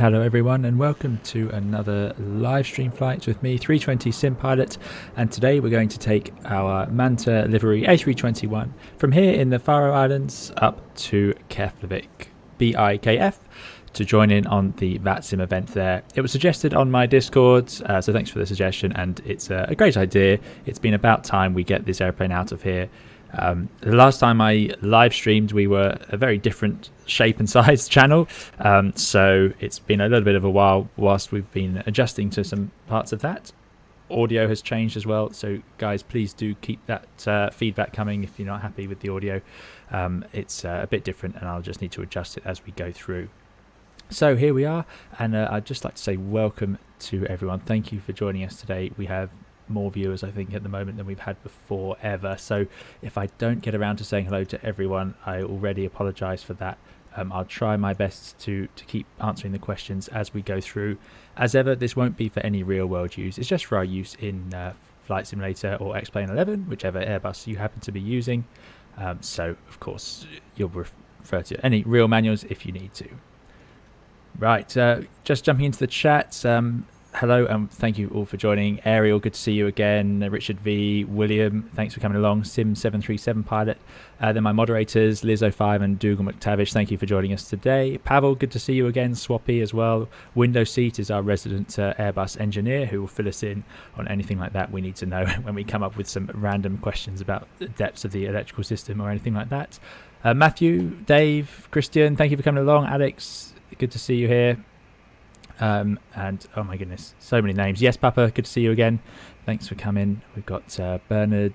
Hello everyone and welcome to another live stream flight with me, 320 Sim Pilot, and today we're going to take our Manta livery A321 from here in the Faroe Islands up to Keflavik, BIKF, to join in on the Vatsim event there. It was suggested on my Discord, so thanks for the suggestion, and it's a great idea. It's been about time we get this airplane out of here. The last time I live streamed, we were a very different shape and size channel, so it's been a little bit of a while whilst we've been adjusting to some parts of that. Audio has changed as well, so guys, please do keep that feedback coming if you're not happy with the audio. It's a bit different and I'll just need to adjust it as we go through. So here we are, and I'd just like to say welcome to everyone. Thank you for joining us today. We have more viewers I think at the moment than we've had before ever, so if I don't get around to saying hello to everyone, I already apologize for that. I'll try my best to keep answering the questions as we go through. As ever, this won't be for any real world use, it's just for our use in Flight Simulator or X-Plane 11, whichever Airbus you happen to be using. So of course you'll refer to any real manuals if you need to. Right, just jumping into the chat. Hello and thank you all for joining. Ariel, good to see you again. Richard V, William, thanks for coming along. Sim737 Pilot. Then my moderators, Liz05 and Dougal McTavish, thank you for joining us today. Pavel, good to see you again. Swappy as well. Window Seat is our resident Airbus engineer who will fill us in on anything like that we need to know when we come up with some random questions about the depths of the electrical system or anything like that. Matthew, Dave, Christian, thank you for coming along. Alex, good to see you here. And oh my goodness, so many names. Yes, Papa, good to see you again. Thanks for coming. We've got Bernard,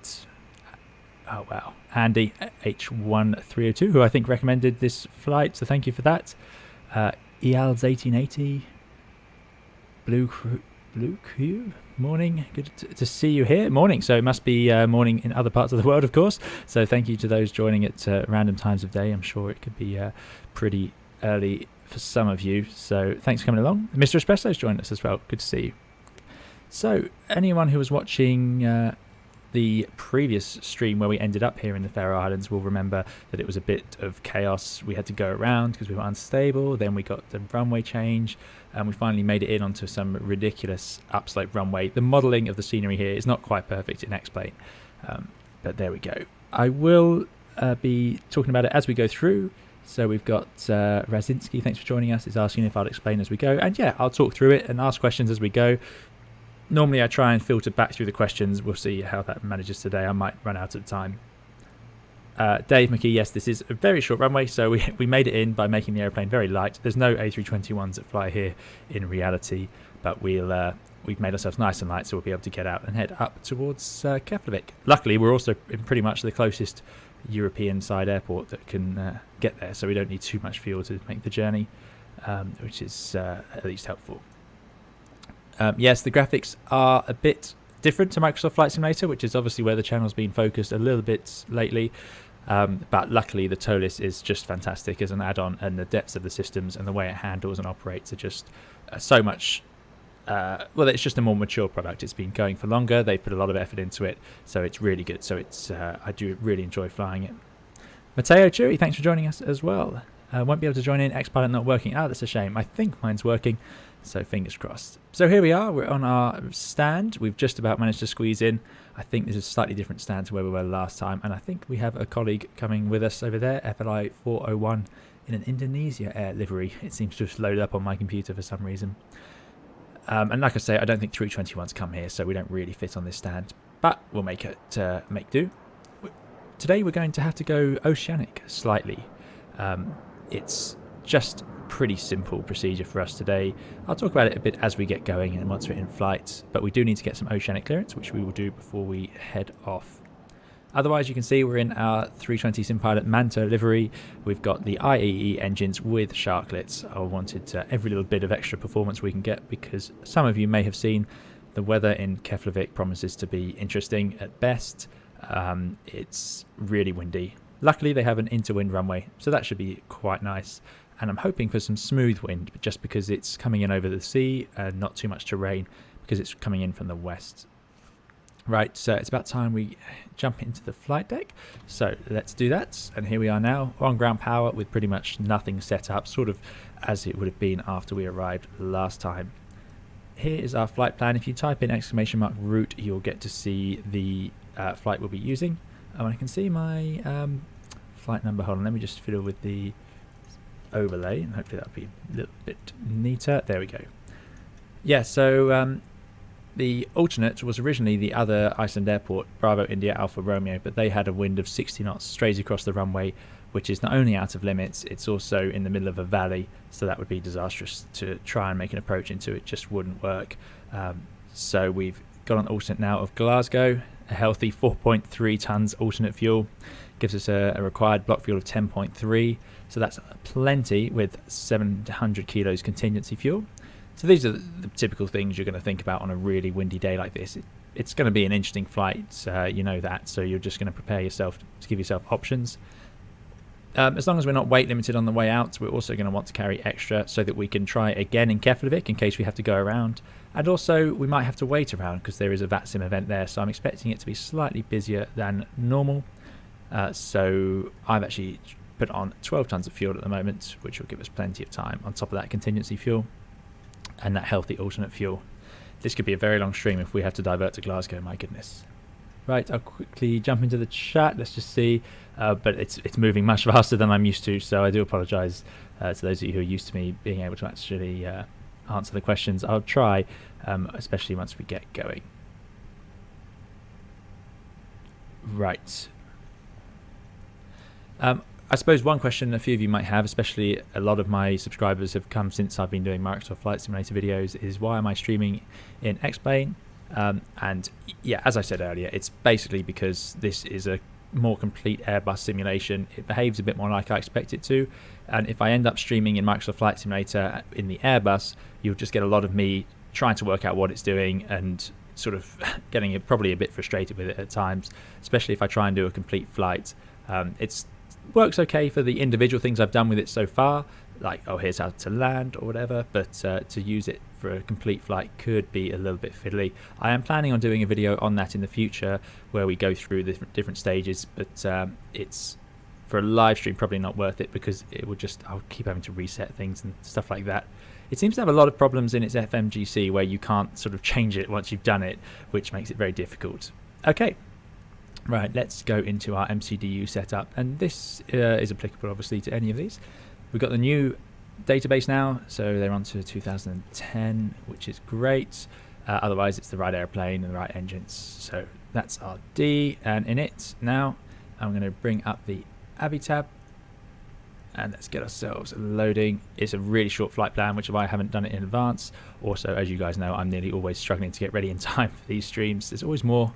oh wow, Andy H1302, who I think recommended this flight, so thank you for that. EALS 1880, Blue Q, morning, good to see you here. Morning, so it must be morning in other parts of the world, of course, so thank you to those joining at random times of day. I'm sure it could be pretty early for some of you, so thanks for coming along. Mr. Espresso's joined us as well, good to see you. So anyone who was watching the previous stream where we ended up here in the Faroe Islands will remember that it was a bit of chaos. We had to go around because we were unstable, then we got the runway change, and we finally made it in onto some ridiculous upslope runway. The modelling of the scenery here is not quite perfect in X-Plane, but there we go. I will be talking about it as we go through. So we've got Razinski, thanks for joining us, is asking if I'll explain as we go. And yeah, I'll talk through it and ask questions as we go. Normally I try and filter back through the questions. We'll see how that manages today. I might run out of time. Dave McKee, yes, this is a very short runway, so we made it in by making the airplane very light. There's no A321s that fly here in reality, but we've made ourselves nice and light, so we'll be able to get out and head up towards Keflavik. Luckily, we're also in pretty much the closest European side airport that can get there, so we don't need too much fuel to make the journey, which is at least helpful. Yes, the graphics are a bit different to Microsoft Flight Simulator, which is obviously where the channel's been focused a little bit lately, but luckily the ToLiss is just fantastic as an add-on, and the depths of the systems and the way it handles and operates are just so much well, it's just a more mature product. It's been going for longer. They put a lot of effort into it, so it's really good. So it's I do really enjoy flying it. Matteo Chewy, thanks for joining us as well. Won't be able to join in. X-Pilot not working. Oh, that's a shame. I think mine's working, so fingers crossed. So here we are. We're on our stand. We've just about managed to squeeze in. I think this is a slightly different stand to where we were last time, and I think we have a colleague coming with us over there, FLI 401, in an Indonesia Air livery. It seems to have loaded up on my computer for some reason. And like I say, I don't think 321s come here, so we don't really fit on this stand, but we'll make it make do. Today we're going to have to go oceanic slightly. It's just pretty simple procedure for us today. I'll talk about it a bit as we get going and once we're in flight, but we do need to get some oceanic clearance, which we will do before we head off. Otherwise, you can see we're in our 320 Sim Pilot Manta livery. We've got the IAE engines with sharklets. I wanted every little bit of extra performance we can get, because some of you may have seen the weather in Keflavik promises to be interesting at best. It's really windy. Luckily, they have an interwind runway, so that should be quite nice. And I'm hoping for some smooth wind, just because it's coming in over the sea and not too much to rain, because it's coming in from the west. Right, so it's about time we jump into the flight deck. So let's do that. And here we are now on ground power with pretty much nothing set up, sort of as it would have been after we arrived last time. Here is our flight plan. If you type in !route, you'll get to see the flight we'll be using. I can see my flight number. Hold on, let me just fiddle with the overlay and hopefully that'll be a little bit neater. There we go. Yeah, so the alternate was originally the other Iceland airport, Bravo India Alpha Romeo, but they had a wind of 60 knots straight across the runway, which is not only out of limits, it's also in the middle of a valley, so that would be disastrous to try and make an approach into. It just wouldn't work. So we've got an alternate now of Glasgow, a healthy 4.3 tons alternate fuel, gives us a required block fuel of 10.3, so that's plenty with 700 kilos contingency fuel. So these are the typical things you're going to think about on a really windy day like this. It's going to be an interesting flight, you know that, so you're just going to prepare yourself to give yourself options. As long as we're not weight limited on the way out, we're also going to want to carry extra so that we can try again in Keflavik in case we have to go around. And also we might have to wait around because there is a Vatsim event there, so I'm expecting it to be slightly busier than normal. So I've actually put on 12 tons of fuel at the moment, which will give us plenty of time on top of that contingency fuel and that healthy alternate fuel. This could be a very long stream if we have to divert to Glasgow, my goodness. Right, I'll quickly jump into the chat, let's just see, but it's moving much faster than I'm used to, so I do apologise to those of you who are used to me being able to actually answer the questions. I'll try, especially once we get going. Right. I suppose one question a few of you might have, especially a lot of my subscribers have come since I've been doing Microsoft Flight Simulator videos, is why am I streaming in X-Plane? And yeah, as I said earlier, it's basically because this is a more complete Airbus simulation. It behaves a bit more like I expect it to, and if I end up streaming in Microsoft Flight Simulator in the Airbus, you'll just get a lot of me trying to work out what it's doing and sort of getting probably a bit frustrated with it at times, especially if I try and do a complete flight. It's works okay for the individual things I've done with it so far, like, oh, here's how to land or whatever, but to use it for a complete flight could be a little bit fiddly. I am planning on doing a video on that in the future where we go through the different stages, but it's for a live stream probably not worth it because it will just, I'll keep having to reset things and stuff like that. It seems to have a lot of problems in its FMGC where you can't sort of change it once you've done it, which makes it very difficult. Okay. Right, let's go into our MCDU setup, and this is applicable obviously to any of these. We've got the new database now, so they're on to 2010, which is great. Otherwise it's the right airplane and the right engines, so that's our D. And in it now I'm going to bring up the Abby tab and let's get ourselves loading. It's a really short flight plan, which if I haven't done it in advance. Also, as you guys know, I'm nearly always struggling to get ready in time for these streams. There's always more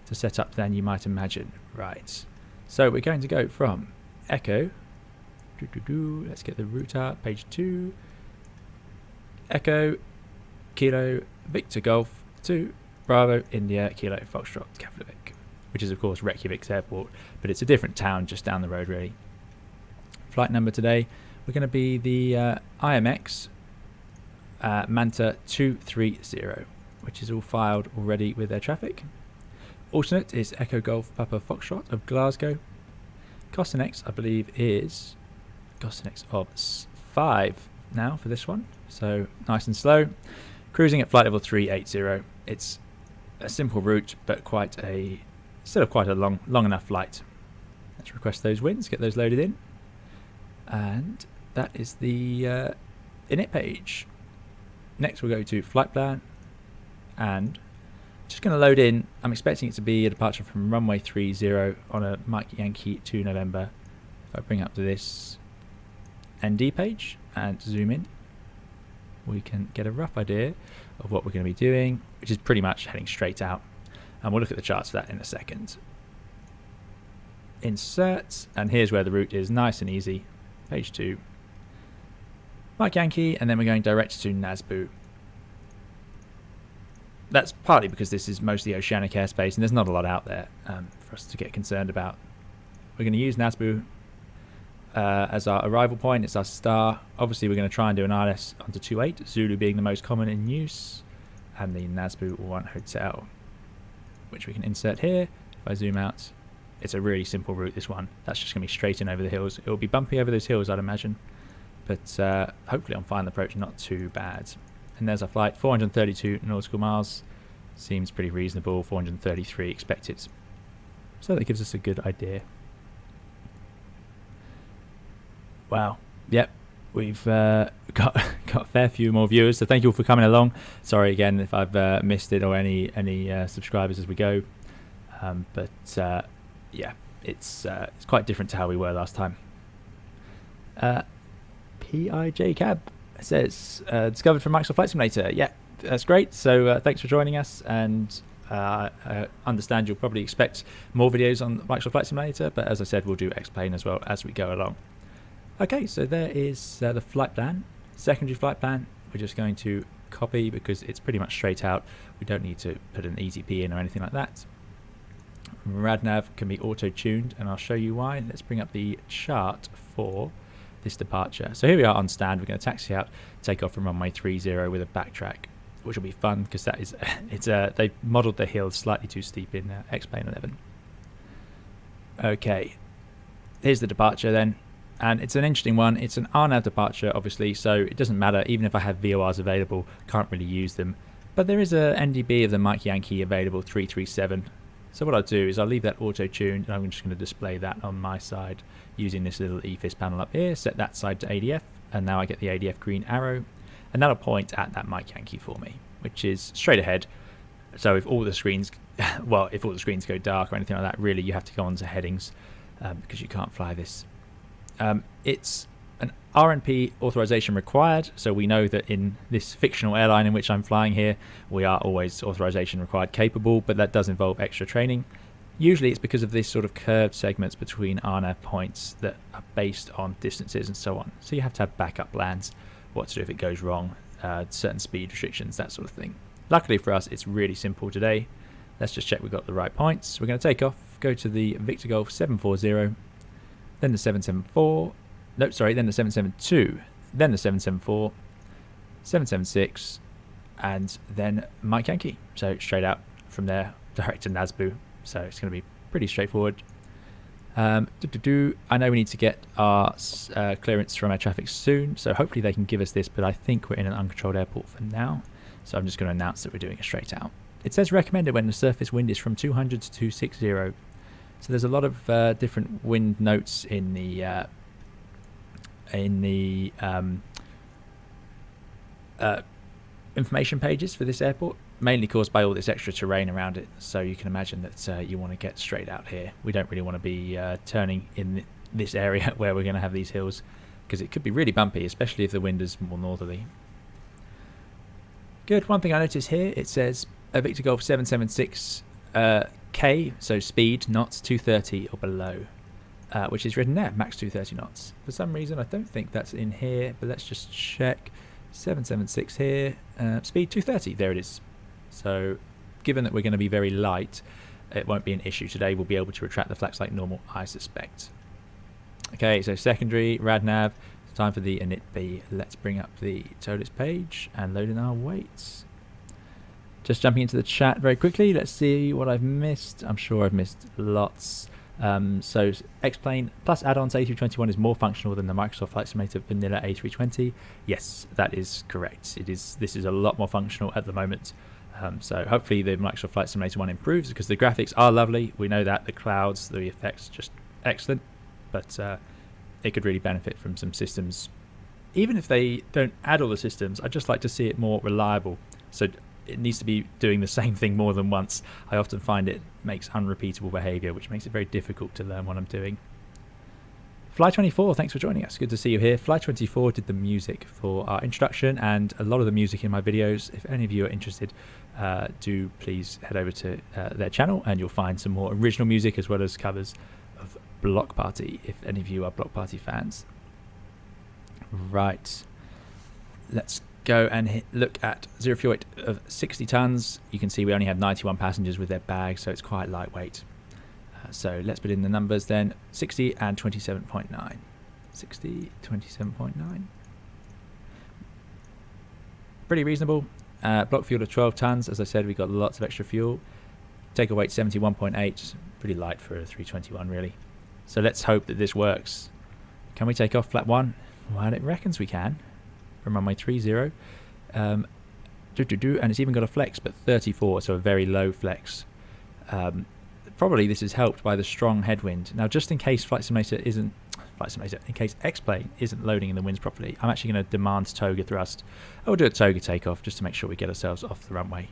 to set up than you might imagine. Right, so we're going to go from Echo, let's get the route up, page 2, Echo, Kilo, Victor Golf, to Bravo, India, Kilo, Foxtrot, Keflavik, which is of course Reykjavik's airport, but it's a different town just down the road really. Flight number today, we're going to be the IMX Manta 230, which is all filed already with their traffic. Alternate is Echo Golf Papa Foxtrot of Glasgow. Costinex, I believe, is Costinex of 5 now for this one, so nice and slow. Cruising at flight level 380. It's a simple route, but still quite a long enough flight. Let's request those winds, get those loaded in, and that is the init page. Next, we'll go to flight plan and just going to load in. I'm expecting it to be a departure from runway 30 on a Mike Yankee 2 November. If I bring up to this ND page and zoom in, we can get a rough idea of what we're going to be doing, which is pretty much heading straight out. And we'll look at the charts for that in a second. Insert, and here's where the route is nice and easy. Page 2. Mike Yankee, and then we're going direct to Nasbu. That's partly because this is mostly oceanic airspace and there's not a lot out there for us to get concerned about. We're going to use Nasbu as our arrival point. It's our star. Obviously we're going to try and do an ILS onto 28, Zulu being the most common in use, and the Nasbu 1 hotel. which we can insert here. If I zoom out, it's a really simple route, this one. That's just going to be straight in over the hills. It will be bumpy over those hills, I'd imagine, but hopefully on final approach, not too bad. And there's our flight, 432 nautical miles. Seems pretty reasonable, 433 expected. So that gives us a good idea. Wow. Yep. We've got a fair few more viewers, so thank you all for coming along. Sorry again if I've missed it or any subscribers as we go. But yeah, it's quite different to how we were last time. PIJ Cab says discovered from Microsoft Flight Simulator. Yeah, that's great. So thanks for joining us, and I understand you'll probably expect more videos on Microsoft Flight Simulator, but as I said, we'll do explain as well as we go along. Okay, so there is the flight plan, secondary flight plan. We're just going to copy because it's pretty much straight out. We don't need to put an EZP in or anything like that. RadNav can be auto-tuned, and I'll show you why. Let's bring up the chart for this departure. So here we are on stand. We're going to taxi out, take off from runway 30 with a backtrack, which will be fun because that is they've modelled the hill slightly too steep in X-Plane 11. Okay, here's the departure then. And it's an interesting one. It's an RNAV departure, obviously, so it doesn't matter. Even if I have VORs available, can't really use them. But there is a NDB of the Mike Yankee available, 337. So what I'll do is I'll leave that auto-tuned, and I'm just going to display that on my side using this little EFIS panel up here, set that side to ADF, and now I get the ADF green arrow, and that'll point at that Mike Yankee for me, which is straight ahead. So if all the screens, well, if all the screens go dark or anything like that, really you have to go on to headings because you can't fly this. It's an RNP authorization required, so we know that in this fictional airline in which I'm flying here, we are always authorization required capable, but that does involve extra training. Usually it's because of this sort of curved segments between RNAV points that are based on distances and so on. So you have to have backup plans, what to do if it goes wrong, certain speed restrictions, that sort of thing. Luckily for us, it's really simple today. Let's just check we've got the right points. We're going to take off, go to the Victor Golf 740, then the 774, no, sorry, then the 772, then the 774, 776, and then Mike Yankee. So straight out from there, direct to Nasbu. So it's going to be pretty straightforward. I know we need to get our clearance from air traffic soon, so hopefully they can give us this, but I think we're in an uncontrolled airport for now. So I'm just going to announce that we're doing a straight out. It says recommended when the surface wind is from 200 to 260. So there's a lot of different wind notes in the information pages for this airport, mainly caused by all this extra terrain around it. So you can imagine that you want to get straight out here. We don't really want to be turning in this area where we're going to have these hills, because it could be really bumpy, especially if the wind is more northerly. Good. One thing I noticed here, it says Victor Golf 776 K, so speed, knots 230 or below, which is written there, max 230 knots. For some reason, I don't think that's in here, but let's just check. 776 here, speed 230, there it is. So given that we're going to be very light, it won't be an issue today. We'll be able to retract the flaps like normal, I suspect. Okay, so secondary, RadNav, time for the init-B. Let's bring up the ToLiss page and load in our weights. Just jumping into the chat very quickly, let's see what I've missed. I'm sure I've missed lots. So X-Plane plus add-ons A321 is more functional than the Microsoft Flight Simulator vanilla A320. Yes, that is correct. This is a lot more functional at the moment. So hopefully the Microsoft Flight Simulator one improves, because the graphics are lovely. We know that the clouds, the effects, just excellent. But it could really benefit from some systems. Even if they don't add all the systems, I'd just like to see it more reliable. So it needs to be doing the same thing more than once. I often find it makes unrepeatable behavior, which makes it very difficult to learn what I'm doing. Fly24, thanks for joining us. Good to see you here. Fly24 did the music for our introduction and a lot of the music in my videos. If any of you are interested, do please head over to their channel, and you'll find some more original music as well as covers of Block Party, if any of you are Block Party fans. Right, let's go and look at zero fuel weight of 60 tons. You can see we only have 91 passengers with their bags, so it's quite lightweight. So let's put in the numbers then. 60 and 27.9. 60, 27.9. Pretty reasonable. Block fuel of 12 tons. As I said, we got lots of extra fuel. Takeoff weight 71.8, pretty light for a 321 really. So let's hope that this works. Can we take off flap 1? Well, it reckons we can from runway 30. And it's even got a flex, but 34, so a very low flex. Probably this is helped by the strong headwind. Now, just in case in case X-Plane isn't loading in the winds properly, I'm actually going to demand toga thrust. I will do a toga takeoff just to make sure we get ourselves off the runway.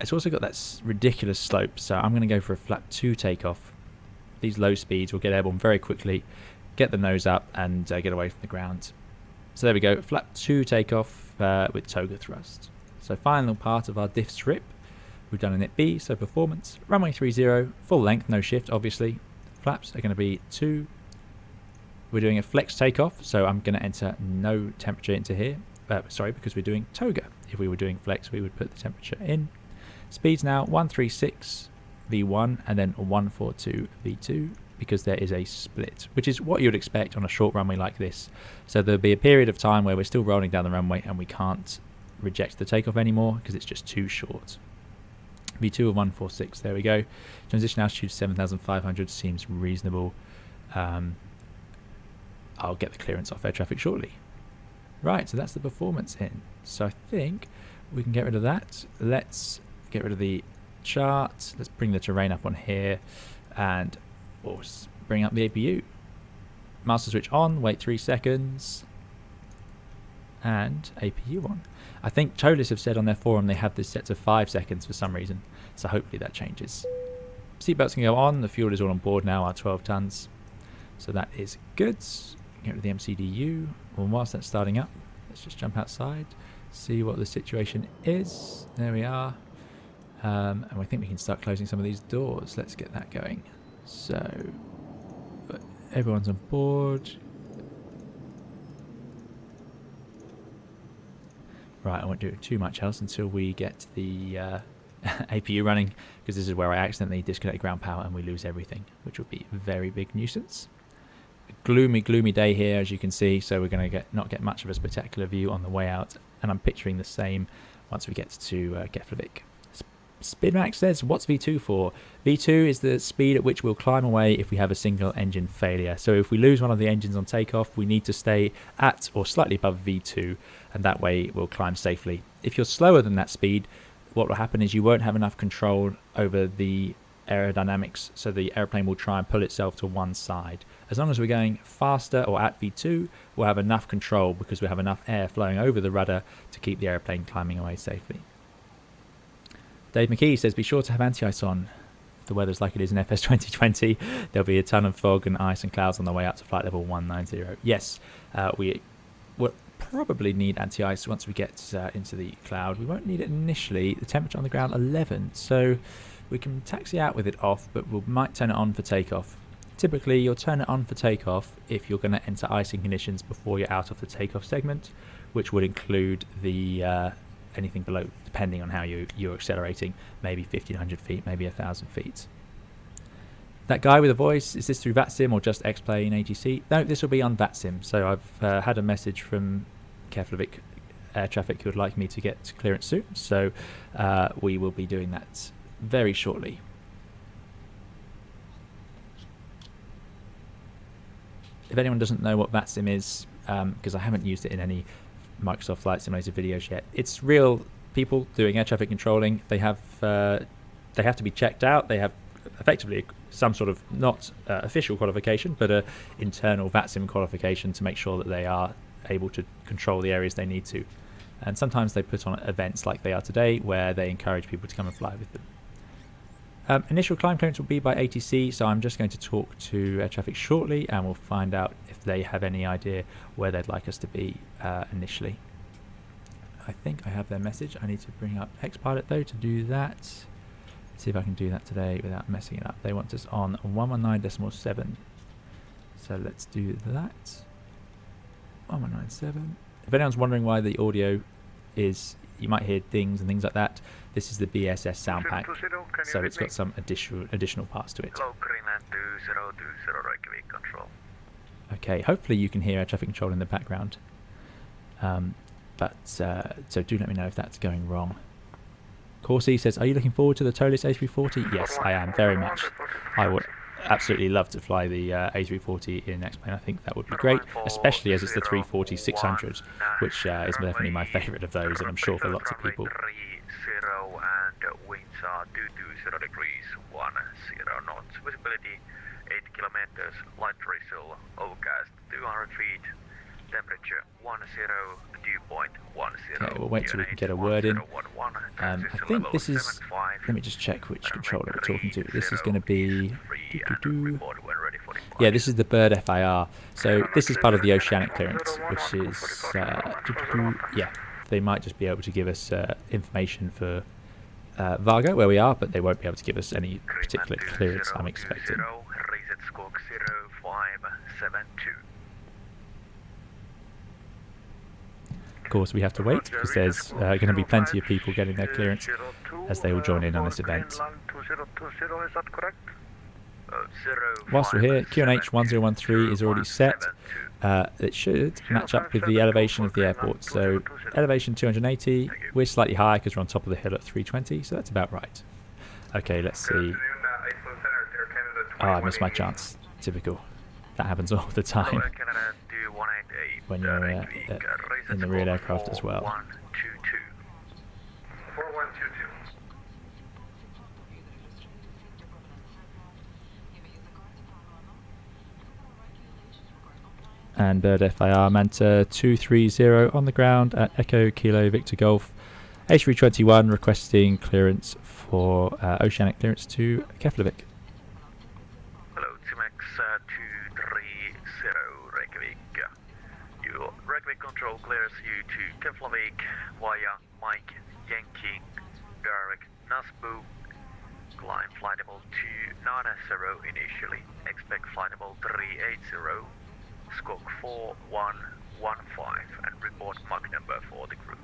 It's also got that ridiculous slope, so I'm going to go for a flap 2 takeoff. These low speeds will get airborne very quickly, get the nose up, and get away from the ground. So there we go, flap 2 takeoff with toga thrust. So final part of our diff strip. We've done a net B, so performance. Runway 30, full length, no shift, obviously. Flaps are going to be 2. We're doing a flex takeoff, so I'm going to enter no temperature into here. Sorry, because we're doing toga. If we were doing flex, we would put the temperature in. Speeds now 136 V1 and then 142 V2, because there is a split, which is what you would expect on a short runway like this. So there'll be a period of time where we're still rolling down the runway and we can't reject the takeoff anymore because it's just too short. V2 of 146, there we go. Transition altitude 7,500 seems reasonable. I'll get the clearance off air traffic shortly. Right, so that's the performance in. So I think we can get rid of that. Let's get rid of the chart. Let's bring the terrain up on here and we'll bring up the APU. Master switch on, wait 3 seconds. And APU on. I think ToLiss have said on their forum they have this set to 5 seconds for some reason, so hopefully that changes. Seatbelts can go on, the fuel is all on board now, our 12 tons, so that is good. Get rid of the MCDU. Well, whilst that's starting up, let's just jump outside, see what the situation is. There we are, and we think we can start closing some of these doors. Let's get that going. So everyone's on board. Right, I won't do too much else until we get the APU running, because this is where I accidentally disconnect ground power and we lose everything, which will be a very big nuisance. A gloomy, gloomy day here, as you can see, so we're going to not get much of a spectacular view on the way out, and I'm picturing the same once we get to Keflavik. Spinmax says, what's V2 for? V2 is the speed at which we'll climb away if we have a single engine failure. So if we lose one of the engines on takeoff, we need to stay at or slightly above V2, and that way we'll climb safely. If you're slower than that speed, what will happen is you won't have enough control over the aerodynamics, so the airplane will try and pull itself to one side. As long as we're going faster or at V2, we'll have enough control because we have enough air flowing over the rudder to keep the airplane climbing away safely. Dave McKee says, be sure to have anti-ice on. If the weather's like it is in FS 2020, there'll be a ton of fog and ice and clouds on the way up to flight level 190. Yes, we will probably need anti-ice once we get into the cloud. We won't need it initially. The temperature on the ground 11, so we can taxi out with it off, but we might turn it on for takeoff. Typically, you'll turn it on for takeoff if you're going to enter icing conditions before you're out of the takeoff segment, which would include the anything below, depending on how you're accelerating, maybe 1,500 feet, maybe 1,000 feet. That guy with a voice, is this through Vatsim or just X-Plane ATC? No, this will be on Vatsim. So I've had a message from Keflavik Air Traffic who would like me to get clearance soon. So we will be doing that very shortly. If anyone doesn't know what Vatsim is, because I haven't used it in any Microsoft Flight Simulator videos yet, it's real people doing air traffic controlling. They have to be checked out. They have effectively some sort of not official qualification, but a internal Vatsim qualification to make sure that they are able to control the areas they need to. And sometimes they put on events like they are today, where they encourage people to come and fly with them. Initial climb clearance will be by ATC, so I'm just going to talk to air traffic shortly, and we'll find out if they have any idea where they'd like us to be initially. I think I have their message. I need to bring up Xpilot though to do that. Let's see if I can do that today without messing it up. They want us on 119.7. So let's do that. 1197. If anyone's wondering why the audio is, you might hear dings and things like that, this is the BSS sound pack, so it's got some additional parts to it. Okay, hopefully you can hear air traffic control in the background, so do let me know if that's going wrong. Corsi says, are you looking forward to the ToLiss A340? Yes, I am, very much. I would absolutely love to fly the A340 in next plane. I think that would be great, especially as it's the 340-600, which is definitely my favourite of those, and I'm sure for lots of people. And winds are 220 degrees, 10 knots, visibility 8 kilometers, light drizzle, overcast 200 feet, temperature 10, dew point 10. Okay, we'll wait till we can get a word in. I think this is, let me just check which controller we're talking to. This is going to be, yeah, this is the Bird FIR. So this is part of the oceanic clearance, which is, yeah, they might just be able to give us information for Vargo, where we are, but they won't be able to give us any particular clearance, I'm expecting. Of course, we have to wait because there's going to be plenty of people getting their clearance as they all join in on this event. Whilst we're here, QNH 1013 is already set. It should match up with the elevation of the airport. So elevation 280, we're slightly higher because we're on top of the hill at 320, so that's about right. Okay, let's see. Oh, I missed my chance. Typical. That happens all the time when you're in the real aircraft as well. And Bird FIR Manta 230 on the ground at Echo Kilo Victor Golf. A321 requesting clearance for oceanic clearance to Keflavik. Hello, Timex 230 Reykjavik. Your Reykjavik control clears you to Keflavik via Mike Yankee, direct Nasbu. Climb flight level 290 initially. Expect flight level 380. Squawk 4115 and report Mach number for the cruise.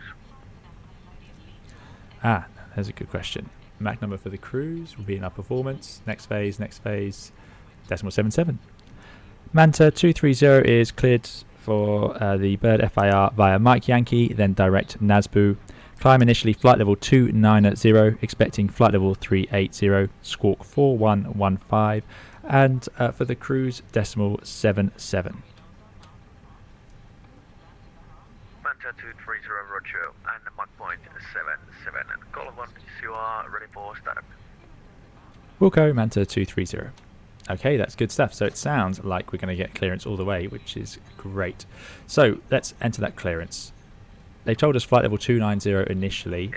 Ah, there's a good question. Mach number for the cruise will be in our performance. Next phase, decimal 77. Manta 230 is cleared for the Bird FIR via Mike Yankee, then direct Nasbu. Climb initially flight level 290, expecting flight level 380, squawk 4115, and for the cruise, decimal 77. Manta 230 Roger and Mach point 77. Call 1, you are ready for startup. Wilco Manta 230. Okay, that's good stuff. So it sounds like we're going to get clearance all the way, which is great. So let's enter that clearance. They told us flight level 290 initially,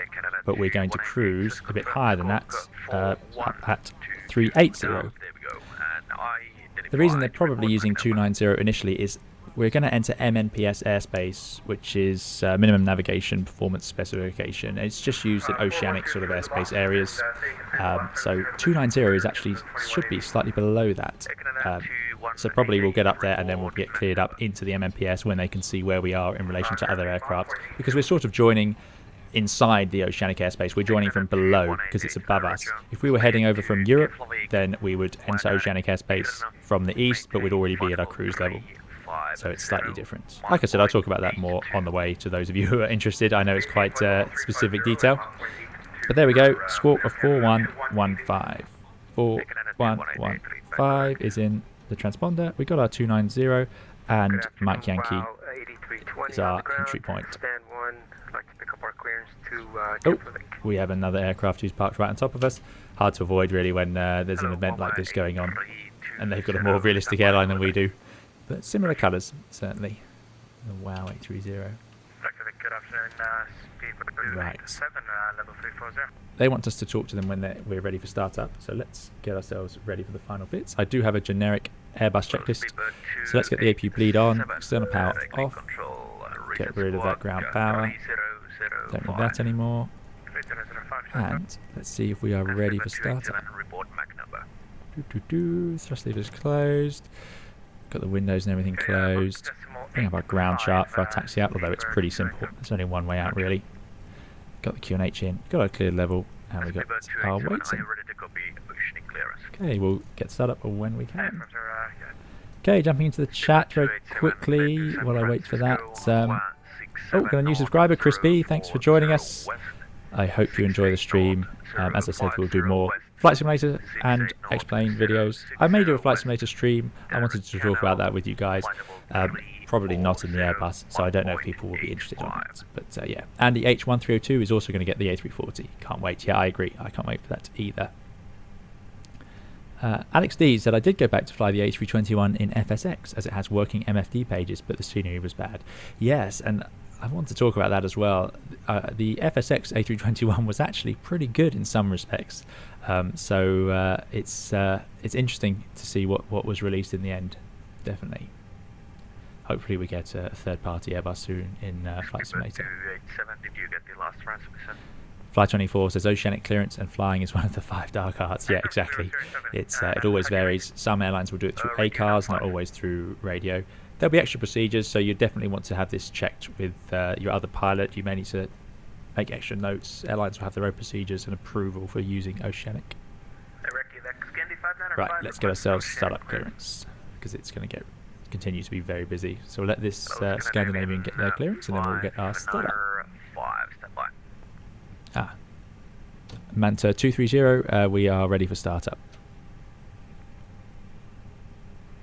but we're going to cruise a bit higher than that, up at 380. The reason they're probably using 290 initially is we're going to enter MNPS airspace, which is minimum navigation performance specification. It's just used in oceanic sort of airspace areas. So 290 is actually should be slightly below that. So probably we'll get up there and then we'll get cleared up into the MNPS when they can see where we are in relation to other aircraft, because we're sort of joining inside the oceanic airspace. We're joining from below because it's above us. If we were heading over from Europe, then we would enter oceanic airspace from the east, but we'd already be at our cruise level. So it's slightly different. Like I said, I'll talk about that more on the way to those of you who are interested. I know it's quite specific detail. But there we go. Squawk of 4115. 4115 is in the transponder. We got our 290 and Mike Yankee is our entry point. Oh, we have another aircraft who's parked right on top of us. Hard to avoid really when there's an event like this going on. And they've got a more realistic airline than we do. But similar colours, certainly. The WOW 830. Right. They want us to talk to them when we're ready for startup, so let's get ourselves ready for the final bits. I do have a generic Airbus checklist, so let's get the APU bleed on, external power off, get rid of that ground power, don't need that anymore, and let's see if we are ready for startup. Thrust levers closed. Got the windows and everything closed. Bring up our ground chart for our taxi out, although it's pretty simple. There's only one way out really. Got the QNH in, got our clear level, and we got our weights in. Okay, we'll get started up when we can. Okay, jumping into the chat very quickly while I wait for that. Oh, got a new subscriber, Chris B. Thanks for joining us. I hope you enjoy the stream. As I said, we'll do more Flight Simulator and Explain videos. I may do a Flight Simulator stream. I wanted to talk about that with you guys. Probably not in the Airbus, so I don't know if people will be interested on it. But yeah, and the H1302 is also going to get the A340. Can't wait. Yeah, I agree. I can't wait for that either. Alex D said, I did go back to fly the A321 in FSX as it has working MFD pages, but the scenery was bad. Yes, and I want to talk about that as well. The FSX A321 was actually pretty good in some respects. So it's interesting to see what was released in the end, definitely. Hopefully we get a third-party Airbus soon in Flight Simulator. Did you get the last transmission? Fly24 says oceanic clearance and flying is one of the 5 dark arts. Yeah, exactly. It always varies. Some airlines will do it through ACARS, not always through radio. There'll be extra procedures, so you definitely want to have this checked with your other pilot. You may need to make extra notes. Airlines will have their own procedures and approval for using oceanic. Right, let's get ourselves startup clearance because it's going to continue to be very busy. So we'll let this Scandinavian get their clearance and then we'll get our startup. Manta 230, we are ready for startup.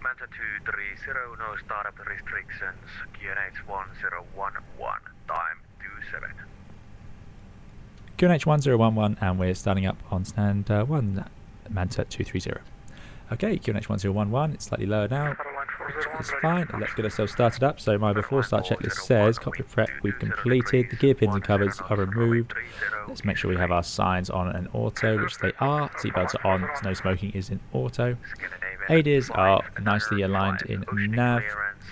Manta 230, no startup restrictions, QNH 1011, time 27. QNH 1011, and we're starting up on stand 1, Manta 230. Okay, QNH 1011, it's slightly lower now, which is fine. Let's get ourselves started up. So my before start checklist says cockpit prep we've completed, the gear pins and covers are removed. Let's make sure we have our signs on and auto, which they are. Seatbelts are on, no smoking is in auto. ADIRs are nicely aligned in nav.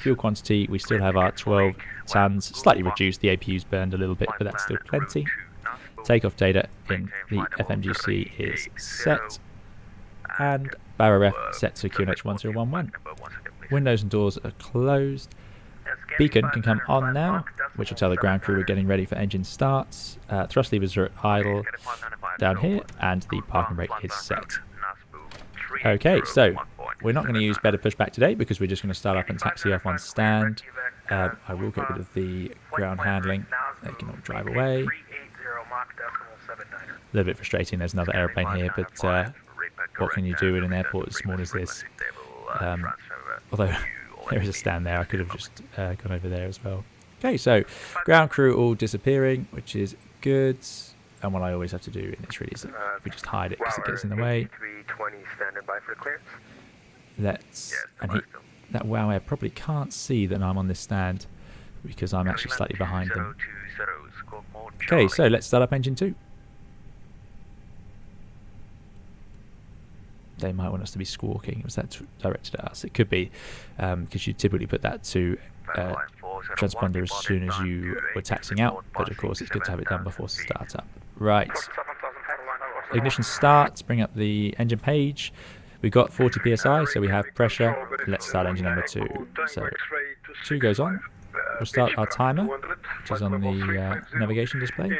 Fuel quantity, we still have our 12 tons, slightly reduced, the APU's burned a little bit, but that's still plenty. Takeoff data in the FMGC is set, and Barra Ref set to QNH 1011. Windows and doors are closed. Beacon can come on now, which will tell the ground crew we're getting ready for engine starts. Thrust levers are at idle down here, and the parking brake is set. Okay, so we're not going to use better pushback today because we're just going to start up and taxi off on stand. I will get rid of the ground handling. They can all drive away. A little bit frustrating, there's another airplane here, but what can you do in an airport as small as this? Although there is a stand there, I could have just gone over there as well. Okay, so ground crew all disappearing, which is good. And what I always have to do in this really is we just hide it because it gets in the way. That WOW Air probably can't see that I'm on this stand because I'm actually slightly behind them. Okay, so let's start up engine 2. They might want us to be squawking. Was that directed at us? It could be, because you typically put that to transponder as soon as you were taxiing out, but of course it's good to have it done before startup. Right. Ignition starts, bring up the engine page. We've got 40 psi, so we have pressure. Let's start engine number 2. So 2 goes on. We'll start our timer, which is on the navigation display.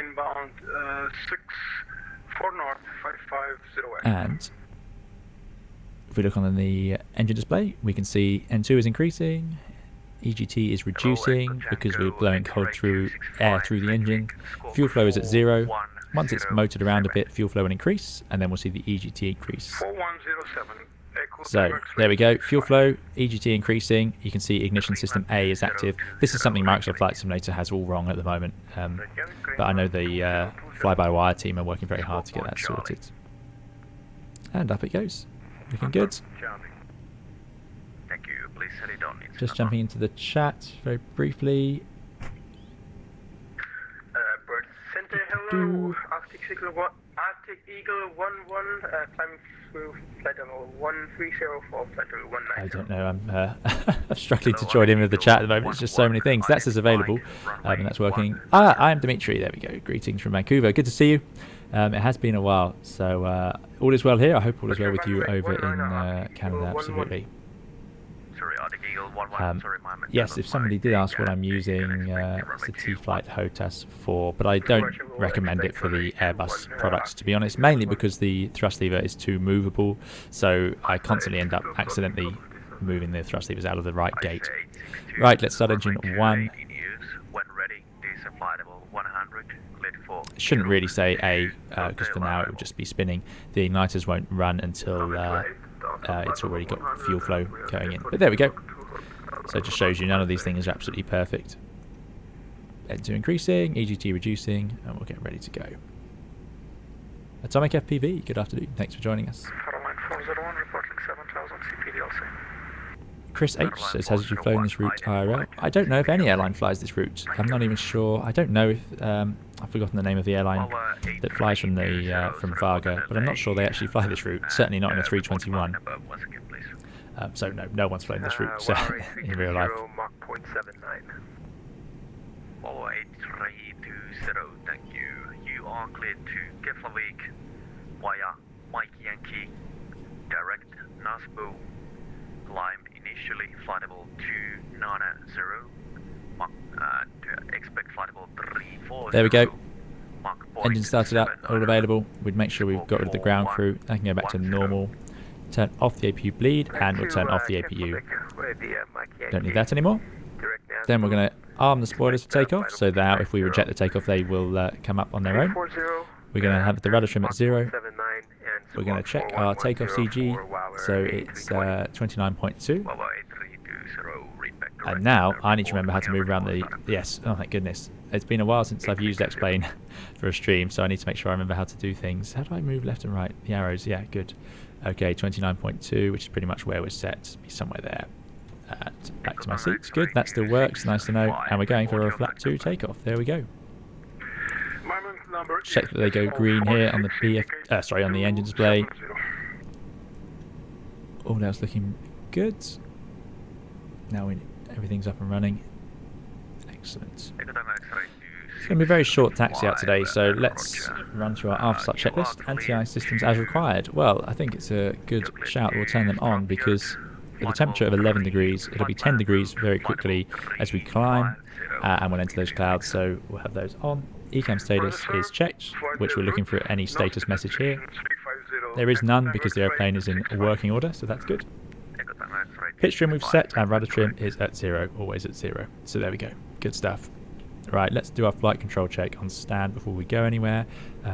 And if we look on the engine display, we can see N2 is increasing, EGT is reducing because we're blowing cold air through the engine. Fuel flow is at 0. Once it's motored around a bit, fuel flow will increase, and then we'll see the EGT increase. So there we go, fuel flow, EGT increasing. You can see ignition system A is active. This is something Microsoft Flight Simulator has all wrong at the moment, but I know the fly-by-wire team are working very hard to get that sorted. And up it goes. Looking good. Just jumping into the chat very briefly. Bird Center, hello. Arctic Eagle 11, climbing through flight level 130 for flight level 190. I don't know, I'm struggling to join in with the chat at the moment. It's just so many things. That says available, and that's working. I am Dimitri, there we go. Greetings from Vancouver. Good to see you. It has been a while, so all is well here. I hope all is well with you over in Canada, absolutely. Yes, if somebody did ask what I'm using, it's the T-Flight HOTAS for, but I don't recommend it for the Airbus products, to be honest, mainly because the thrust lever is too movable, so I constantly end up accidentally moving the thrust levers out of the right gate. Right, let's start engine 1. flight level 100, cleared for... It shouldn't really say A, because for now it will just be spinning. The igniters won't run until it's already got fuel flow going in. But there we go. So it just shows you none of these things are absolutely perfect. N2 increasing, EGT reducing, and we'll get ready to go. Atomic FPV, good afternoon. Thanks for joining us. Faroe Islands 401, reporting 7000 CPDLC. Chris H says, has you flown this route IRL? I don't know if any airline flies this route. I'm not even sure. I don't know if I've forgotten the name of the airline that flies from the from Varga, but I'm not sure they actually fly this route. Certainly not in a 321. So no one's flown this route in real life. Mach 0.79. Follow 8320, thank you. You are cleared to Keflavik via Mike Yankee, direct Nasbo, climb initially flight level 290, and expect flight level 340. There we go. Engine started up, all available. We'd make sure we've got rid of the ground crew. I can go back to normal. Turn off the APU bleed, and we'll turn off the APU. Don't need that anymore. Then we're going to arm the spoilers for takeoff, so that if we reject the takeoff, they will come up on their own. We're going to have the rudder trim at 0. We're going to check our takeoff CG, so it's 29.2. And now I need to remember how to move around the... Yes, oh thank goodness. It's been a while since I've used X-Plane for a stream, so I need to make sure I remember how to do things. How do I move left and right? The arrows, yeah, good. Okay, 29.2, which is pretty much where we're set. Be somewhere there. Back to my seats. Good, that still works. Nice to know. And we're going for a flat 2 takeoff. There we go. Check that they go green here on the on the engine display. All that's looking good. Now everything's up and running. Excellent. It's going to be a very short taxi out today, so let's run through our after-start checklist. Anti-ice systems as required. Well, I think it's a good shout. We'll turn them on because with a temperature of 11 degrees, it'll be 10 degrees very quickly as we climb, and we'll enter those clouds, so we'll have those on. ECAM status is checked, which we're looking for any status message here. There is none because the airplane is in working order, so that's good. Pitch trim we've set, and rudder trim is at 0, always at 0. So there we go, good stuff. Right, let's do our flight control check on stand before we go anywhere,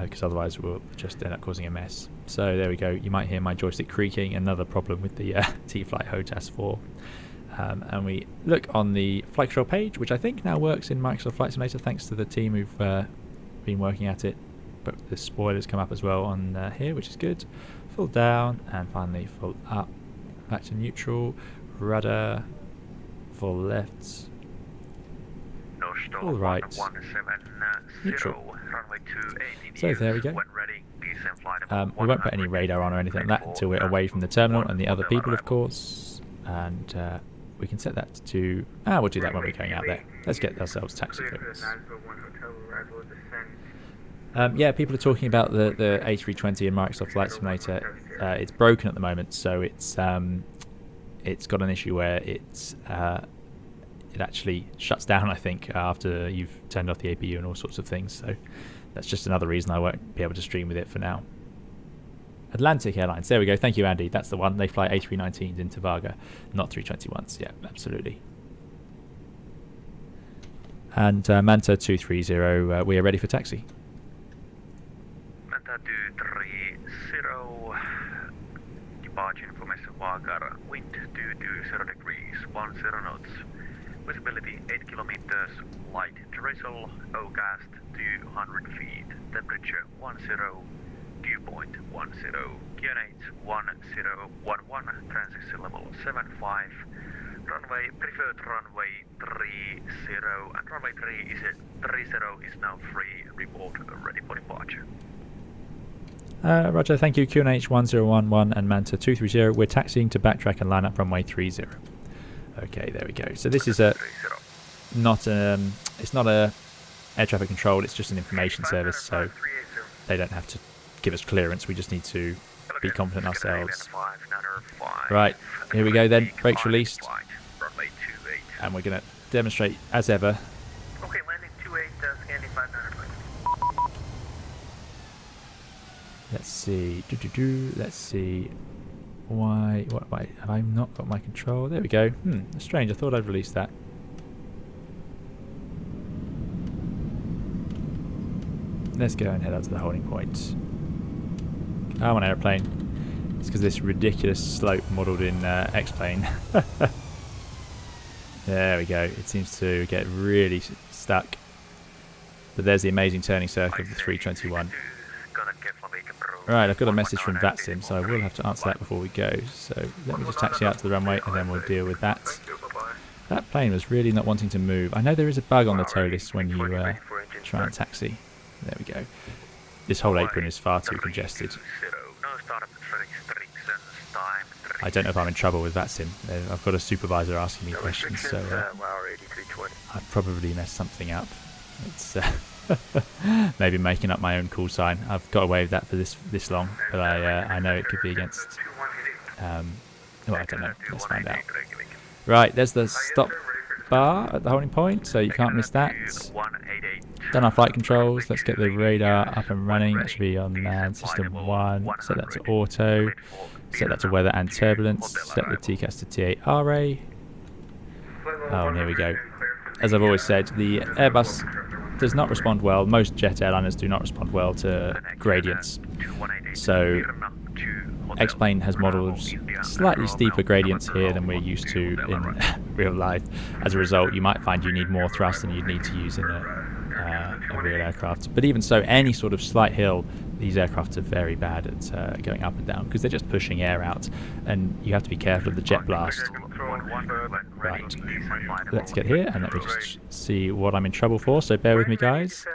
because otherwise we'll just end up causing a mess. So there we go, you might hear my joystick creaking, another problem with the T-Flight HOTAS 4. And we look on the flight control page, which I think now works in Microsoft Flight Simulator thanks to the team who've been working at it. But the spoilers come up as well on here, which is good. Full down, and finally full up. Back to neutral, rudder, full left, full right, neutral. So there we go. We won't put any radar on or anything like that until we're away from the terminal and the other people, of course. And we can set that to... we'll do that when we're going out there. Let's get ourselves taxi clearance. Yeah, people are talking about the A320 in Microsoft Flight Simulator. It's broken at the moment, so it's got an issue where it actually shuts down, I think, after you've turned off the APU and all sorts of things. So that's just another reason I won't be able to stream with it for now. Atlantic Airlines, there we go. Thank you, Andy. That's the one. They fly A319s into Varga, not 321s. Yeah, absolutely. And Manta 230, we are ready for taxi. Manta 230, departure information Varga, wind 220 degrees, 10 knots, visibility 8 kilometers, light drizzle, OCAST 200 feet, temperature 10, dew point 10, QNH 1011, transition level 75, runway, preferred runway 30, and runway 30 is now free, report ready for departure. Roger, thank you. QNH 1011 and Manta 230. We're taxiing to backtrack and line up runway 30. Okay, there we go. So this is it's not a air traffic control. It's just an information service, so they don't have to give us clearance. We just need to be confident ourselves. Right, here we go then. Brakes released, and we're going to demonstrate as ever. Okay, landing 28, scanning 5900. Let's see. Let's see. Why have I not got my control? There we go. That's strange. I thought I'd release that. let's go and head out to the holding point. I'm on airplane. It's because this ridiculous slope modelled in X-plane. There we go. It seems to get really stuck. But there's the amazing turning circle of the 321. Right, I've got a message from Vatsim, so I will have to answer that before we go. So let me just taxi out to the runway and then we'll deal with that. That plane was really not wanting to move. I know there is a bug on the ToLiss when you try and taxi. There we go. This whole apron is far too congested. I don't know if I'm in trouble with Vatsim. I've got a supervisor asking me questions, so I've probably messed something up. It's maybe making up my own call sign. I've got away with that for this long, but I know it could be against. Well, I don't know. Let's find out. Right, there's the stop bar at the holding point, so you can't miss that. Done our flight controls. Let's get the radar up and running. That should be on system 1. Set that to auto. Set that to weather and turbulence. Set the TCAS to TA-RA. Oh, and here we go. As I've always said, the Airbus does not respond well. Most jet airliners do not respond well to gradients. So X-plane has modelled slightly steeper gradients here than we're used to in real life. As a result, you might find you need more thrust than you'd need to use in a real aircraft. But even so, any sort of slight hill, these aircraft are very bad at going up and down because they're just pushing air out, and you have to be careful of the jet blast. Right, let's get here and let me just see what I'm in trouble for, so bear with me guys.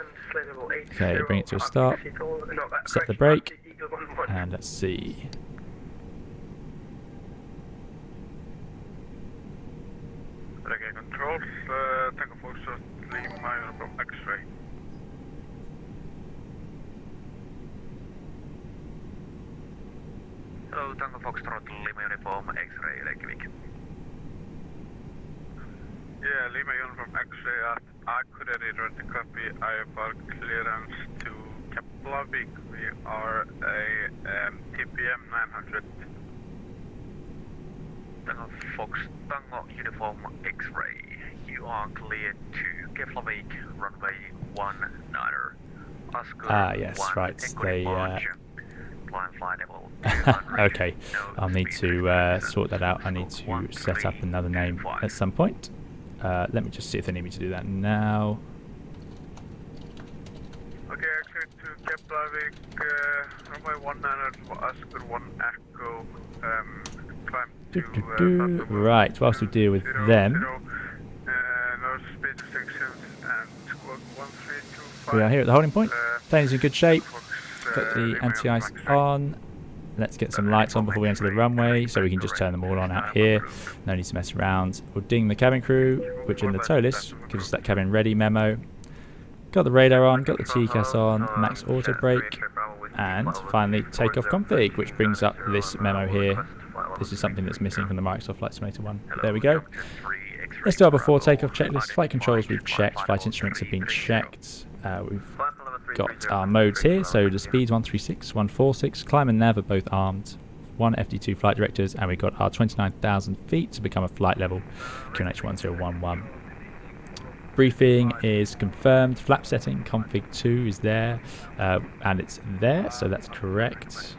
Okay, bring it to a stop, set the brake, and let's see. Okay, controls, Takeoff also Lima from X-ray. Hello, Tango Foxtrot, Lima Uniform, X-ray, Reykjavik. Yeah, Lima Uniform X-ray at Akureyri, ready copy, IFR clearance to Keflavik. We are a TPM 900. Tango Fox, Tango Uniform, X-ray. You are cleared to Keflavik, runway 19er. Ah, yes, right. They. Okay, I'll need to sort that out. I need to set up another name at some point. Let me just see if they need me to do that now. Okay, exit to Keflavik, runway 19er, Oscar 1 Echo, climb to... Right, whilst we deal with them, no speed restrictions and squawk 1325. we are here at the holding point. Plane's in good shape. Got the anti-ice on. Let's get some lights on before we enter the runway, so we can just turn them all on out here. No need to mess around. We'll ding the cabin crew, which in the ToLiss gives us that cabin ready memo. Got the radar on, got the TCAS on, max auto brake, and finally takeoff config, which brings up this memo here. This is something that's missing from the Microsoft Flight Simulator 1. But there we go. Let's do our before takeoff checklist. Flight controls we've checked, flight instruments have been checked. We've got our modes here, so the speeds 136, 146, climb and nav are both armed, 1 FD2 flight directors, and we've got our 29,000 feet to become a flight level, QNH 1011. Briefing is confirmed, flap setting, config 2 is there, and it's there, so that's correct.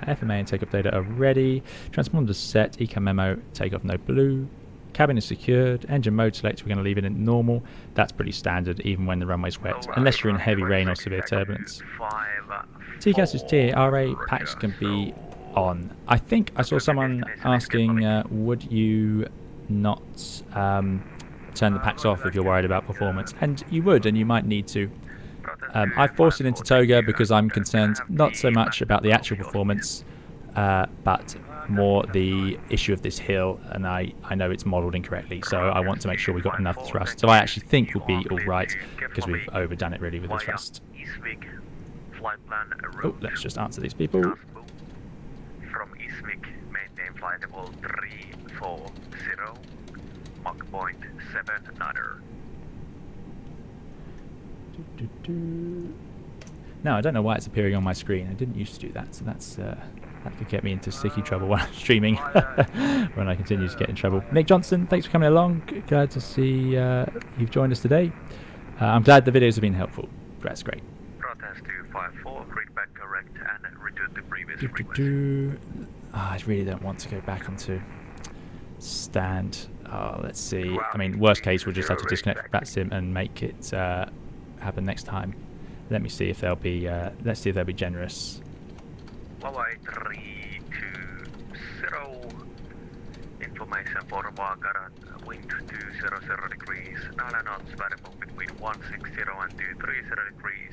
FMA and takeoff data are ready, transponders set, ECAM memo, takeoff no blue. Cabin is secured, engine mode select, we're going to leave it in normal. That's pretty standard even when the runway's wet, unless you're in heavy rain or severe turbulence. TCAS is TA-RA, packs can be on. I think I saw someone asking, would you not turn the packs off if you're worried about performance? And you would, and you might need to. I forced it into Toga because I'm concerned not so much about the actual performance, but more the issue of this hill, and I know it's modelled incorrectly, so I want to make sure we've got enough thrust. So I actually think we'll be alright, because we've overdone it really with the thrust. Oh, let's just answer these people. From Eastwick, maintain flight level 340, Mach point 79er. Now I don't know why it's appearing on my screen. I didn't used to do that, so that's that could get me into sticky trouble while I'm streaming when I continue to get in trouble. Nick Johnson, thanks for coming along. Glad to see you've joined us today. I'm glad the videos have been helpful. That's great. Overcast 254, read back correct and return to previous frequency. I really don't want to go back onto stand. Let's see. I mean, worst case, we'll just have to disconnect from Vatsim and make it happen next time. Let me see if they'll be. Let's see if they'll be generous. Huawei 320. Information for Vagarat. Wind 200 degrees. 9 knots variable between 160 and 230 degrees.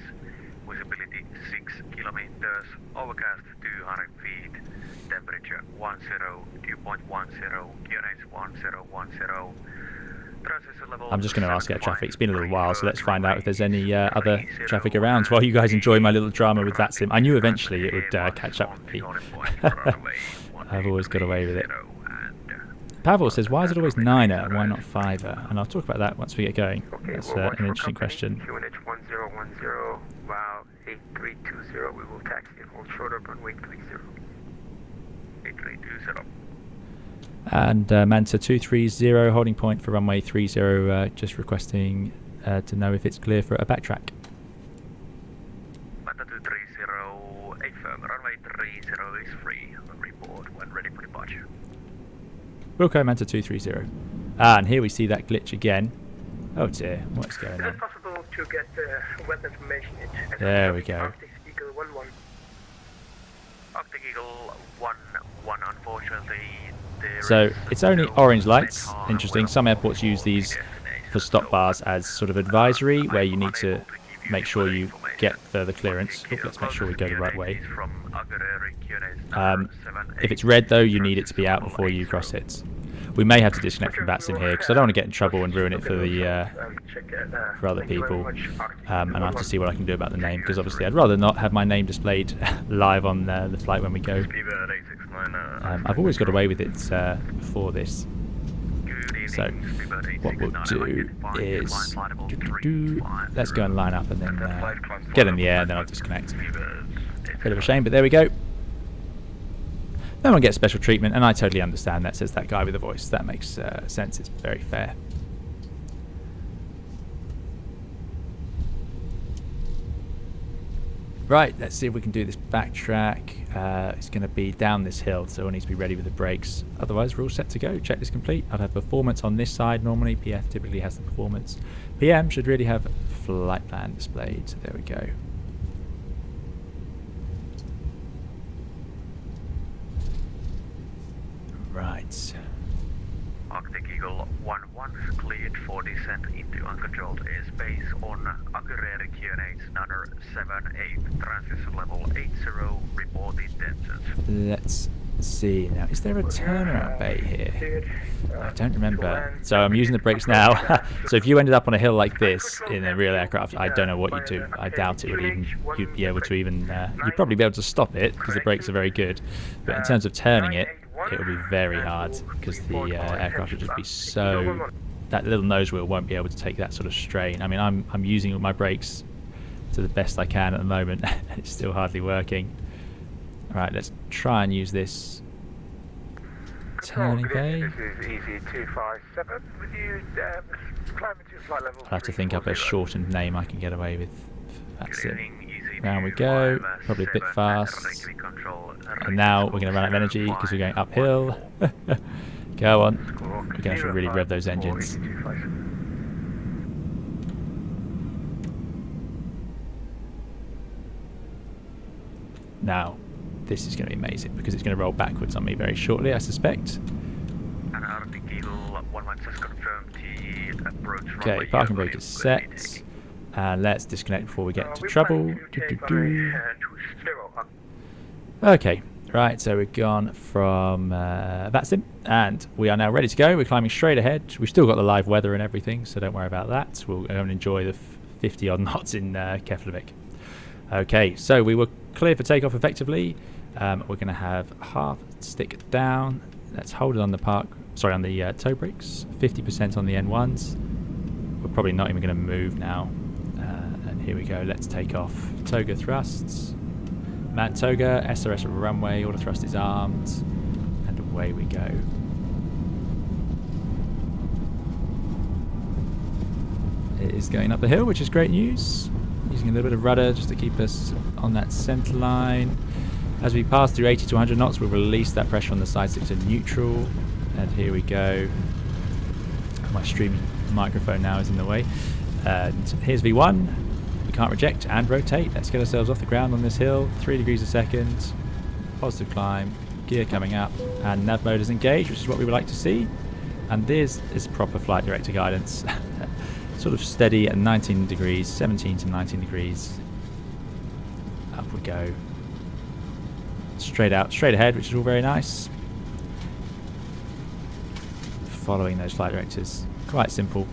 Visibility 6 kilometers. Overcast 200 feet. Temperature 10, 2.10. QNH 1010. I'm just going to ask our traffic. It's been a little while, so let's find out if there's any other traffic around while you guys enjoy my little drama with Vatsim. I knew eventually it would catch up with me. I've always got away with it. Pavel says, why is it always 9er and why not 5er? And I'll talk about that once we get going. That's an interesting question. QNH 1010, wow, 8320, we will taxi and hold short of runway 30. 8320. And Manta 230, holding point for runway 30, just requesting to know if it's clear for a backtrack. Manta 230, affirm, runway 30 is free. Report when ready for departure. Wilco Manta 230. And here we see that glitch again. Oh dear, what's going Is it on? possible to get web information? There we go. Arctic Eagle 11. Arctic Eagle 11, unfortunately. So it's only orange lights. Interesting. Some airports use these for stop bars as sort of advisory, where you need to make sure you get further clearance. Oop, let's make sure we go the right way. If it's red though, you need it to be out before you cross it. We may have to disconnect from Vatsim here because I don't want to get in trouble and ruin it for the for other people. And I have to see what I can do about the name, because obviously I'd rather not have my name displayed live on the flight when we go. I've always got away with it before this. So what we'll do is let's go and line up and then get in the air, and then I'll disconnect. Bit of a shame, but there we go. No one gets special treatment, and I totally understand that, says that guy with the voice. That makes sense. It's very fair. Right, let's see if we can do this backtrack. It's going to be down this hill, so we'll need to be ready with the brakes. Otherwise, we're all set to go. Checklist complete. I'd have performance on this side normally. PF typically has the performance. PM should really have flight plan displayed. So there we go. Right. Arctic Eagle 11 cleared for descent into uncontrolled airspace on Akureyri QNH number 78, transition level 80, report intentions. Let's see. Now, is there a turnaround bay here? I don't remember. So I'm using the brakes now. So if you ended up on a hill like this in a real aircraft, I don't know what you'd do. I doubt it would even, you'd be able to even, you'd probably be able to stop it because the brakes are very good. But in terms of turning it, it will be very hard because the aircraft will just be so, that little nose wheel won't be able to take that sort of strain. I mean, I'm using my brakes to the best I can at the moment. It's still hardly working. Alright, let's try and use this turning bay. This is easy 257 with you, climbing to flight level. I'll have to think up a shortened name I can get away with. That's it. Round we go, probably a bit fast. And now we're going to run out of energy because we're going uphill. Go on. We're going to have to really rev those engines. Now, this is going to be amazing because it's going to roll backwards on me very shortly, I suspect. Okay, parking brake is set. And let's disconnect before we get into trouble. Okay, right, so we've gone from Vatsim, and we are now ready to go. We're climbing straight ahead. We've still got the live weather and everything, so don't worry about that. We'll go and enjoy the 50 odd knots in Keflavik. Okay, so we were clear for takeoff effectively. We're going to have half stick down. Let's hold it on the on the toe brakes. 50% on the N1s. We're probably not even going to move now. And here we go. Let's take off. Toga thrusts. Man toga, SRS runway. Auto thrust is armed, and away we go. It is going up the hill, which is great news. using a little bit of rudder just to keep us on that centre line. As we pass through 80 to 100 knots, we'll release that pressure on the side 6 to neutral. And here we go. My streaming microphone now is in the way. And here's V1. We can't reject and rotate. Let's get ourselves off the ground on this hill. 3 degrees a second. Positive climb. Gear coming up. And nav mode is engaged, which is what we would like to see. And this is proper flight director guidance. Sort of steady at 19 degrees, 17 to 19 degrees. Up we go. Straight out, straight ahead, which is all very nice. Following those flight directors. Quite simple.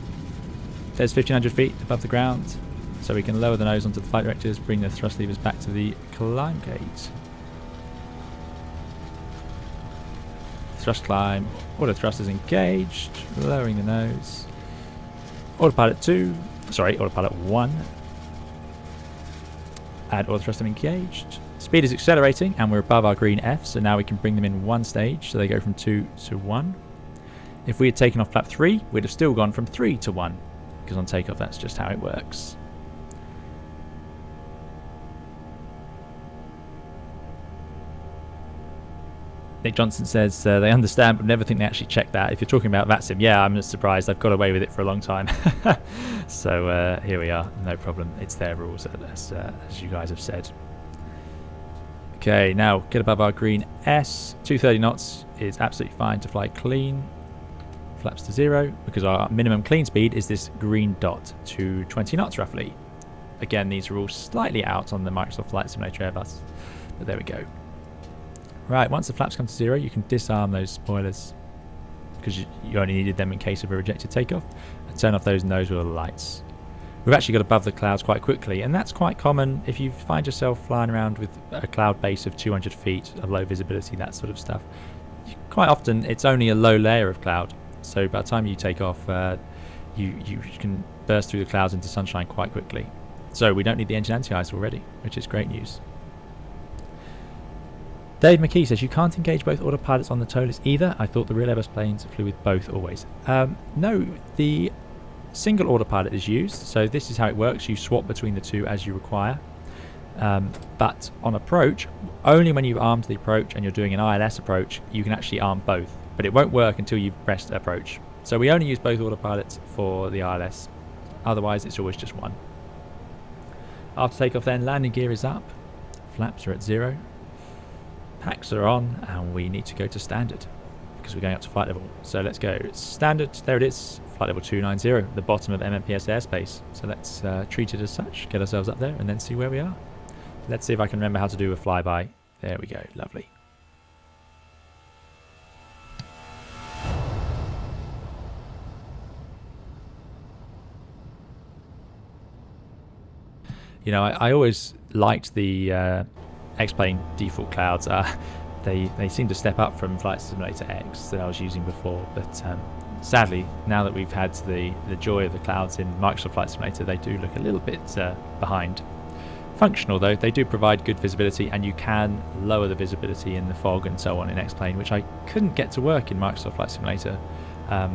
There's 1500 feet above the ground. So we can lower the nose onto the flight directors, bring the thrust levers back to the climb gate. Thrust climb, auto thrust is engaged, lowering the nose. Autopilot 2, sorry, autopilot 1. And auto thrust engaged. Speed is accelerating and we're above our green F, so now we can bring them in one stage, so they go from 2 to 1. If we had taken off flap 3, we'd have still gone from 3 to 1, because on takeoff that's just how it works. Nick Johnson says they understand but never think they actually check that. If you're talking about Vatsim, yeah, I'm just surprised. I've got away with it for a long time. So here we are, no problem. It's their rules, as you guys have said. Okay, now get above our green S. 230 knots is absolutely fine to fly clean. Flaps to 0 because our minimum clean speed is this green dot, 220 knots roughly. Again, these are all slightly out on the Microsoft Flight Simulator Airbus, but there we go. Right, once the flaps come to 0, you can disarm those spoilers because you only needed them in case of a rejected takeoff, and turn off those nose wheel lights. We've actually got above the clouds quite quickly, and that's quite common if you find yourself flying around with a cloud base of 200 feet of low visibility, that sort of stuff. Quite often it's only a low layer of cloud, so by the time you take off you can burst through the clouds into sunshine quite quickly. So we don't need the engine anti-ice already, which is great news. Dave McKee says you can't engage both autopilots on the ToLiss either. I thought the real Airbus planes flew with both always. No, the single autopilot is used, so this is how it works. You swap between the two as you require. But on approach, only when you've armed the approach and you're doing an ILS approach, you can actually arm both. But it won't work until you've pressed approach. So we only use both autopilots for the ILS. Otherwise, it's always just one. After takeoff then, landing gear is up. Flaps are at 0. Packs are on, and we need to go to standard because we're going up to flight level. So let's go standard. There it is, flight level 290, the bottom of MMPS airspace. So let's treat it as such, get ourselves up there, and then see where we are. Let's see if I can remember how to do a flyby. There we go, lovely. You know, I always liked the X-Plane default clouds. They seem to step up from Flight Simulator X that I was using before, but sadly, now that we've had the joy of the clouds in Microsoft Flight Simulator, they do look a little bit behind. Functional though, they do provide good visibility, and you can lower the visibility in the fog and so on in X-Plane, which I couldn't get to work in Microsoft Flight Simulator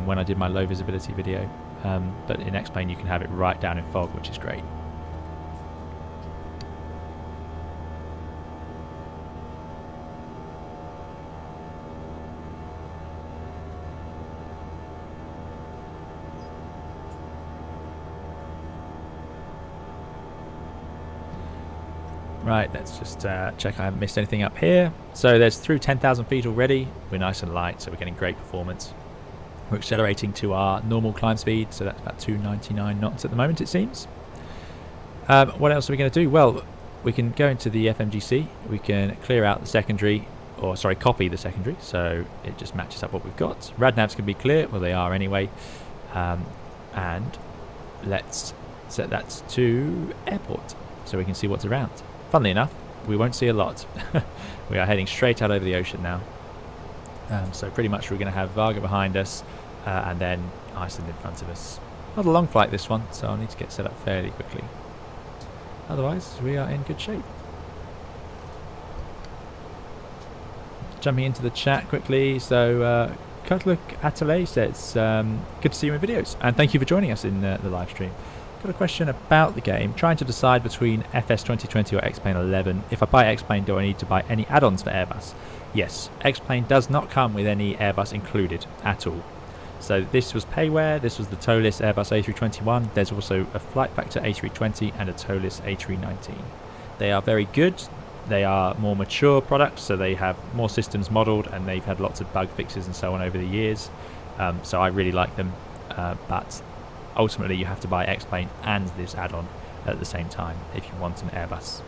when I did my low visibility video. But in X-Plane you can have it right down in fog, which is great. Right, let's just check I haven't missed anything up here. So there's through 10,000 feet already. We're nice and light, so we're getting great performance. We're accelerating to our normal climb speed, so that's about 299 knots at the moment, it seems. What else are we going to do? Well, we can go into the FMGC. We can clear out the secondary, or sorry, copy the secondary, so it just matches up what we've got. Radnavs can be clear, well they are anyway. And let's set that to airport, so we can see what's around. Funnily enough, we won't see a lot. We are heading straight out over the ocean now. So pretty much we're going to have Varga behind us and then Iceland in front of us. Not a long flight this one, so I'll need to get set up fairly quickly. Otherwise, we are in good shape. Jumping into the chat quickly, so Kutluk Atale says, good to see you in videos, and thank you for joining us in the live stream. Got a question about the game. Trying to decide between FS 2020 or X-Plane 11. If I buy X-Plane, do I need to buy any add-ons for Airbus? Yes, X-Plane does not come with any Airbus included at all. So this was payware, this was the ToLiss Airbus A321. There's also a Flight Factor A320 and a ToLiss A319. They are very good. They are more mature products, so they have more systems modelled and they've had lots of bug fixes and so on over the years. So I really like them, but ultimately you have to buy X-Plane and this add-on at the same time if you want an Airbus.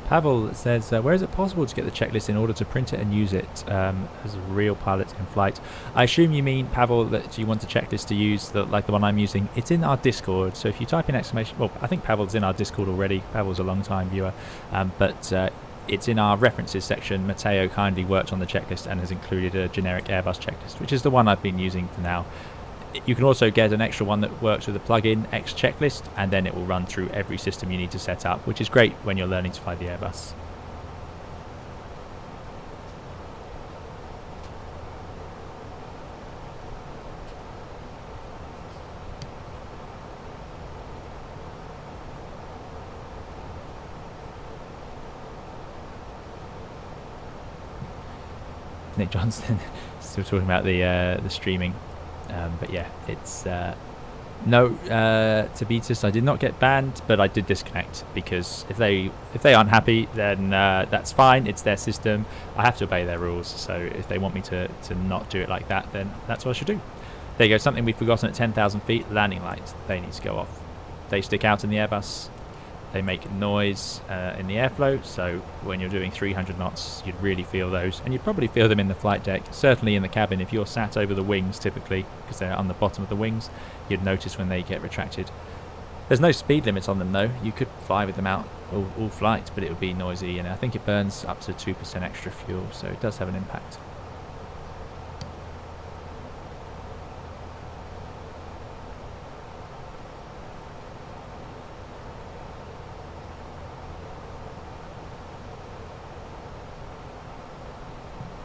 Pavel says, where is it possible to get the checklist in order to print it and use it as a real pilot in flight? I assume you mean, Pavel, that you want a checklist to use like the one I'm using. It's in our Discord, so if you type in exclamation... Well, I think Pavel's in our Discord already. Pavel's a long-time viewer. But it's in our references section. Matteo kindly worked on the checklist and has included a generic Airbus checklist, which is the one I've been using for now. You can also get an extra one that works with a plug-in X checklist, and then it will run through every system you need to set up, which is great when you're learning to fly the Airbus. Nick Johnston still talking about the streaming. But yeah, it's no Tabitas. I did not get banned, but I did disconnect because if they aren't happy, then that's fine. It's their system. I have to obey their rules. So if they want me to not do it like that, then that's what I should do. There you go. Something we've forgotten at 10,000 feet. Landing lights. They need to go off. They stick out in the Airbus. They make noise in the airflow, so when you're doing 300 knots you'd really feel those, and you'd probably feel them in the flight deck, certainly in the cabin. If you're sat over the wings typically, because they're on the bottom of the wings, you'd notice when they get retracted. There's no speed limit on them though. You could fly with them out all flight, but it would be noisy, and I think it burns up to 2% extra fuel, so it does have an impact.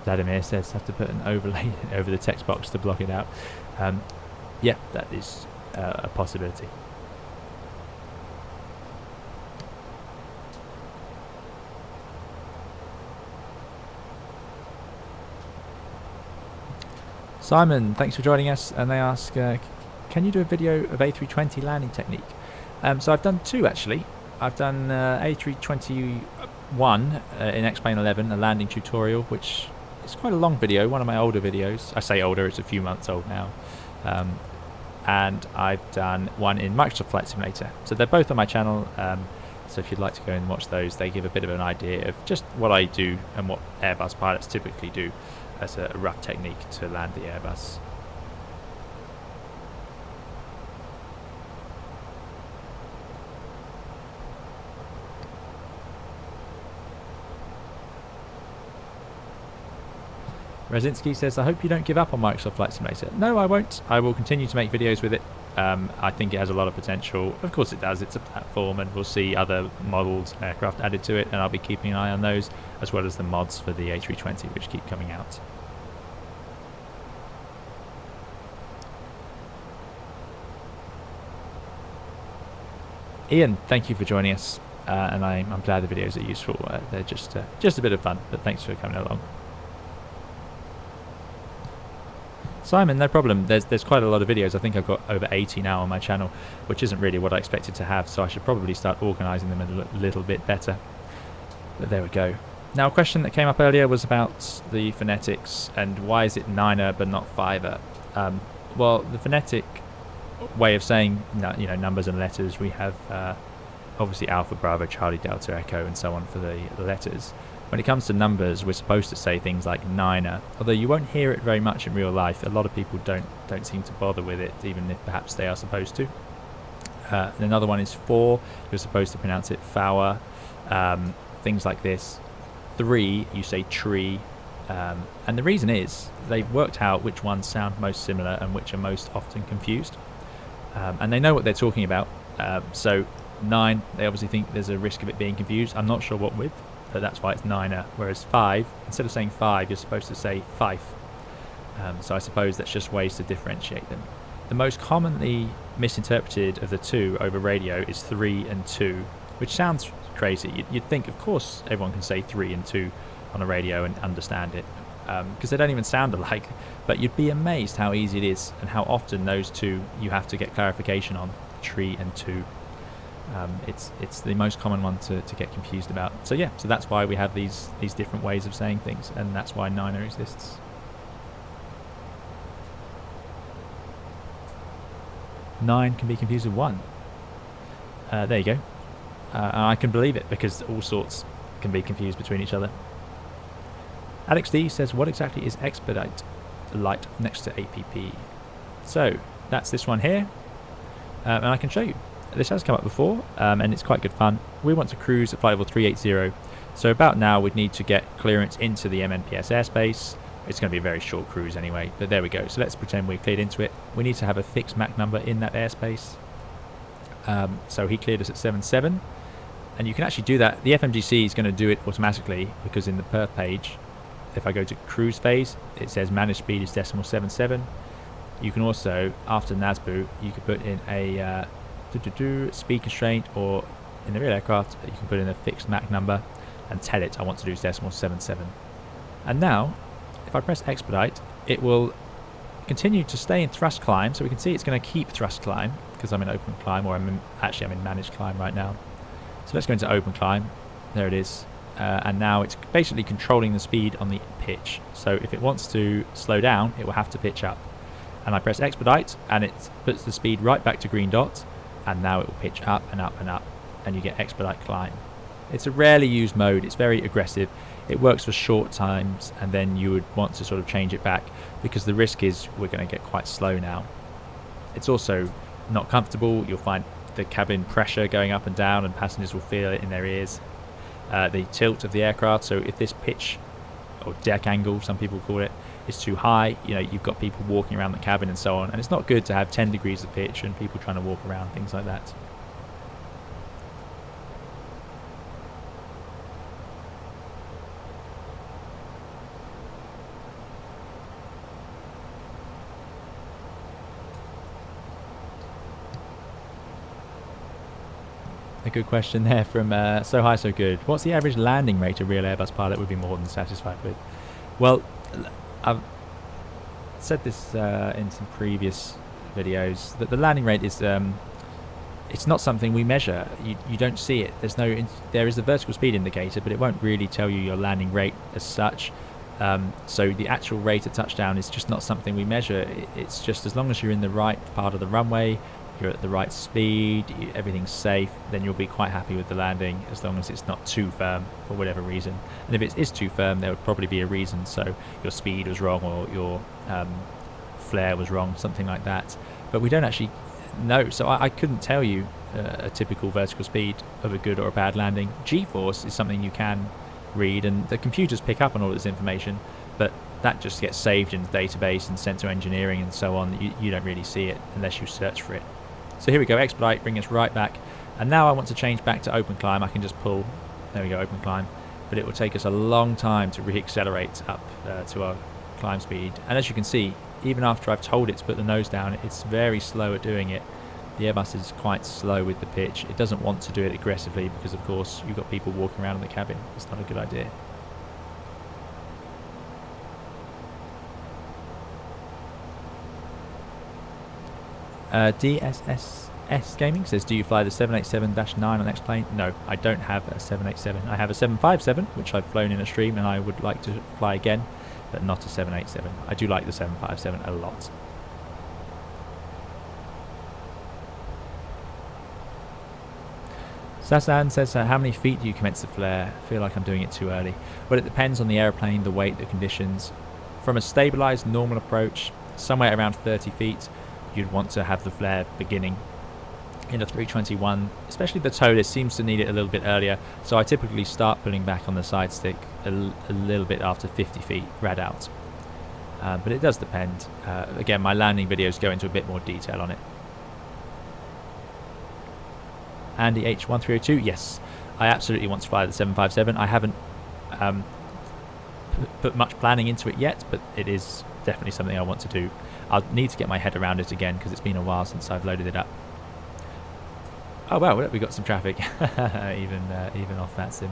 Vladimir says have to put an overlay over the text box to block it out. Yeah, that is a possibility. Simon, thanks for joining us, and they ask, can you do a video of A320 landing technique? So I've done two actually. I've done A321 in X-Plane 11, a landing tutorial, which it's quite a long video, one of my older videos. I say older, it's a few months old now. And I've done one in Microsoft Flight Simulator. So they're both on my channel, so if you'd like to go and watch those, they give a bit of an idea of just what I do and what Airbus pilots typically do as a rough technique to land the Airbus. Razinski says, I hope you don't give up on Microsoft Flight Simulator. No, I won't. I will continue to make videos with it. I think it has a lot of potential. Of course it does. It's a platform, and we'll see other models, aircraft added to it, and I'll be keeping an eye on those, as well as the mods for the A320, which keep coming out. Ian, thank you for joining us, and I'm glad the videos are useful. They're just a bit of fun, but thanks for coming along. Simon, no problem. There's quite a lot of videos. I think I've got over 80 now on my channel, which isn't really what I expected to have, so I should probably start organising them a little bit better. But there we go. Now, a question that came up earlier was about the phonetics and why is it 9er but not 5er? Well, the phonetic way of saying numbers and letters, we have obviously Alpha, Bravo, Charlie, Delta, Echo, and so on for the letters. When it comes to numbers, we're supposed to say things like 9er, although you won't hear it very much in real life. A lot of people don't seem to bother with it, even if perhaps they are supposed to. Another one is 4. You're supposed to pronounce it Fawa, things like this. 3, you say tree, and the reason is they've worked out which ones sound most similar and which are most often confused. and they know what they're talking about. So 9, they obviously think there's a risk of it being confused. I'm not sure what with, but that's why it's 9er. Whereas 5, instead of saying 5, you're supposed to say 5. So I suppose that's just ways to differentiate them. The most commonly misinterpreted of the two over radio is 3 and 2, which sounds crazy. You'd think, of course, everyone can say 3 and 2 on a radio and understand it, because they don't even sound alike. But you'd be amazed how easy it is and how often those two you have to get clarification on, 3 and 2. It's the most common one to get confused about. So yeah, so that's why we have these different ways of saying things, and that's why 9er exists. Nine can be confused with 1. There you go. And I can believe it, because all sorts can be confused between each other. Alex D says, what exactly is expedite light next to APP? So that's this one here, and I can show you. This has come up before, and it's quite good fun. We want to cruise at flight level 380, so about now we'd need to get clearance into the MNPS airspace. It's going to be a very short cruise anyway, but there we go. So let's pretend we're cleared into it. We need to have a fixed Mach number in that airspace. So he cleared us at 77, and you can actually do that. The FMGC is going to do it automatically, because in the perf page, if I go to cruise phase, it says managed speed is .77. You can also, after NASBU, you can put in a speed constraint, or in the real aircraft, you can put in a fixed Mach number and tell it I want to do .77. And now, if I press expedite, it will continue to stay in thrust climb. So we can see it's going to keep thrust climb, because I'm in open climb, or I'm in managed climb right now. So let's go into open climb. There it is. And now it's basically controlling the speed on the pitch. So if it wants to slow down, it will have to pitch up. And I press expedite, and it puts the speed right back to green dot, and now it will pitch up and up and up, and you get expedite climb. It's a rarely used mode. It's very aggressive. It works for short times, and then you would want to sort of change it back, because the risk is we're going to get quite slow now. It's also not comfortable. You'll find the cabin pressure going up and down, and passengers will feel it in their ears. The tilt of the aircraft, so if this pitch, or deck angle some people call it, is too high, you know, you've got people walking around the cabin and so on, and it's not good to have 10 degrees of pitch and people trying to walk around, things like that. A good question there from So High So Good. What's the average landing rate a real Airbus pilot would be more than satisfied with? Well, I've said this in some previous videos, that the landing rate is it's not something we measure. You don't see it. There is a vertical speed indicator, but it won't really tell you your landing rate as such. So the actual rate at touchdown is just not something we measure. It's just as long as you're in the right part of the runway, you're at the right speed, everything's safe, then you'll be quite happy with the landing, as long as it's not too firm for whatever reason. And if it is too firm, there would probably be a reason. So your speed was wrong, or your flare was wrong, something like that. But we don't actually know, so I couldn't tell you a typical vertical speed of a good or a bad landing. G-force is something you can read, and the computers pick up on all this information, but that just gets saved in the database and sent to engineering and so on. You don't really see it unless you search for it. So here we go, expedite, bring us right back. And now I want to change back to open climb. I can just pull, there we go, open climb. But it will take us a long time to re-accelerate up to our climb speed. And as you can see, even after I've told it to put the nose down, it's very slow at doing it. The Airbus is quite slow with the pitch. It doesn't want to do it aggressively, because of course you've got people walking around in the cabin. It's not a good idea. DSS Gaming says, do you fly the 787-9 on X-Plane? No, I don't have a 787. I have a 757, which I've flown in a stream and I would like to fly again, but not a 787. I do like the 757 a lot. Sasan says, how many feet do you commence the flare? I feel like I'm doing it too early. Well, it depends on the airplane, the weight, the conditions. From a stabilised normal approach, somewhere around 30 feet, you'd want to have the flare beginning. In a 321, especially the ToLiss, seems to need it a little bit earlier, so I typically start pulling back on the side stick a little bit after 50 feet rad out. But it does depend. Again, my landing videos go into a bit more detail on it. Andy H1302, yes, I absolutely want to fly the 757. I haven't put much planning into it yet, but it is definitely something I want to do. I'll need to get my head around it again because it's been a while since I've loaded it up. Oh wow, we got some traffic even off Vatsim.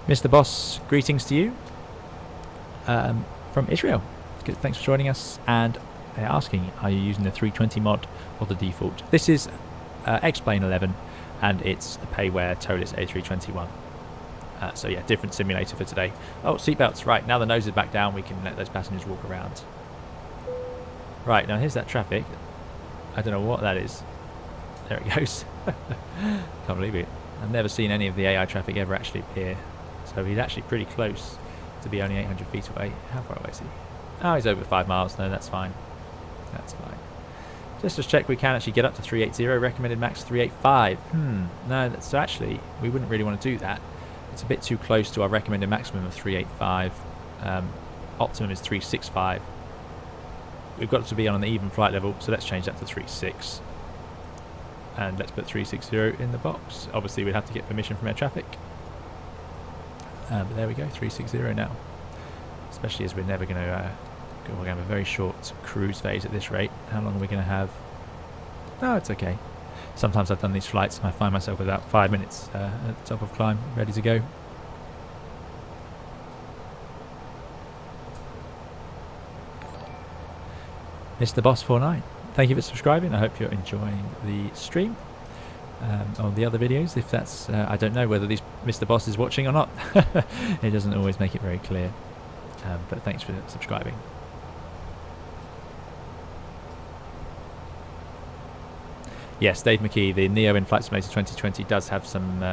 Mr. Boss, greetings to you from Israel. Good, thanks for joining us, and asking, are you using the 320 mod or the default? This is X-Plane 11, and it's a payware ToLiss A321. So yeah, different simulator for today. Oh, seatbelts, right, now the nose is back down, we can let those passengers walk around. Right, now here's that traffic. I don't know what that is. There it goes. Can't believe it. I've never seen any of the AI traffic ever actually appear. So he's actually pretty close to be only 800 feet away. How far away is he? Oh, he's over 5 miles. No, that's fine. That's fine. Just to check, we can actually get up to 380. Recommended max 385. No, so actually, we wouldn't really want to do that. It's a bit too close to our recommended maximum of 385. Optimum is 365. We've got to be on an even flight level, so let's change that to 36. And let's put 360 in the box. Obviously, we'd have to get permission from air traffic. But there we go, 360 now. Especially as we're never going to we're going to have a very short cruise phase at this rate. How long are we going to have? No, it's okay. Sometimes I've done these flights and I find myself about 5 minutes at the top of climb, ready to go. Mr. Boss 49, thank you for subscribing. I hope you're enjoying the stream. On the other videos, if that's I don't know whether Mr. Boss is watching or not. It doesn't always make it very clear, but thanks for subscribing. Yes, Dave McKee, the NEO in Flight Simulator 2020 does have some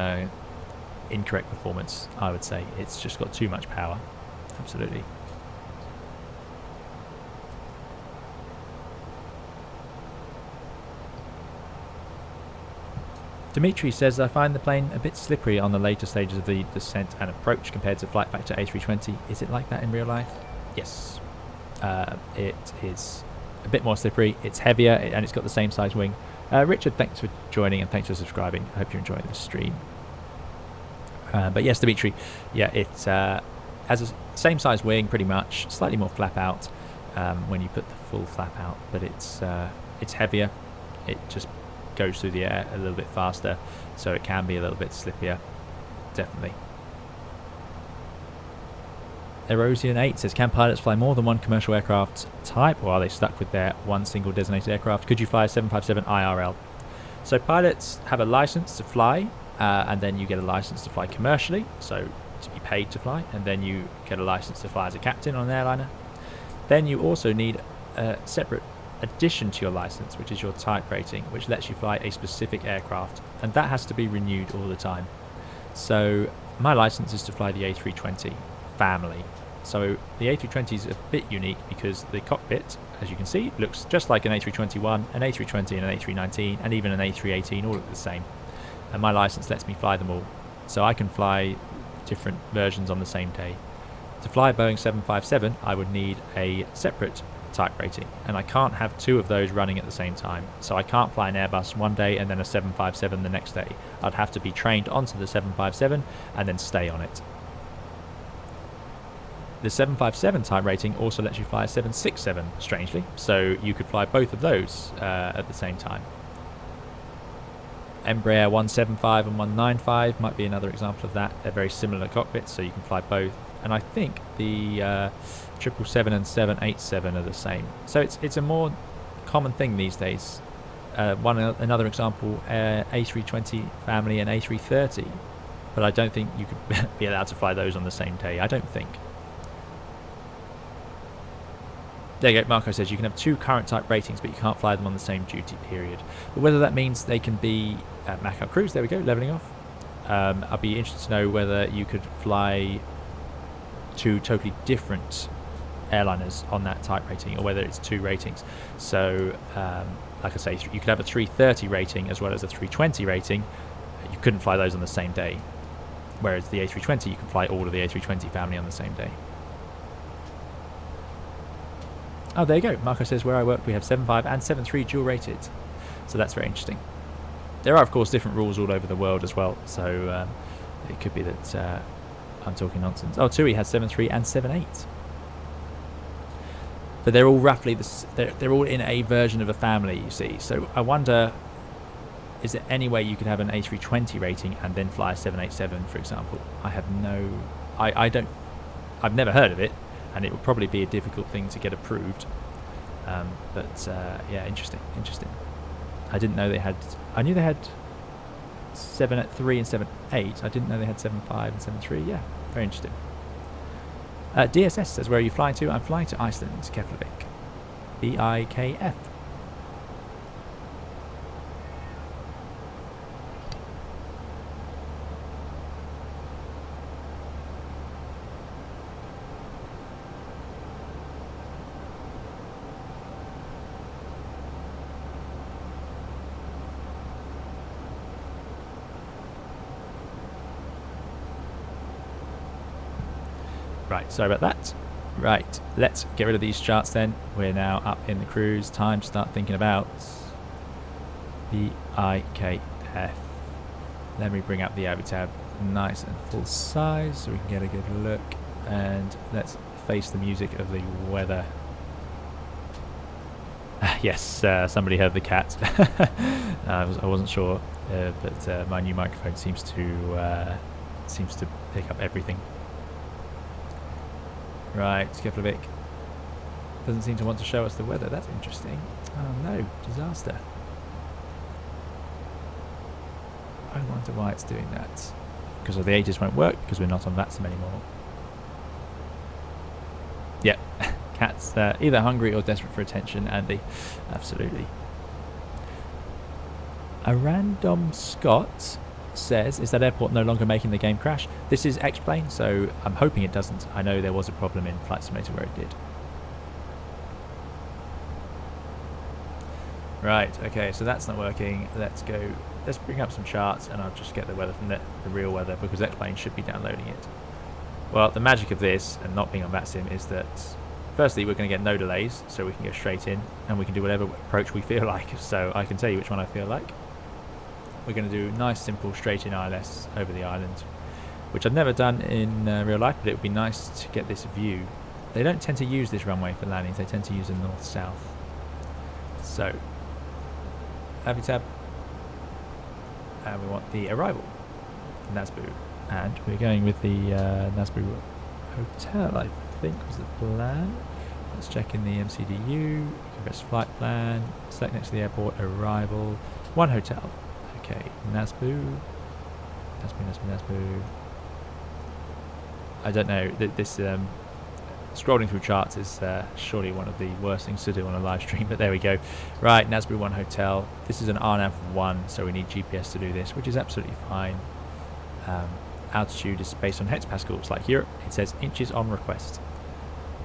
incorrect performance, I would say. It's just got too much power. Absolutely. Dimitri says, I find the plane a bit slippery on the later stages of the descent and approach compared to flight factor A320. Is it like that in real life? Yes. It is a bit more slippery, it's heavier, and it's got the same size wing. Richard, thanks for joining and thanks for subscribing. I hope you're enjoying this stream. But yes, Dimitri, yeah, it has a same size wing pretty much, slightly more flap out when you put the full flap out, but it's heavier. It just goes through the air a little bit faster, so it can be a little bit slippier, definitely. Erosian 8 says, can pilots fly more than one commercial aircraft type, or are they stuck with their one single designated aircraft? Could you fly a 757 IRL? So pilots have a license to fly, and then you get a license to fly commercially, so to be paid to fly, and then you get a license to fly as a captain on an airliner. Then you also need a separate addition to your license, which is your type rating, which lets you fly a specific aircraft, and that has to be renewed all the time. So my license is to fly the A320 family. So the A320 is a bit unique because the cockpit, as you can see, looks just like an A321, an A320 and an A319 and even an A318 all look the same, and my license lets me fly them all, so I can fly different versions on the same day. To fly a Boeing 757 I would need a separate type rating, and I can't have two of those running at the same time, so I can't fly an Airbus one day and then a 757 the next day. I'd have to be trained onto the 757 and then stay on it. The 757 type rating also lets you fly a 767, strangely, so you could fly both of those at the same time. Embraer 175 and 195 might be another example of that. They're very similar cockpits, so you can fly both. And I think the 777 and 787 are the same. So it's a more common thing these days. Another example, A320 family and A330. But I don't think you could be allowed to fly those on the same day. I don't think. There you go, Marco says you can have two current type ratings, but you can't fly them on the same duty period. But whether that means they can be Macau Cruise, there we go, leveling off. I'd be interested to know whether you could fly two totally different airliners on that type rating, or whether it's two ratings. So, like I say, you could have a 330 rating as well as a 320 rating. You couldn't fly those on the same day. Whereas the A320, you can fly all of the A320 family on the same day. Oh, there you go. Marco says, where I work, we have 7.5 and 7.3 dual rated. So that's very interesting. There are, of course, different rules all over the world as well. So it could be that I'm talking nonsense. Oh, TUI has 7.3 and 7.8. But they're all roughly, they're all in a version of a family, you see. So I wonder, is there any way you could have an A320 rating and then fly a 787, for example? I have no... I've never heard of it, and it would probably be a difficult thing to get approved. Yeah, interesting. I didn't know they had... I knew they had 7.3 and 7.8. I didn't know they had 7.5 and 7.3. Yeah, very interesting. DSS says, where are you flying to? I'm flying to Iceland, Keflavik. BIKF. Right, sorry about that. Right, let's get rid of these charts then. We're now up in the cruise. Time to start thinking about the IKF. Let me bring up the Avi tab nice and full size so we can get a good look. And let's face the music of the weather. Yes, somebody heard the cat. I wasn't sure, but my new microphone seems to pick up everything. Right, Keflavik doesn't seem to want to show us the weather. That's interesting. Oh no, disaster. I wonder why it's doing that. Because the ages won't work because we're not on Vatsim anymore. Yep, cat's either hungry or desperate for attention, Andy. Absolutely. A random Scott says, is that airport no longer making the game crash? This is X-Plane, so I'm hoping it doesn't. I know there was a problem in Flight Simulator where it did. Right, okay, so that's not working. Let's bring up some charts and I'll just get the weather from the real weather, because X-Plane should be downloading it. Well, the magic of this and not being on Vatsim is that firstly we're going to get no delays, so we can go straight in and we can do whatever approach we feel like. So I can tell you which one I feel like. We're going to do nice, simple, straight-in ILS over the island, which I've never done in real life, but it would be nice to get this view. They don't tend to use this runway for landings, they tend to use a north-south. So, Avi tab, and we want the arrival, Nasbu, and we're going with the Nasbu Hotel, I think was the plan. Let's check in the MCDU, you can press flight plan, select next to the airport, arrival, one hotel. Okay, Nasbu. I don't know. This scrolling through charts is surely one of the worst things to do on a live stream, but there we go. Right, Nasbu 1 hotel. This is an RNAV 1, so we need GPS to do this, which is absolutely fine. Altitude is based on hectopascals, like Europe. It says inches on request.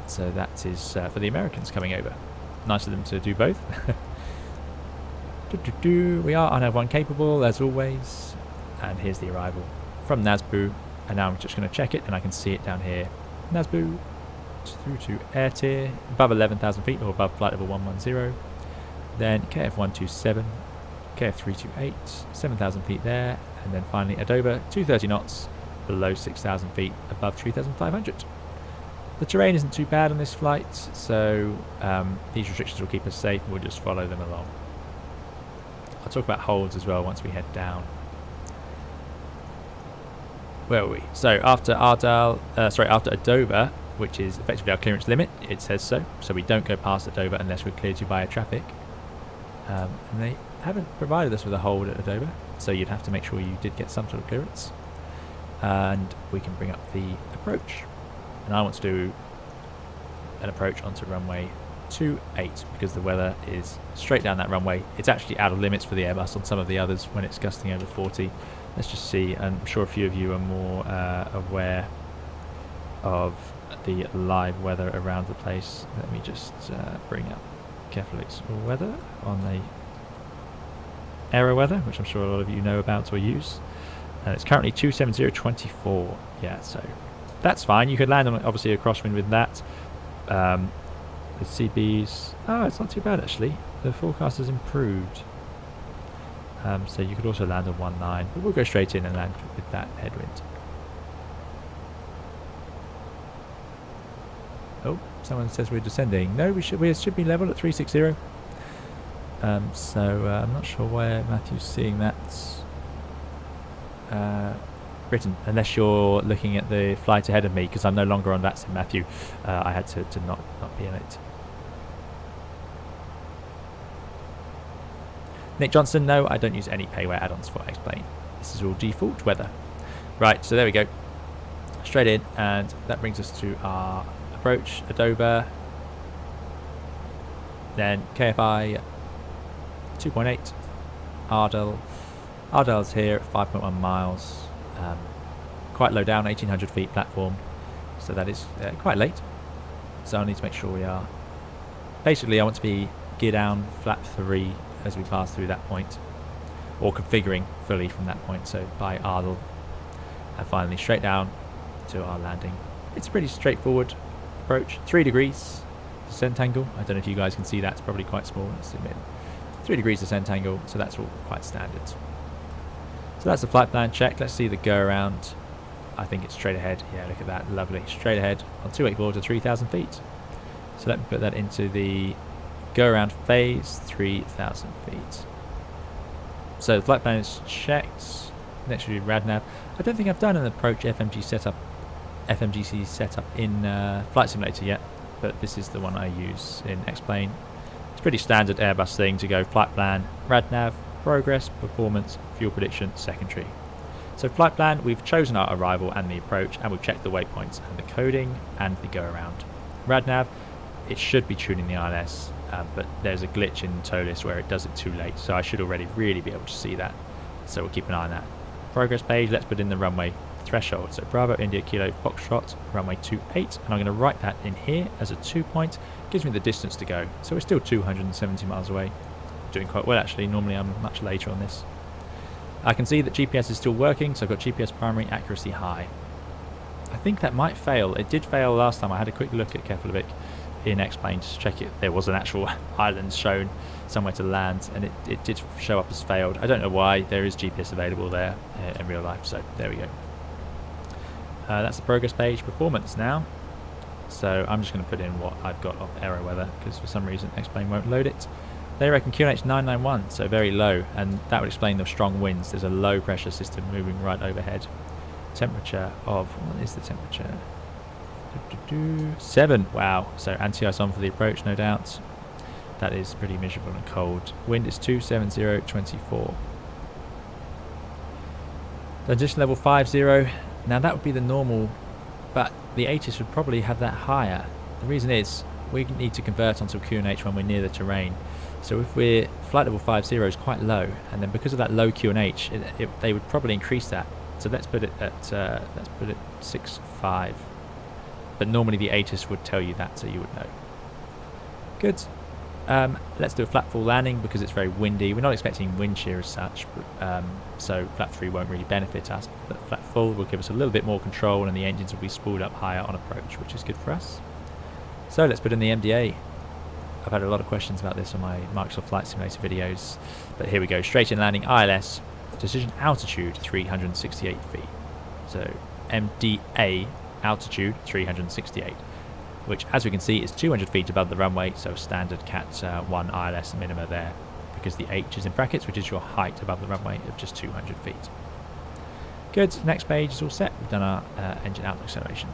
So that is for the Americans coming over. Nice of them to do both. We are RNAV 1 capable, as always. And here's the arrival from Nasbu. And now I'm just going to check it, and I can see it down here. Nasbu through to air tier, above 11,000 feet, or above flight level 110. Then KF 127, KF 328, 7,000 feet there. And then finally Adoba, 230 knots, below 6,000 feet, above 3,500. The terrain isn't too bad on this flight, so these restrictions will keep us safe. We'll just follow them along. I'll talk about holds as well once we head down. Where are we? So after after Adoba, which is effectively our clearance limit, it says so. So we don't go past Adoba unless we're cleared to by air traffic. And they haven't provided us with a hold at Adoba, so you'd have to make sure you did get some sort of clearance. And we can bring up the approach. And I want to do an approach onto runway 28 because the weather is straight down that runway. It's actually out of limits for the Airbus on some of the others when it's gusting over 40. Let's just see. I'm sure a few of you are more aware of the live weather around the place. Let me just bring up Keflavik's weather on the aero weather, which I'm sure a lot of you know about or use. And it's currently 270.24. Yeah, so that's fine. You could land on obviously a crosswind with that. With CBs, oh, it's not too bad actually. The forecast has improved. So you could also land on 1.9, but we'll go straight in and land with that headwind. Oh, someone says we're descending. No, we should be level at 360. So I'm not sure where Matthew's seeing that written, unless you're looking at the flight ahead of me, because I'm no longer on Vatsim, Matthew. I had to not be in it. Nick Johnson, no, I don't use any payware add-ons for X-Plane. This is all default weather. Right, so there we go. Straight in, and that brings us to our approach, Adover, then KFI 2.8, Ardell. Ardell's here at 5.1 miles, quite low down, 1800 feet platform, so that is quite late. So I need to make sure we are, basically I want to be gear down, flap 3 as we pass through that point, or configuring fully from that point, so by Ardell, and finally straight down to our landing. It's a pretty straightforward approach. 3 degrees descent angle. I don't know if you guys can see that, it's probably quite small. Let's zoom in. 3 degrees descent angle, so that's all quite standard. So that's the flight plan check. Let's see the go around. I think it's straight ahead. Yeah, look at that, lovely. Straight ahead on 284 to 3,000 feet. So let me put that into the go around phase, 3,000 feet. So the flight plan is checked. Next will be RadNav. I don't think I've done an approach FMGC setup in Flight Simulator yet, but this is the one I use in X-Plane. It's a pretty standard Airbus thing to go flight plan, RadNav, progress, performance, fuel prediction, secondary. So flight plan, we've chosen our arrival and the approach, and we've checked the waypoints and the coding and the go around. RadNav, it should be tuning the ILS, but there's a glitch in ToLiss where it does it too late, so I should already really be able to see that, so we'll keep an eye on that. Progress page, let's put in the runway threshold, so Bravo India Kilo Foxtrot, runway 28, and I'm going to write that in here as a 2 point, gives me the distance to go, so we're still 270 miles away. Doing quite well actually, normally I'm much later on this. I can see that GPS is still working, so I've got GPS primary, accuracy high. I think that might fail. It did fail last time. I had a quick look at Keflavik in X-Plane to check it. There was an actual island shown somewhere to land, and it did show up as failed. I don't know why. There is GPS available there in real life, so there we go. That's the progress page. Performance now. So I'm just going to put in what I've got off Aero Weather, because for some reason X-Plane won't load it. They reckon QNH 991, so very low, and that would explain the strong winds. There's a low pressure system moving right overhead. Temperature of, what is the temperature? 7, wow, so anti-ice on for the approach, no doubt. That is pretty miserable and cold. Wind is 270.24. Transition level 50, now that would be the normal, but the ATIS would probably have that higher. The reason is, we need to convert onto QNH when we're near the terrain. So if we're flight level 50 is quite low, and then because of that low QNH, they would probably increase that. So let's put it at 6.5. But normally the ATIS would tell you that, so you would know. Good. Let's do a flat full landing because it's very windy. We're not expecting wind shear as such, but, so flat 3 won't really benefit us. But flat full will give us a little bit more control, and the engines will be spooled up higher on approach, which is good for us. So let's put in the MDA. I've had a lot of questions about this on my Microsoft Flight Simulator videos, but here we go. Straight in landing ILS, decision altitude 368 feet. So MDA altitude 368, which as we can see is 200 feet above the runway, so a standard Cat 1 ILS minima there, because the H is in brackets, which is your height above the runway of just 200 feet. Good, next page is all set. We've done our engine outlook acceleration.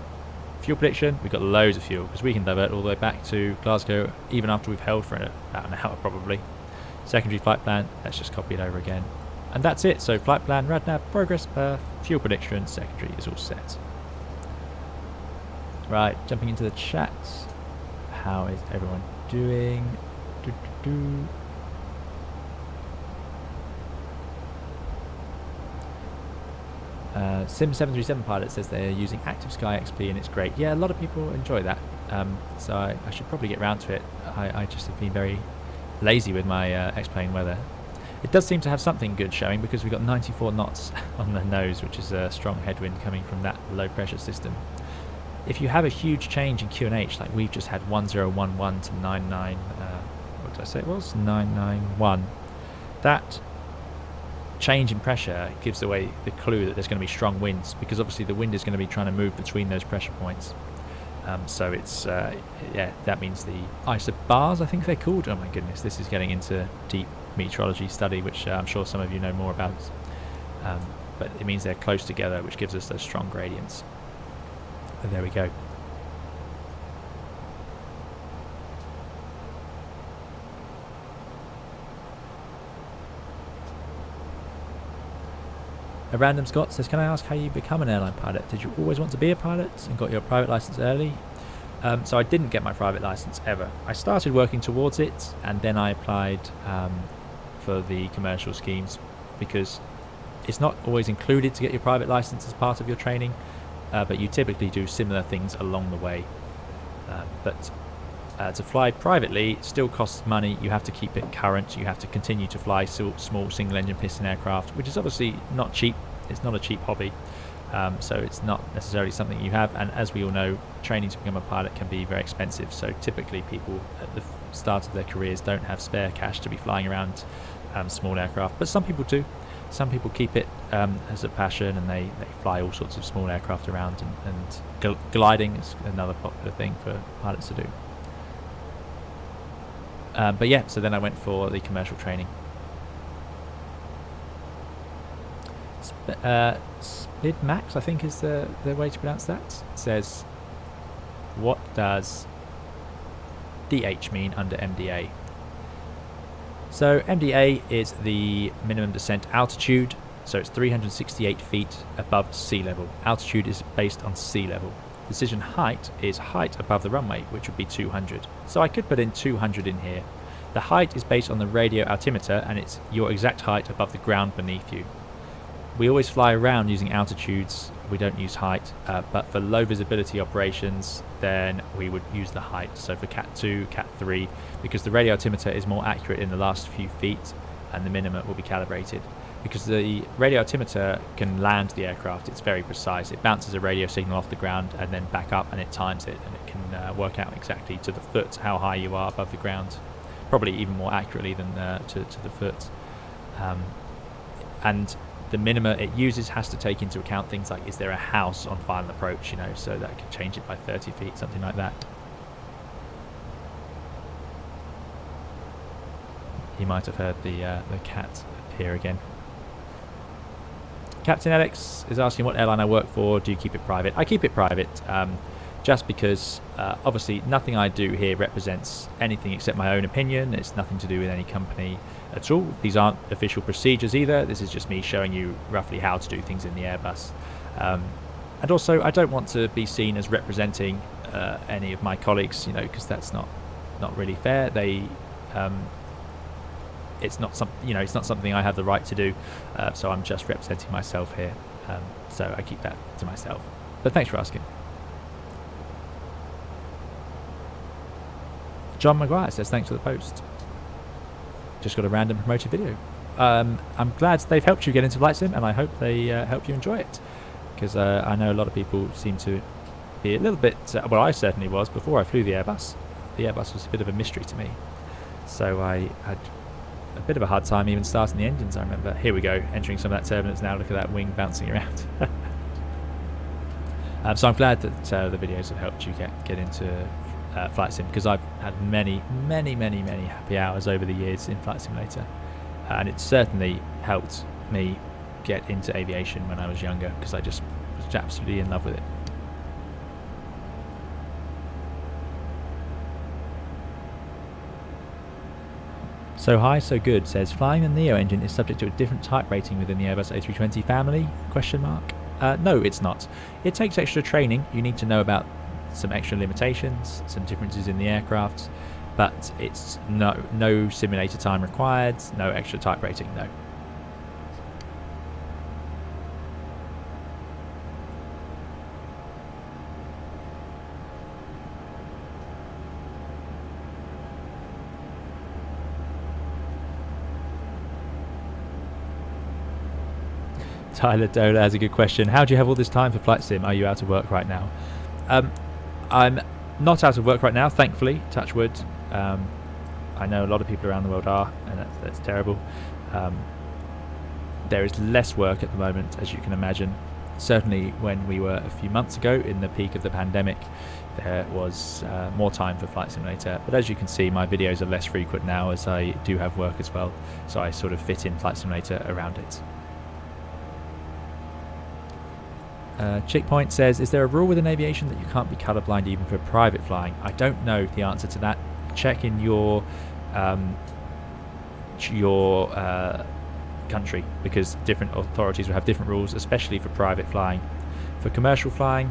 Fuel prediction, we've got loads of fuel because we can divert all the way back to Glasgow even after we've held for about an hour probably. Secondary flight plan, let's just copy it over again. And that's it, so flight plan, RadNav, progress, fuel prediction, secondary is all set. Right, jumping into the chat. How is everyone doing? Sim737 pilot says they're using Active Sky XP and it's great. Yeah, a lot of people enjoy that. So I should probably get round to it. I just have been very lazy with my X-Plane weather. It does seem to have something good showing because we've got 94 knots on the nose, which is a strong headwind coming from that low pressure system. if you have a huge change in QNH, like we've just had 1011 to 99, what did I say it was? 991. That change in pressure gives away the clue that there's going to be strong winds, because obviously the wind is going to be trying to move between those pressure points. So it's, yeah, that means the isobars, I think they're called. Oh my goodness, this is getting into deep meteorology study, which I'm sure some of you know more about. But it means they're close together, which gives us those strong gradients. And there we go. A random Scott says, can I ask how you become an airline pilot? Did you always want to be a pilot and got your private license early? So I didn't get my private license ever. I started working towards it, and then I applied for the commercial schemes, because it's not always included to get your private license as part of your training, but you typically do similar things along the way. But to fly privately still costs money. You have to keep it current. You have to continue to fly small single-engine piston aircraft, which is obviously not cheap. It's not a cheap hobby, so it's not necessarily something you have. And as we all know, training to become a pilot can be very expensive. So typically people at the start of their careers don't have spare cash to be flying around small aircraft, but some people do. Some people keep it as a passion, and they fly all sorts of small aircraft around, and gliding is another popular thing for pilots to do. But yeah, so then I went for the commercial training. Spidmax, I think is the way to pronounce that, says, what does DH mean under MDA? So MDA is the minimum descent altitude, so it's 368 feet above sea level. Altitude is based on sea level. Decision height is height above the runway, which would be 200. So I could put in 200 in here. The height is based on the radio altimeter, and it's your exact height above the ground beneath you. We always fly around using altitudes, we don't use height, but for low visibility operations then we would use the height. So for Cat 2, Cat 3, because the radio altimeter is more accurate in the last few feet and the minima will be calibrated. Because the radio altimeter can land the aircraft, it's very precise. It bounces a radio signal off the ground and then back up, and it times it, and it can work out exactly to the foot how high you are above the ground, probably even more accurately than to the foot. And the minima it uses has to take into account things like, is there a house on final approach, so that could change it by 30 feet, something like that. You might have heard the cat appear again. Captain Alex is asking what airline I work for. Do you keep it private? I keep it private, just because obviously nothing I do here represents anything except my own opinion. It's nothing to do with any company at all. These aren't official procedures either. This is just me showing you roughly how to do things in the Airbus. And also, I don't want to be seen as representing any of my colleagues, because that's not really fair. It's not something I have the right to do. So I'm just representing myself here. So I keep that to myself. But thanks for asking. John Maguire says thanks for the post. Just got a random promoted video. I'm glad they've helped you get into flight sim, and I hope they help you enjoy it, because I know a lot of people seem to be a little bit well, I certainly was before I flew the Airbus. The Airbus was a bit of a mystery to me, so I had a bit of a hard time even starting the engines. I remember. Here we go, entering some of that turbulence now. Look at that wing bouncing around. So I'm glad that the videos have helped you get into flight sim, because I've had many happy hours over the years in Flight Simulator, and it certainly helped me get into aviation when I was younger, because I just was absolutely in love with it. So High So Good says, flying the NEO engine is subject to a different type rating within the Airbus A320 family? ? No, it's not. It takes extra training. You need to know about some extra limitations, some differences in the aircraft, but it's no simulator time required, no extra type rating, no. Tyler Dola has a good question. How do you have all this time for flight sim? Are you out of work right now? I'm not out of work right now, thankfully, touch wood. I know a lot of people around the world are, and that's terrible. There is less work at the moment, as you can imagine. Certainly when we were a few months ago in the peak of the pandemic, there was more time for Flight Simulator, but as you can see, my videos are less frequent now as I do have work as well, so I sort of fit in Flight Simulator around it. Chickpoint says, is there a rule within aviation that you can't be colourblind even for private flying? I don't know the answer to that. Check in your country, because different authorities will have different rules, especially for private flying. For commercial flying,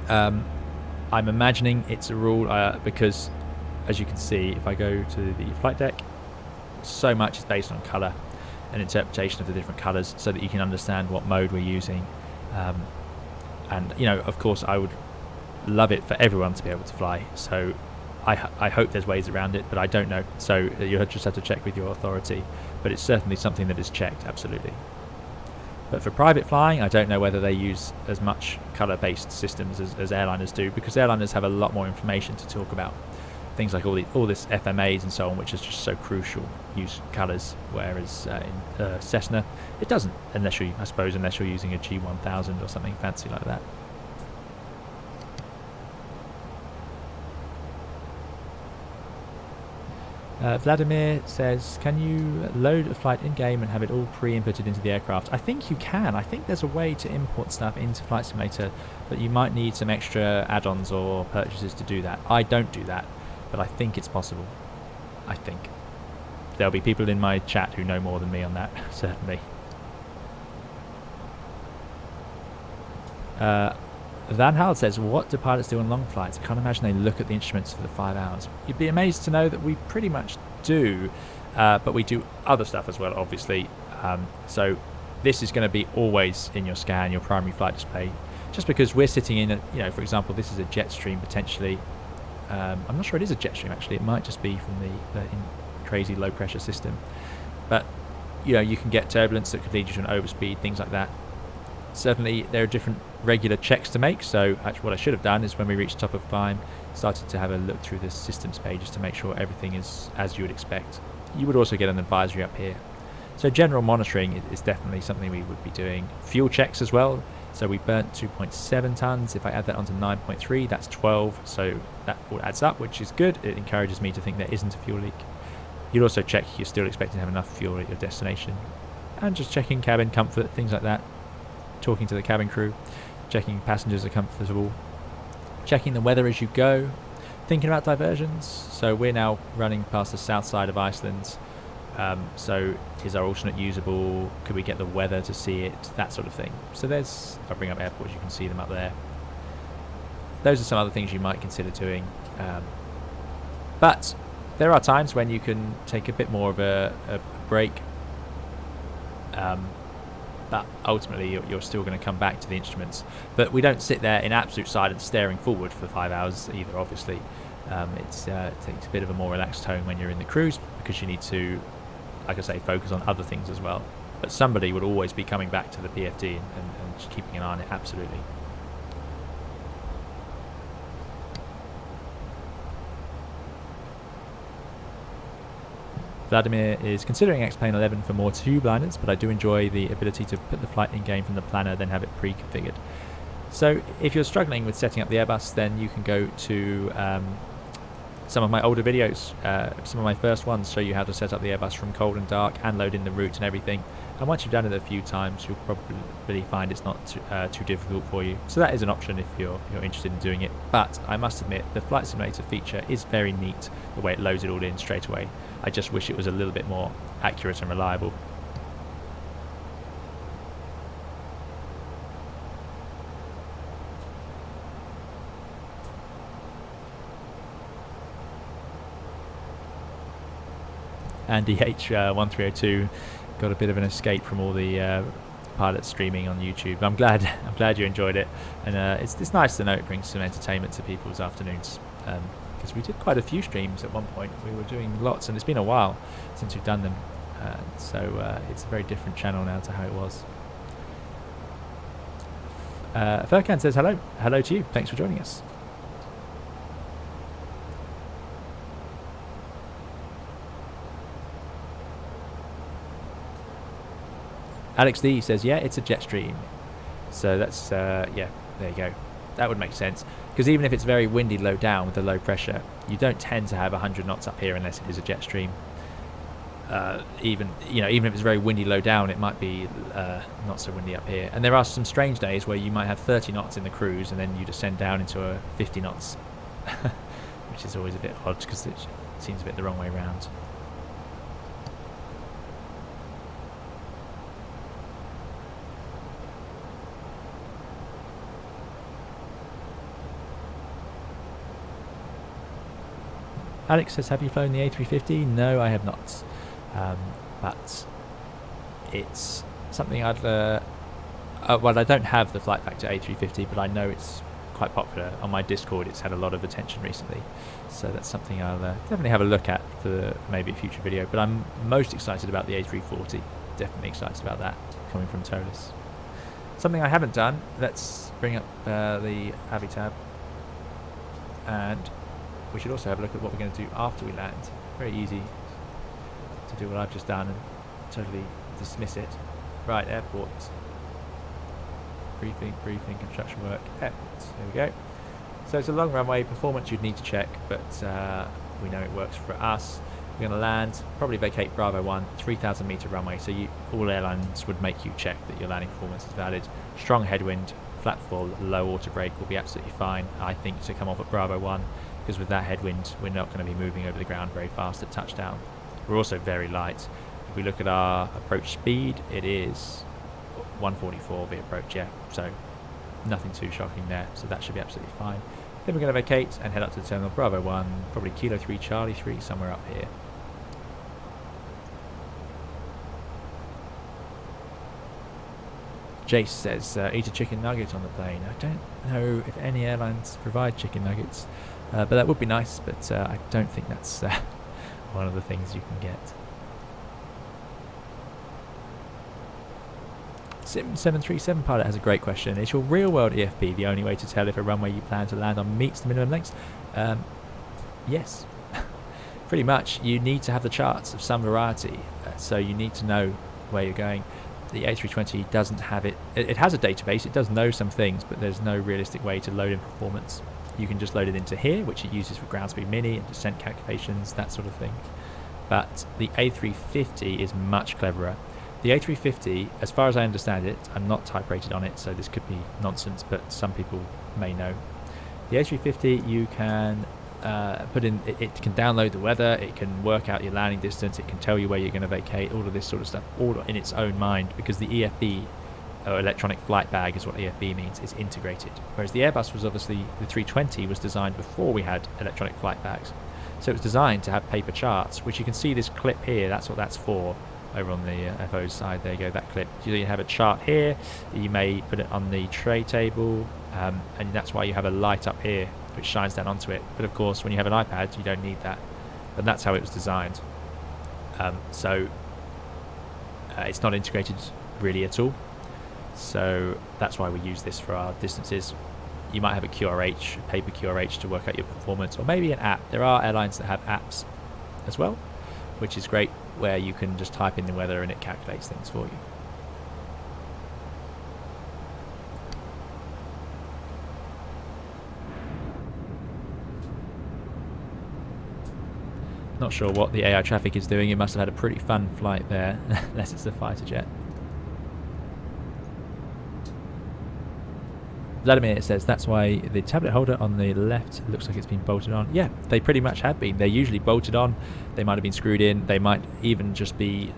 I'm imagining it's a rule because, as you can see, if I go to the flight deck, so much is based on colour and interpretation of the different colours so that you can understand what mode we're using. And you know, of course, I would love it for everyone to be able to fly, so I hope there's ways around it, but I don't know, so you'll just have to check with your authority, but it's certainly something that is checked, absolutely. But for private flying, I don't know whether they use as much colour-based systems as airliners do, because airliners have a lot more information to talk about. Things like all this FMAs and so on, which is just so crucial, use colours, whereas in Cessna, it doesn't, unless you're using a G1000 or something fancy like that. Vladimir says, can you load a flight in-game and have it all pre-inputted into the aircraft? I think you can. I think there's a way to import stuff into Flight Simulator, but you might need some extra add-ons or purchases to do that. I don't do that, but I think it's possible. I think. There'll be people in my chat who know more than me on that, certainly. Van Hal says, what do pilots do on long flights? I can't imagine they look at the instruments for the 5 hours. You'd be amazed to know that we pretty much do, but we do other stuff as well, obviously. So this is going to be always in your scan, your primary flight display, just because we're sitting in, you know, for example, this is a jet stream potentially. I'm not sure it is a jet stream actually. It might just be from the crazy low pressure system. But you know, you can get turbulence that could lead you to an overspeed, things like that. Certainly there are different regular checks to make, so actually what I should have done is when we reached top of climb, started to have a look through the systems pages to make sure everything is as you would expect. You would also get an advisory up here. So general monitoring is definitely something we would be doing. Fuel checks as well. So we burnt 2.7 tons. If I add that onto 9.3, that's 12. So that all adds up, which is good. It encourages me to think there isn't a fuel leak. You'd also check you're still expecting to have enough fuel at your destination. And just checking cabin comfort, things like that. Talking to the cabin crew, checking passengers are comfortable, checking the weather as you go, thinking about diversions. So we're now running past the south side of Iceland. So is our alternate usable? Could we get the weather to see it? That sort of thing. So there's, if I bring up airports, you can see them up there. Those are some other things you might consider doing. But there are times when you can take a bit more of a break. But ultimately you're still going to come back to the instruments. But we don't sit there in absolute silence staring forward for 5 hours either, obviously. It takes a bit of a more relaxed tone when you're in the cruise, because you need to, like I say, focus on other things as well. But somebody would always be coming back to the PFD and keeping an eye on it, absolutely. Vladimir is considering X-Plane 11 for more tube liners, but I do enjoy the ability to put the flight in game from the planner, then have it pre-configured. So if you're struggling with setting up the Airbus, then you can go to some of my older videos. Some of my first ones show you how to set up the Airbus from cold and dark and load in the route and everything. And once you've done it a few times, you'll probably find it's not too difficult for you. So that is an option if you're interested in doing it. But I must admit, the Flight Simulator feature is very neat, the way it loads it all in straight away. I just wish it was a little bit more accurate and reliable. And DH1302 got a bit of an escape from all the pilots streaming on YouTube. I'm glad you enjoyed it, and it's nice to know it brings some entertainment to people's afternoons. Because we did quite a few streams at one point. We were doing lots, and it's been a while since we've done them. So it's a very different channel now to how it was. Furkan says hello. Hello to you. Thanks for joining us. Alex D says, yeah, it's a jet stream. So that's, yeah, there you go. That would make sense. Because even if it's very windy low down with the low pressure, you don't tend to have 100 knots up here unless it is a jet stream. Even if it's very windy low down, it might be not so windy up here. And there are some strange days where you might have 30 knots in the cruise and then you descend down into a 50 knots, which is always a bit odd because it seems a bit the wrong way around. Alex says, have you flown the A350? No, I have not. But it's something I'd... well, I don't have the flight factor A350, but I know it's quite popular. On my Discord, it's had a lot of attention recently. So that's something I'll definitely have a look at for maybe a future video. But I'm most excited about the A340. Definitely excited about that, coming from ToLiss. Something I haven't done. Let's bring up the Avi tab. And we should also have a look at what we're going to do after we land. Very easy to do what I've just done and totally dismiss it. Right, airports. Briefing, construction work, airports. There we go. So it's a long runway. Performance you'd need to check, but we know it works for us. We're going to land, probably vacate Bravo 1, 3,000 meter runway. So all airlines would make you check that your landing performance is valid. Strong headwind, flat fall, low auto brake will be absolutely fine, I think, to come off at Bravo 1. Because with that headwind, we're not going to be moving over the ground very fast at touchdown. We're also very light. If we look at our approach speed, it is 144 via approach, yeah. So nothing too shocking there. So that should be absolutely fine. Then we're going to vacate and head up to terminal Bravo 1, probably Kilo 3, Charlie 3, somewhere up here. Jace says, eat a chicken nugget on the plane. I don't know if any airlines provide chicken nuggets. But that would be nice, but I don't think that's one of the things you can get. Sim 737 pilot has a great question. Is your real-world EFB the only way to tell if a runway you plan to land on meets the minimum lengths? Yes. Pretty much. You need to have the charts of some variety, so you need to know where you're going. The A320 doesn't have it. It has a database, it does know some things, but there's no realistic way to load in performance. You can just load it into here, which it uses for ground speed mini and descent calculations, that sort of thing. But the A350 is much cleverer. The A350, as far as I understand it, I'm not type rated on it, so this could be nonsense, but some people may know. The A350, you can put in, it can download the weather, it can work out your landing distance, it can tell you where you're going to vacate, all of this sort of stuff, all in its own mind, because the EFB, or electronic flight bag is what EFB means, is integrated. Whereas the Airbus was obviously, the 320 was designed before we had electronic flight bags. So it was designed to have paper charts, which you can see this clip here, that's what that's for, over on the FO's side, there you go, that clip. You have a chart here, you may put it on the tray table, and that's why you have a light up here, which shines down onto it. But of course, when you have an iPad, you don't need that. And that's how it was designed. It's not integrated really at all. So that's why we use this for our distances. You might have a QRH, a paper QRH to work out your performance, or maybe an app. There are airlines that have apps as well, which is great, where you can just type in the weather and it calculates things for you. Not sure what the AI traffic is doing. It must have had a pretty fun flight there, unless it's a fighter jet. Vladimir says that's why the tablet holder on the left looks like it's been bolted on. Yeah, they pretty much have been. They're usually bolted on. They might have been screwed in. They might even just be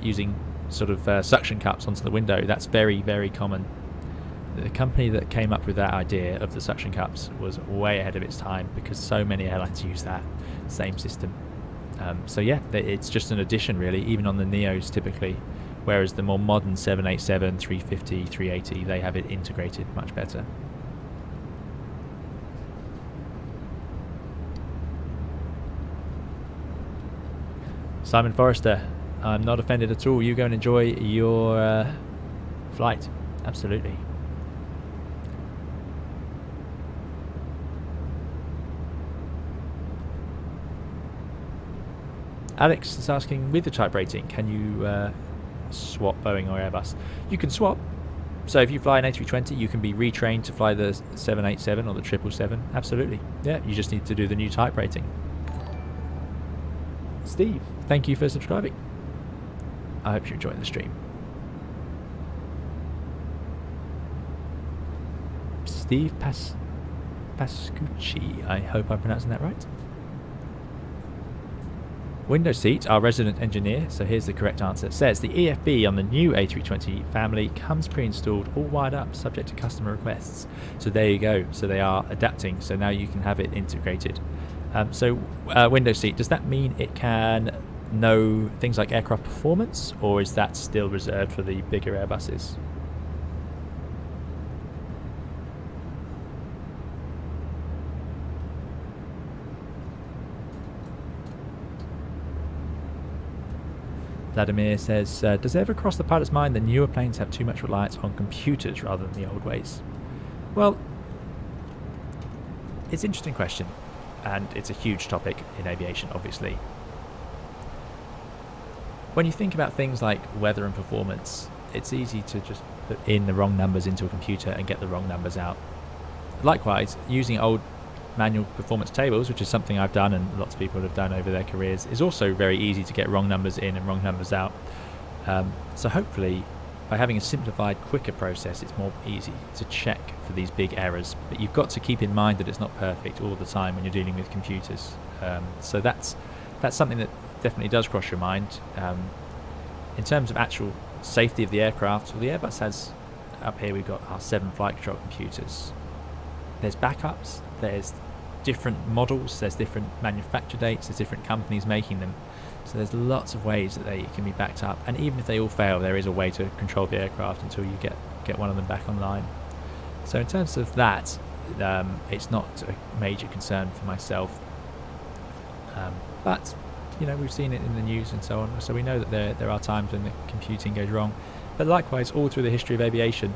using sort of suction cups onto the window. That's very, very common. The company that came up with that idea of the suction cups was way ahead of its time, because so many airlines use that same system. So yeah, it's just an addition really, even on the NEOs typically. Whereas the more modern 787, 350, 380, they have it integrated much better. Simon Forrester, I'm not offended at all. You go and enjoy your flight. Absolutely. Alex is asking, with the type rating, can you swap Boeing or Airbus? You can swap. So if you fly an A320, you can be retrained to fly the 787 or the 777. Absolutely. Yeah, you just need to do the new type rating. Steve, thank you for subscribing. I hope you're enjoying the stream. Steve Pascucci, I hope I'm pronouncing that right. Window seat, our resident engineer, so here's the correct answer, says the EFB on the new A320 family comes pre-installed, all wired up, subject to customer requests. So there you go. So they are adapting, so now you can have it integrated. Window seat, does that mean it can know things like aircraft performance, or is that still reserved for the bigger Airbuses? Vladimir says, does it ever cross the pilot's mind that newer planes have too much reliance on computers rather than the old ways? Well, it's an interesting question, and it's a huge topic in aviation, obviously. When you think about things like weather and performance, it's easy to just put in the wrong numbers into a computer and get the wrong numbers out. Likewise, using old manual performance tables, which is something I've done and lots of people have done over their careers, is also very easy to get wrong numbers in and wrong numbers out. So hopefully by having a simplified, quicker process, it's more easy to check for these big errors. But you've got to keep in mind that it's not perfect all the time when you're dealing with computers. So that's something that definitely does cross your mind. In terms of actual safety of the aircraft, well, the Airbus has, up here we've got our 7 flight control computers. There's backups, there's different models, there's different manufacture dates, there's different companies making them. So there's lots of ways that they can be backed up, and even if they all fail, there is a way to control the aircraft until you get one of them back online. So in terms of that, it's not a major concern for myself. But you know, we've seen it in the news and so on, so we know that there are times when the computing goes wrong. But likewise, all through the history of aviation,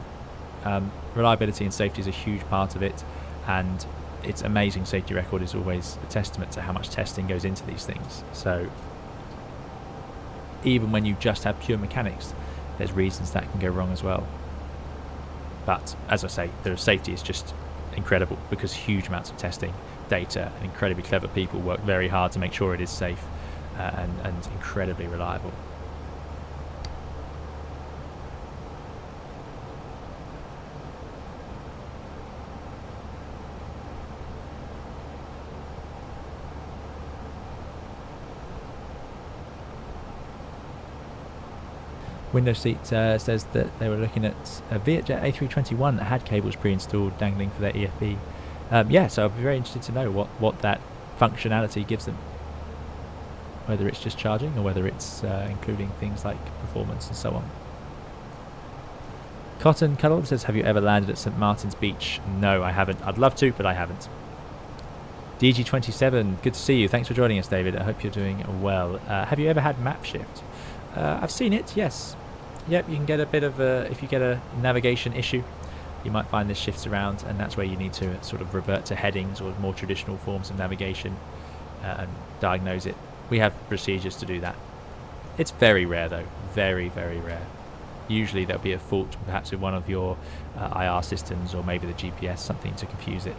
reliability and safety is a huge part of it, and its amazing safety record is always a testament to how much testing goes into these things. So even when you just have pure mechanics, there's reasons that can go wrong as well. But as I say, the safety is just incredible because huge amounts of testing, data, and incredibly clever people work very hard to make sure it is safe and incredibly reliable. Window seat says that they were looking at a Vietjet A321 that had cables pre-installed dangling for their EFB. Yeah, so I'd be very interested to know what that functionality gives them. Whether it's just charging or whether it's including things like performance and so on. Cotton Cuddle says, have you ever landed at St Martin's Beach? No, I haven't. I'd love to, but I haven't. DG27, good to see you. Thanks for joining us, David. I hope you're doing well. Have you ever had map shift? I've seen it, yes. Yep, you can get a bit of if you get a navigation issue, you might find this shifts around, and that's where you need to sort of revert to headings or more traditional forms of navigation and diagnose it. We have procedures to do that. It's very rare though, very, very rare. Usually there'll be a fault perhaps with one of your IR systems or maybe the GPS, something to confuse it.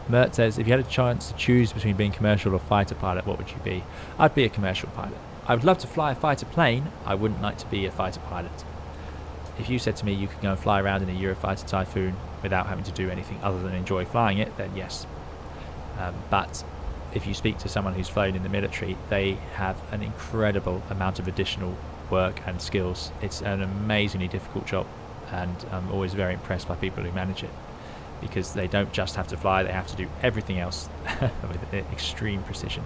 Mert says, if you had a chance to choose between being commercial or fighter pilot, what would you be? I'd be a commercial pilot. I would love to fly a fighter plane. I wouldn't like to be a fighter pilot. If you said to me you could go and fly around in a Eurofighter Typhoon without having to do anything other than enjoy flying it, then yes. But if you speak to someone who's flown in the military, they have an incredible amount of additional work and skills. It's an amazingly difficult job, and I'm always very impressed by people who manage it, because they don't just have to fly, they have to do everything else with extreme precision.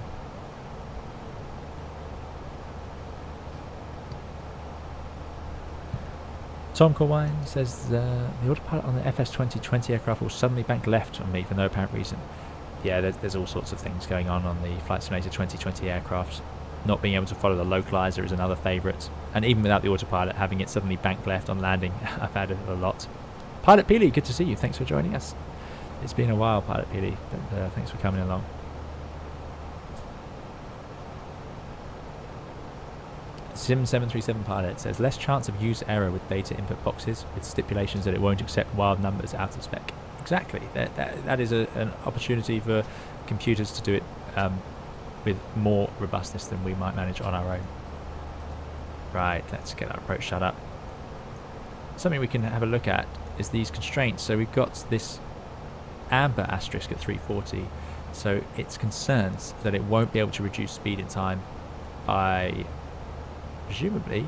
Tom Corwine says, the autopilot on the FS 2020 aircraft will suddenly bank left on me for no apparent reason. Yeah, there's all sorts of things going on the Flight Simulator 2020 aircraft. Not being able to follow the localizer is another favourite. And even without the autopilot, having it suddenly bank left on landing, I've had it a lot. Pilot Peely, good to see you. Thanks for joining us. It's been a while, Pilot Peely, but thanks for coming along. Sim737 Pilot says, less chance of user error with data input boxes, with stipulations that it won't accept wild numbers out of spec. Exactly. That is an opportunity for computers to do it with more robustness than we might manage on our own. Right, let's get our approach shut up. Something we can have a look at is these constraints. So we've got this amber asterisk at 340, so it's concerns that it won't be able to reduce speed in time by, presumably,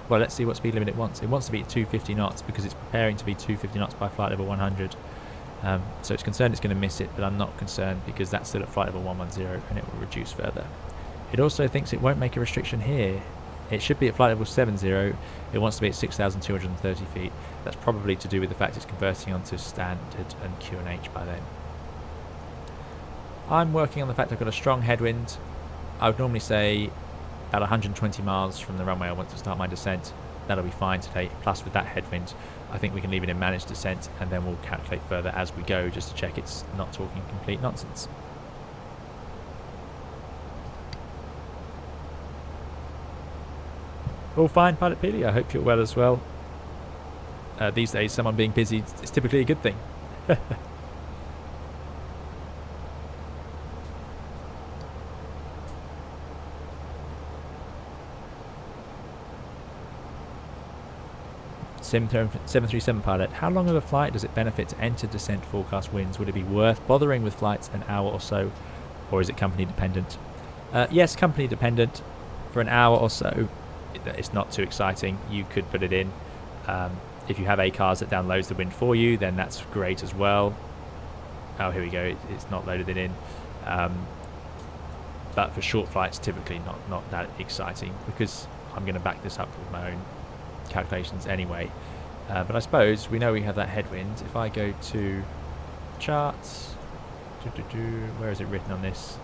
well, let's see what speed limit it wants. It wants to be at 250 knots because it's preparing to be 250 knots by flight level 100. So it's concerned it's going to miss it, but I'm not concerned because that's still at flight level 110 and it will reduce further. It also thinks it won't make a restriction here. It should be at flight level 70. It wants to be at 6,230 feet. That's probably to do with the fact it's converting onto standard and QNH by then. I'm working on the fact I've got a strong headwind. I would normally say about 120 miles from the runway I want to start my descent. That'll be fine today. Plus with that headwind, I think we can leave it in managed descent and then we'll calculate further as we go just to check it's not talking complete nonsense. All fine, Pilot Peely. I hope you're well as well. These days, someone being busy is typically a good thing. Sim737 Pilot, how long of a flight does it benefit to enter descent forecast winds? Would it be worth bothering with flights an hour or so, or is it company dependent? Yes, company dependent. For an hour or so, it's not too exciting. You could put it in. If you have ACARS that downloads the wind for you, then that's great as well. Oh, here we go. It's not loaded it in. But for short flights, typically not that exciting because I'm going to back this up with my own calculations anyway. But I suppose we know we have that headwind. If I go to charts, where is it written on this?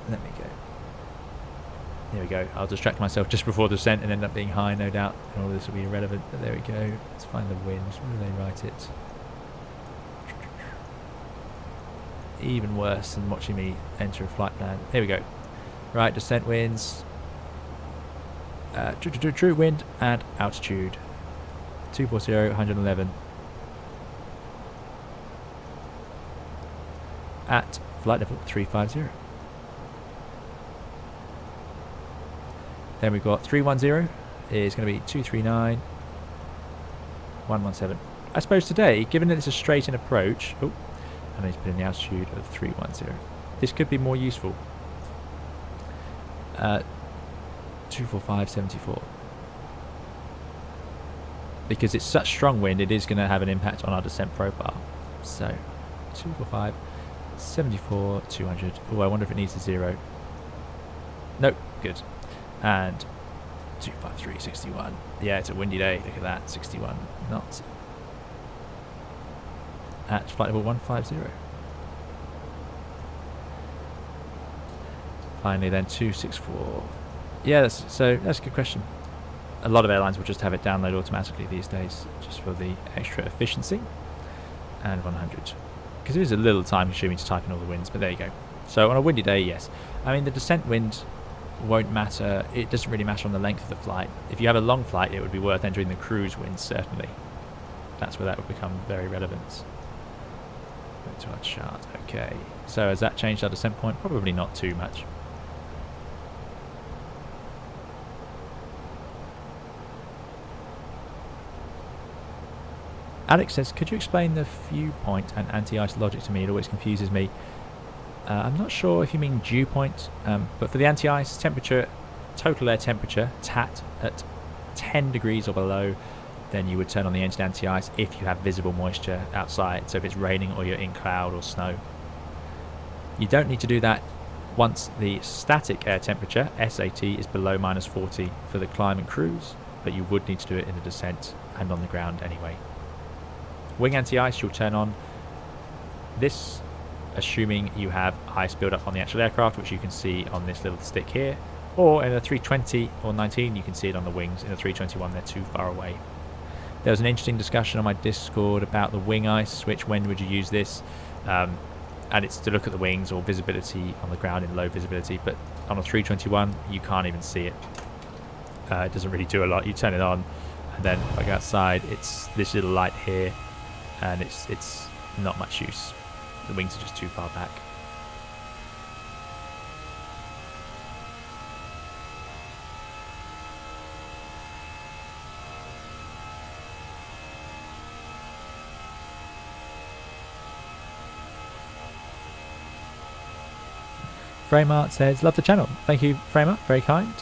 Let me go. There we go. I'll distract myself just before descent and end up being high, no doubt. And all this will be irrelevant. But there we go. Let's find the wind. Where do they write it? Even worse than watching me enter a flight plan. There we go. Right, descent winds. True wind and altitude. 240, 111. At flight level 350. Then we've got 310 is going to be 239, 117. I suppose today, given that it's a straight in approach, oh, I need to put in the altitude of 310. This could be more useful. 245, 74. Because it's such strong wind, it is going to have an impact on our descent profile. So, 245, 74, 200. Oh, I wonder if it needs a 0. Nope, good. And 253, 61. Yeah, it's a windy day. Look at that, 61 knots. At flight level 150. Finally, then 264. Yeah, that's a good question. A lot of airlines will just have it download automatically these days, just for the extra efficiency. And 100. Because it is a little time consuming to type in all the winds, but there you go. So on a windy day, yes. I mean, the descent wind won't matter. It doesn't really matter on the length of the flight. If you have a long flight, it would be worth entering the cruise winds, certainly. That's where that would become very relevant. Go to our chart. Okay. So has that changed our descent point? Probably not too much. Alex says, could you explain the few point and anti-ice logic to me? It always confuses me. I'm not sure if you mean dew point, but for the anti-ice temperature, total air temperature, TAT, at 10 degrees or below, then you would turn on the engine anti-ice if you have visible moisture outside, so if it's raining or you're in cloud or snow. You don't need to do that once the static air temperature, SAT, is below -40 for the climb and cruise, but you would need to do it in the descent and on the ground anyway. Wing anti-ice you'll turn on this assuming you have ice build up on the actual aircraft, which you can see on this little stick here, or in a 320 or 19 you can see it on the wings. In a 321 they're too far away. There was an interesting discussion on my Discord about the wing ice switch. When would you use this? And it's to look at the wings or visibility on the ground in low visibility, but on a 321 you can't even see it. It doesn't really do a lot. You turn it on, and then if I go outside, it's this little light here, and it's not much use. The wings are just too far back. Frameart says, love the channel. Thank you, Frameart, very kind.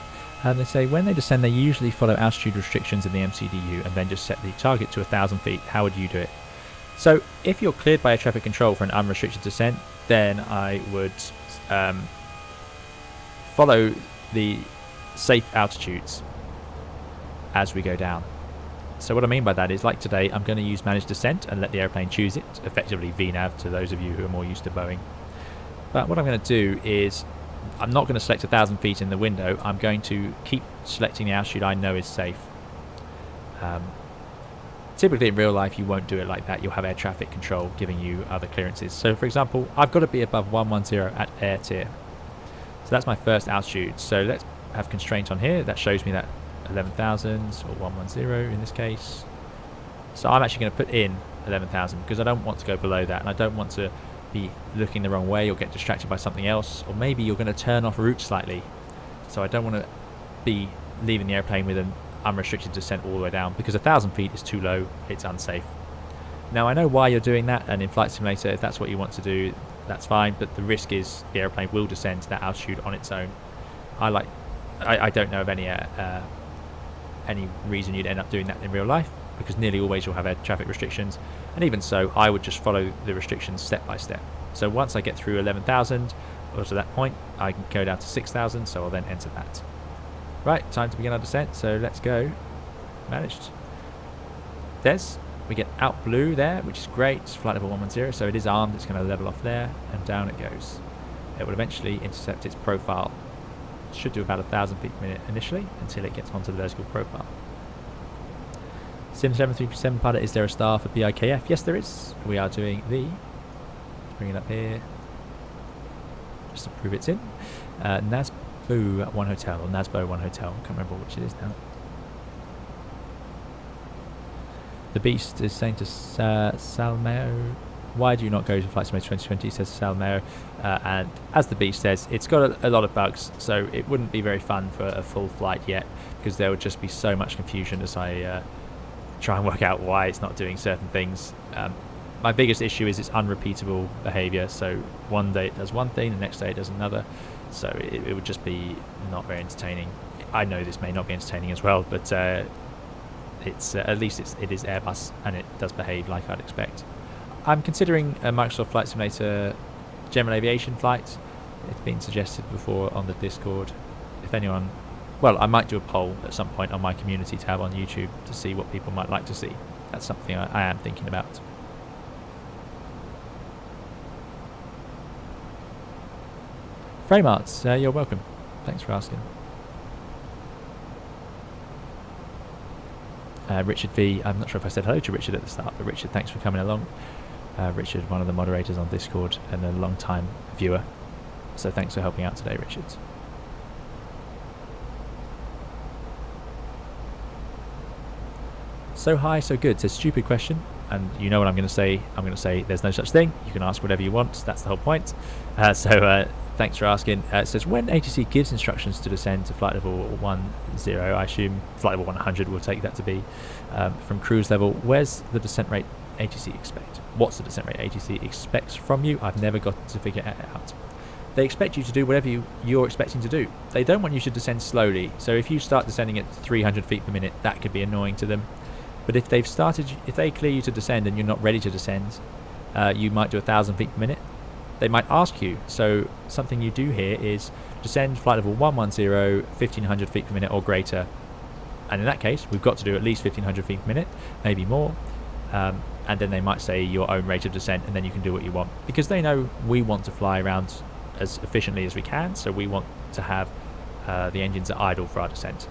And they say, when they descend, they usually follow altitude restrictions in the MCDU and then just set the target to 1,000 feet. How would you do it? So if you're cleared by air traffic control for an unrestricted descent, then I would follow the safe altitudes as we go down. So what I mean by that is, like today, I'm going to use managed descent and let the airplane choose it, effectively VNAV to those of you who are more used to Boeing. But what I'm going to do is, I'm not going to select 1,000 feet in the window. I'm going to keep selecting the altitude I know is safe. Typically in real life you won't do it like that. You'll have air traffic control giving you other clearances. So for example, I've got to be above 110 at air tier. So that's my first altitude. So let's have constraint on here. That shows me that 11,000 or 110 in this case. So I'm actually going to put in 11,000 because I don't want to go below that, and I don't want to be looking the wrong way or get distracted by something else, or maybe you're going to turn off route slightly. So I don't want to be leaving the airplane with an unrestricted descent all the way down, because 1,000 feet is too low, it's unsafe. Now I know why you're doing that, and in Flight Simulator, if that's what you want to do, that's fine, but the risk is the airplane will descend to that altitude on its own. I don't know of any reason you'd end up doing that in real life, because nearly always you'll have air traffic restrictions, and even so I would just follow the restrictions step by step. So once I get through 11,000 or to that point, I can go down to 6,000, so I'll then enter that. Right, time to begin our descent, so let's go. Managed. There's, we get out blue there, which is great. It's flight level 110, so it is armed, it's going to level off there, and down it goes. It will eventually intercept its profile. It should do about 1,000 feet per minute initially, until it gets onto the vertical profile. Sim 737 pilot, is there a star for BIKF? Yes, there is. We are doing the, let's bring it up here, just to prove it's in, NASBO 1 Hotel, or NASBO 1 Hotel, I can't remember which it is now. The Beast is saying to Salmeo, why do you not go to Flight Simulator 2020, says Salmeo, and as the Beast says, it's got a lot of bugs, so it wouldn't be very fun for a full flight yet, because there would just be so much confusion as I try and work out why it's not doing certain things. My biggest issue is its unrepeatable behavior, so one day it does one thing, the next day it does another, so it would just be not very entertaining. I know this may not be entertaining as well, but it's at least it is Airbus, and it does behave like I'd expect. I'm considering a Microsoft Flight Simulator general aviation flight. It's been suggested before on the Discord. If anyone, well, I might do a poll at some point on my community tab on YouTube to see what people might like to see. That's something I am thinking about. Frame Arts, you're welcome. Thanks for asking. Richard V, I'm not sure if I said hello to Richard at the start, but Richard, thanks for coming along. Richard, one of the moderators on Discord and a long time viewer, so thanks for helping out today, Richard. So high, so good. It's a stupid question, and you know what I'm going to say. I'm going to say there's no such thing. You can ask whatever you want. That's the whole point. Thanks for asking. It says, when ATC gives instructions to descend to flight level 10, I assume flight level 100 will take that to be, from cruise level, where's the descent rate ATC expect? What's the descent rate ATC expects from you? I've never got to figure it out. They expect you to do whatever you're expecting to do. They don't want you to descend slowly. So if you start descending at 300 feet per minute, that could be annoying to them. But if they clear you to descend and you're not ready to descend, you might do 1,000 feet per minute. They might ask you. So something you do here is descend flight level 110, 1,500 feet per minute or greater. And in that case, we've got to do at least 1,500 feet per minute, maybe more. And then they might say your own rate of descent, and then you can do what you want. Because they know we want to fly around as efficiently as we can, so we want to have the engines at idle for our descent.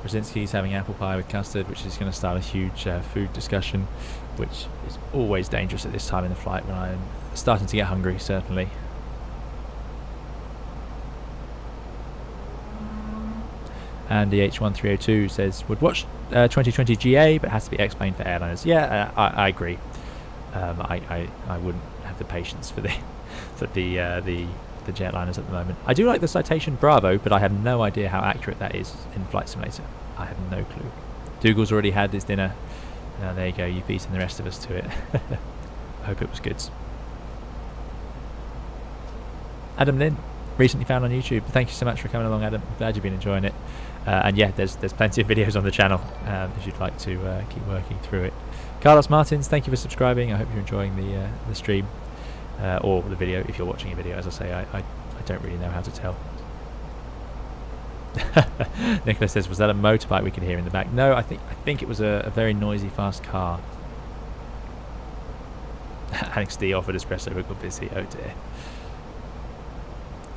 Brzezinski's having apple pie with custard, which is going to start a huge food discussion, which is always dangerous at this time in the flight when I'm starting to get hungry, certainly. And the H1302 says, would watch 2020 GA, but has to be explained for airliners. Yeah, I agree. I wouldn't have the patience for the jetliners at the moment. I do like the citation Bravo, but I have no idea how accurate that is in Flight Simulator. I have no clue. Dougal's already had his dinner. There you go, you've beaten the rest of us to it. I hope it was good. Adam Lynn, recently found on YouTube. Thank you so much for coming along, Adam. I'm glad you've been enjoying it. And yeah, there's plenty of videos on the channel if you'd like to keep working through it. Carlos Martins, thank you for subscribing. I hope you're enjoying the stream or the video. If you're watching a video, as I say, I don't really know how to tell. Nicholas says, was that a motorbike we could hear in the back? No, I think it was a very noisy, fast car. Alex D offered espresso, we got busy. Oh dear.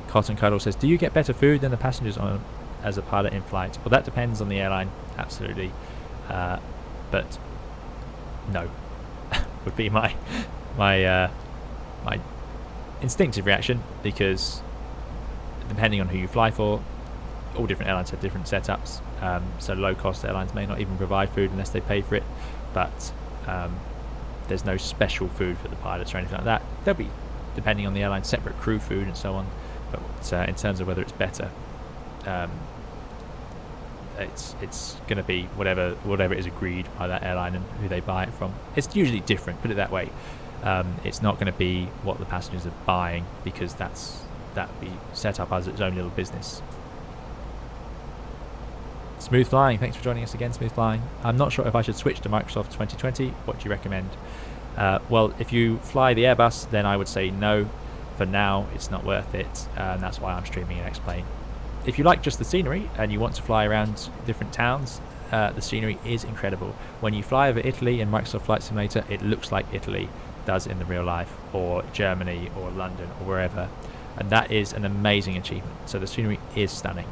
Cotton Cuddle says, do you get better food than the passengers on as a pilot in flight? Well, that depends on the airline, absolutely. But no, would be my instinctive reaction, because depending on who you fly for, all different airlines have different setups. So low-cost airlines may not even provide food unless they pay for it, but there's no special food for the pilots or anything like that. There'll be, depending on the airline, separate crew food and so on. But in terms of whether it's better, it's going to be whatever is agreed by that airline and who they buy it from. It's usually different, put it that way. It's not going to be what the passengers are buying, because that would be set up as its own little business. Smooth Flying, thanks for joining us again, Smooth Flying. I'm not sure if I should switch to Microsoft 2020. What do you recommend? Well, if you fly the Airbus, then I would say no. For now, it's not worth it, and that's why I'm streaming and explain. If you like just the scenery and you want to fly around different towns, the scenery is incredible. When you fly over Italy in Microsoft Flight Simulator, it looks like Italy does in the real life, or Germany or London or wherever, and that is an amazing achievement. So the scenery is stunning.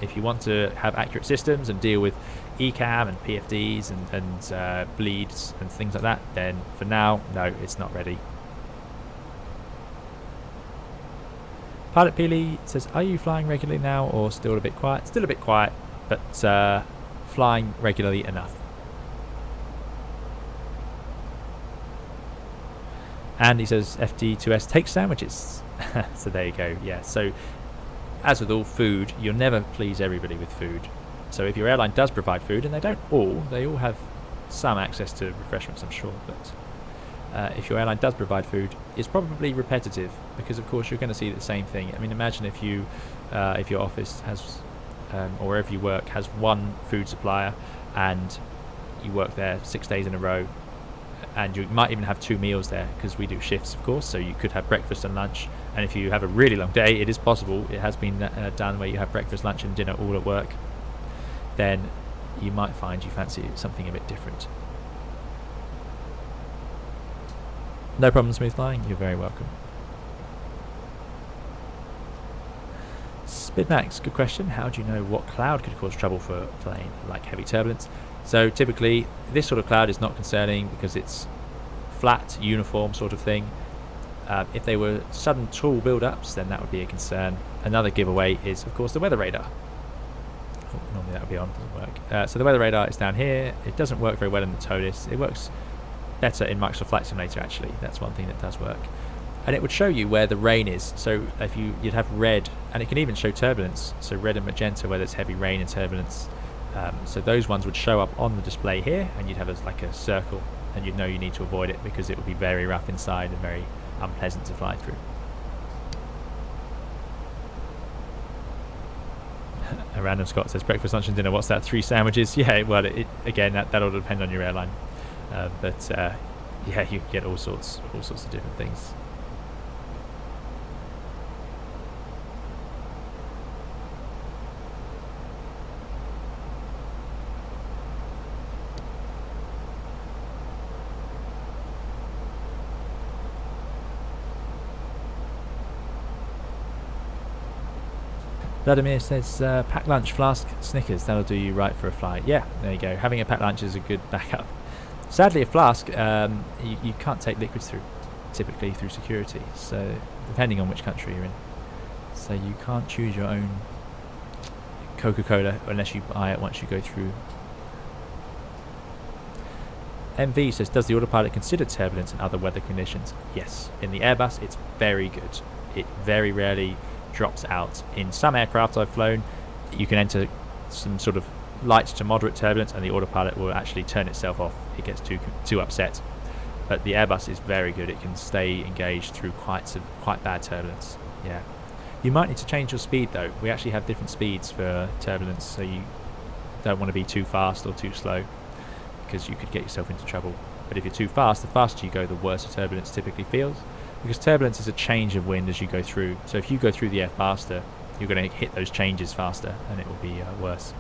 If you want to have accurate systems and deal with ECAM and PFDs and bleeds and things like that, then for now, no, it's not ready. Pilot Peely says, are you flying regularly now or still a bit quiet? Still a bit quiet, but flying regularly enough. And he says FD2S takes sandwiches. So there you go. Yeah, so as with all food, you'll never please everybody with food. So if your airline does provide food, and they all have some access to refreshments, I'm sure, but if your airline does provide food, it's probably repetitive, because of course you're going to see the same thing. I mean, imagine if your office has or wherever you work has one food supplier, and you work there 6 days in a row, and you might even have 2 meals there, because we do shifts, of course, so you could have breakfast and lunch. And if you have a really long day, it is possible, it has been done, where you have breakfast, lunch and dinner all at work, then you might find you fancy something a bit different. No problem, Smooth Flying, you're very welcome. Spidmax, good question. How do you know what cloud could cause trouble for a plane, like heavy turbulence? So typically this sort of cloud is not concerning, because it's flat, uniform sort of thing. If they were sudden tall build-ups, then that would be a concern. Another giveaway is, of course, the weather radar. Oh, normally that would be on, doesn't work. So the weather radar is down here. It doesn't work very well in the ToLiss. It works better in Microsoft Flight Simulator, actually. That's one thing that does work. And it would show you where the rain is. So if you'd have red, and it can even show turbulence. So red and magenta, where there's heavy rain and turbulence. So those ones would show up on the display here, and you'd have like a circle, and you'd know you need to avoid it, because it would be very rough inside and very unpleasant to fly through. A random Scott says, breakfast, lunch and dinner, what's that, 3 sandwiches? Yeah, well, again, that'll depend on your airline. But yeah, you get all sorts of different things. Vladimir says, pack lunch, flask, Snickers, that'll do you right for a flight. Yeah, there you go. Having a packed lunch is a good backup. Sadly, a flask, you can't take liquids through, typically through security, so depending on which country you're in. So you can't choose your own Coca-Cola unless you buy it once you go through. MV says, does the autopilot consider turbulence and other weather conditions? Yes. In the Airbus, it's very good. It very rarely drops out. In some aircraft I've flown, you can enter some sort of light to moderate turbulence and the autopilot will actually turn itself off. It gets too upset. But the Airbus is very good. It can stay engaged through quite bad turbulence. Yeah. You might need to change your speed though. We actually have different speeds for turbulence, so you don't want to be too fast or too slow, because you could get yourself into trouble. But if you're too fast, the faster you go, the worse the turbulence typically feels, because turbulence is a change of wind as you go through. So if you go through the air faster, you're going to hit those changes faster and it will be worse.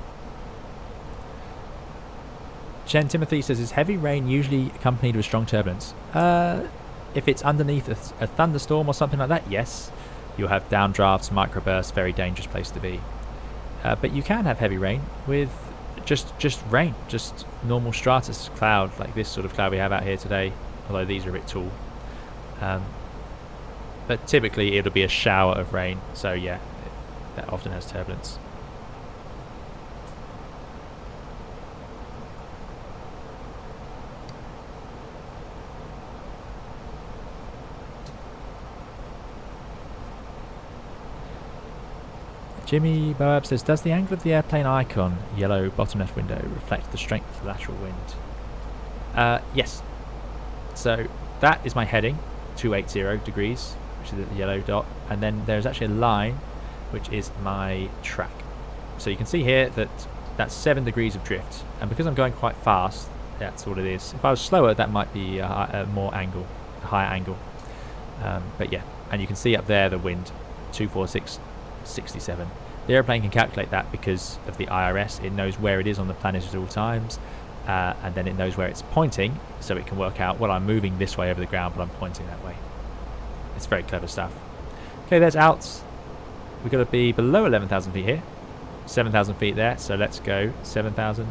Jen Timothy says, is heavy rain usually accompanied with strong turbulence? If it's underneath a thunderstorm or something like that, yes. You'll have downdrafts, microbursts, very dangerous place to be. But you can have heavy rain with just rain, just normal stratus cloud, like this sort of cloud we have out here today, although these are a bit tall. But typically it'll be a shower of rain, so yeah, that often has turbulence. Jimmy Boab says, does the angle of the airplane icon, yellow bottom left window, reflect the strength of the lateral wind? Yes. So that is my heading, 280 degrees, which is the yellow dot, and then there's actually a line which is my track. So you can see here that that's 7 degrees of drift, and because I'm going quite fast, that's what it is. If I was slower, that might be a higher angle. But yeah, and you can see up there the wind, 246. 67. The airplane can calculate that because of the IRS. It knows where it is on the planet at all times, and then it knows where it's pointing, so it can work out, well, I'm moving this way over the ground, but I'm pointing that way. It's very clever stuff. Okay, there's outs. We've got to be below 11,000 feet here, 7,000 feet there, so let's go 7,000.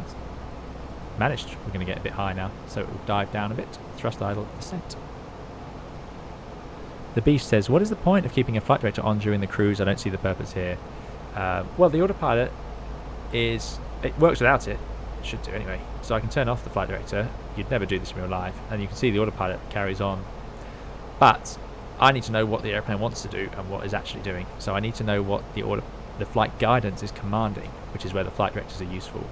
Managed. We're going to get a bit high now, so it will dive down a bit. Thrust idle descent. The Beast says, what is the point of keeping a flight director on during the cruise? I don't see the purpose here. Well, the autopilot it works without it. It should do anyway. So I can turn off the flight director. You'd never do this in real life. And you can see the autopilot carries on. But I need to know what the airplane wants to do and what it's actually doing. So I need to know what the flight guidance is commanding, which is where the flight directors are useful.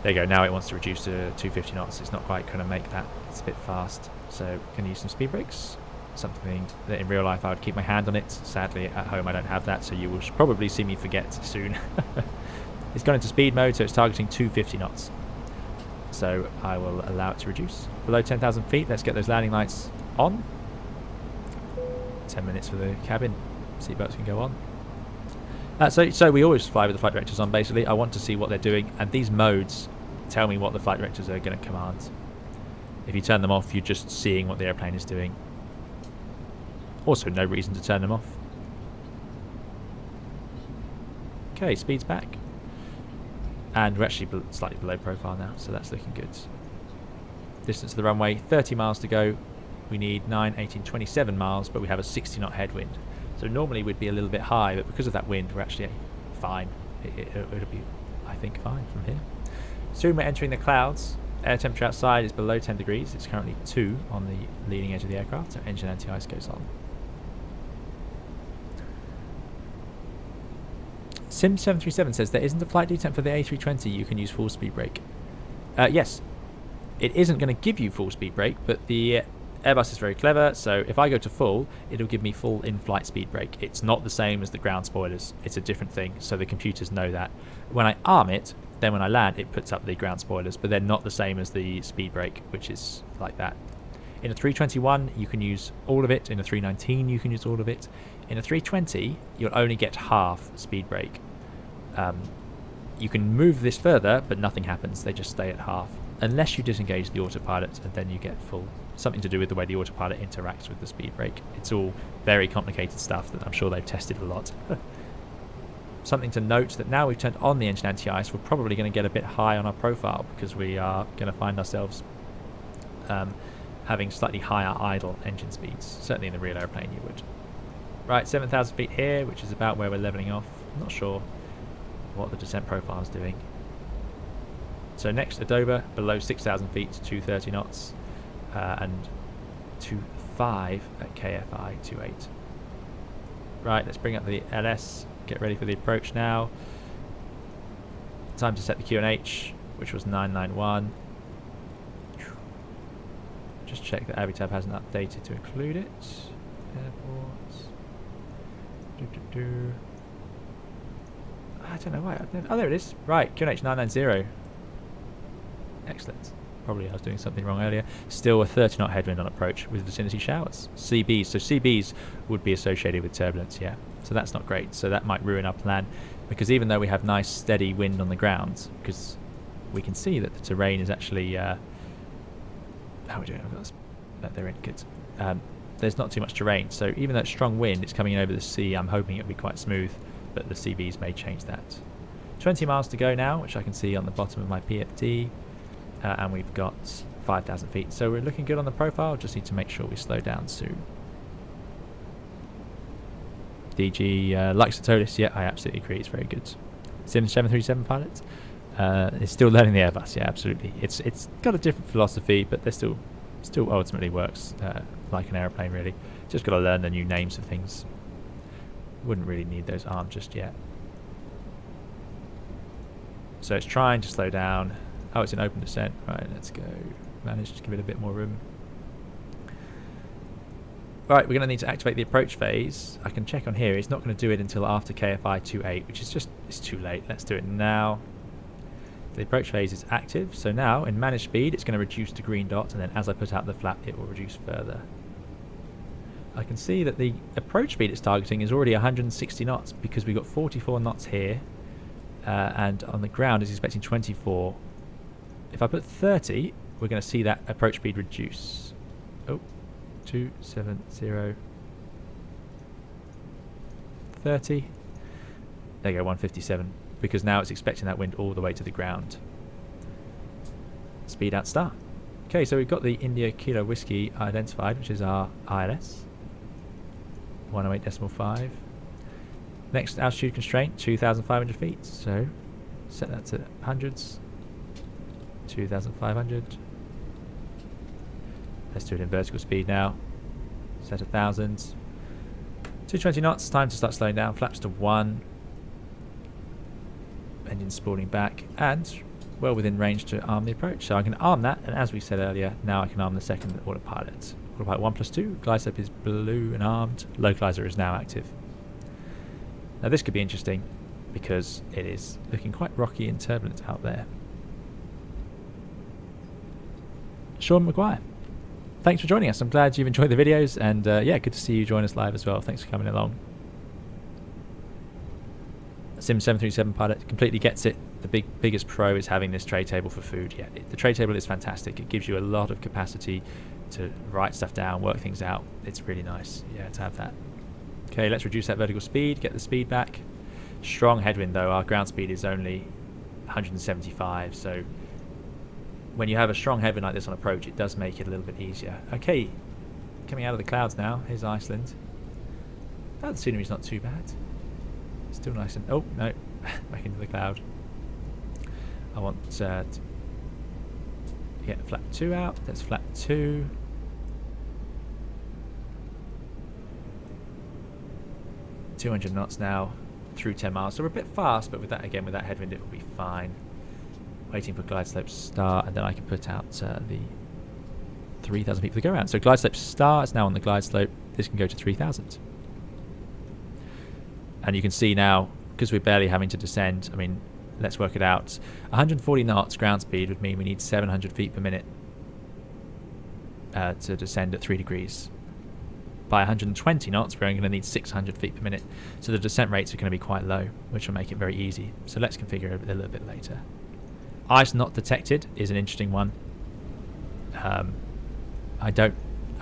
There you go. Now it wants to reduce to 250 knots. It's not quite going to make that. It's a bit fast. So can use some speed brakes. Something that in real life I would keep my hand on it. Sadly at home I don't have that, so you will probably see me forget soon. It's gone into speed mode, so it's targeting 250 knots. So I will allow it to reduce. Below 10,000 feet, let's get those landing lights on. 10 minutes for the cabin. Seatbelts can go on. So we always fly with the flight directors on, basically. I want to see what they're doing, and these modes tell me what the flight directors are going to command. If you turn them off, you're just seeing what the airplane is doing. Also, no reason to turn them off. Okay, speed's back. And we're actually slightly below profile now, so that's looking good. Distance to the runway, 30 miles to go. We need 9, 18, 27 miles, but we have a 60 knot headwind. So normally we'd be a little bit high, but because of that wind, we're actually fine. It'll be, I think, fine from here. Soon we're entering the clouds. Air temperature outside is below 10 degrees. It's currently 2 on the leading edge of the aircraft, so engine anti-ice goes on. Sim737 says, there isn't a flight detent for the A320 you can use full speed brake. Yes, it isn't going to give you full speed brake, but the Airbus is very clever, so if I go to full, it'll give me full in-flight speed brake. It's not the same as the ground spoilers. It's a different thing, so the computers know that. When I arm it, then when I land, it puts up the ground spoilers, but they're not the same as the speed brake, which is like that. In a 321, you can use all of it. In a 319, you can use all of it. In a 320, you'll only get half speed brake. You can move this further, but nothing happens. They just stay at half, unless you disengage the autopilot, and then you get full. Something to do with the way the autopilot interacts with the speed brake. It's all very complicated stuff that I'm sure they've tested a lot. something to note that now we've turned on the engine anti-ice, we're probably going to get a bit high on our profile because we are going to find ourselves having slightly higher idle engine speeds. Certainly in the real airplane you would. Right, 7,000 feet here, which is about where we're leveling off. I'm not sure what the descent profile is doing. So next, Adoba, below 6,000 feet to 230 knots, and 2.5 at KFI 28. Right, let's bring up the LS, get ready for the approach now. Time to set the QNH, which was 991. Just check that Avitab hasn't updated to include it. Airports. I don't know why. Oh, there it is. Right, QNH 990. Excellent. Probably I was doing something wrong earlier. Still a 30 knot headwind on approach with vicinity showers. CBs. So CBs would be associated with turbulence, yeah. So that's not great. So that might ruin our plan, because even though we have nice steady wind on the ground, because we can see that the terrain is actually how are we doing? They're in good. There's not too much terrain, so even though it's strong wind, it's coming in over the sea. I'm hoping it'll be quite smooth, but the CBs may change that. 20 miles to go now, which I can see on the bottom of my PFD, and we've got 5,000 feet. So we're looking good on the profile. Just need to make sure we slow down soon. DG likes the ToLiss. Yeah, I absolutely agree. It's very good. Sim 737 pilot is still learning the Airbus. Yeah, absolutely. It's got a different philosophy, but they're still ultimately works like an airplane, really. Just got to learn the new names of things. Wouldn't really need those arms just yet. So it's trying to slow down. Oh, it's an open descent. Right, let's go. Managed to give it a bit more room. Right, we're going to need to activate the approach phase. I can check on here. It's not going to do it until after KFI 28, which is just, it's too late. Let's do it now. The approach phase is active. So now in managed speed, it's going to reduce to green dot, and then as I put out the flap, it will reduce further. I can see that the approach speed it's targeting is already 160 knots because we've got 44 knots here, and on the ground it's expecting 24. If I put 30, we're going to see that approach speed reduce. Oh, 270. 30. There you go, 157. Because now it's expecting that wind all the way to the ground. Speed out star. Okay, so we've got the India Kilo Whiskey identified, which is our ILS. 108.5. Next altitude constraint, 2,500 feet. So set that to hundreds. 2,500. Let's do it in vertical speed now. Set 1,000. 220 knots. Time to start slowing down. Flaps to 1. Engine spooling back, and well within range to arm the approach. So I can arm that, and as we said earlier, now I can arm the second autopilot. Autopilot 1+2. Glide slope is blue and armed. Localizer is now active. Now this could be interesting because it is looking quite rocky and turbulent out there. Sean McGuire, thanks for joining us. I'm glad you've enjoyed the videos, and yeah, good to see you join us live as well. Thanks for coming along. Sim 737 pilot completely gets it. The biggest pro is having this tray table for food. Yeah, the tray table is fantastic. It gives you a lot of capacity to write stuff down, work things out. It's really nice, yeah, to have that. Okay, let's reduce that vertical speed, get the speed back. Strong headwind though. Our ground speed is only 175, so when you have a strong headwind like this on approach, it does make it a little bit easier. Okay, coming out of the clouds now. Here's Iceland. Oh, the scenery's not too bad. Still nice and... oh, no. Back into the cloud. I want to get flap 2 out. That's flap 2. .200 knots now through 10 miles. So we're a bit fast, but with that, again, with that headwind, it will be fine. Waiting for glide slope start, and then I can put out the 3,000 feet for the go around. So glide slope start is now on the glide slope. This can go to 3,000. And you can see now, because we're barely having to descend, I mean, let's work it out. 140 knots ground speed would mean we need 700 feet per minute to descend at 3 degrees. By 120 knots, we're only going to need 600 feet per minute. So the descent rates are going to be quite low, which will make it very easy. So let's configure it a little bit later. Ice not detected is an interesting one. I've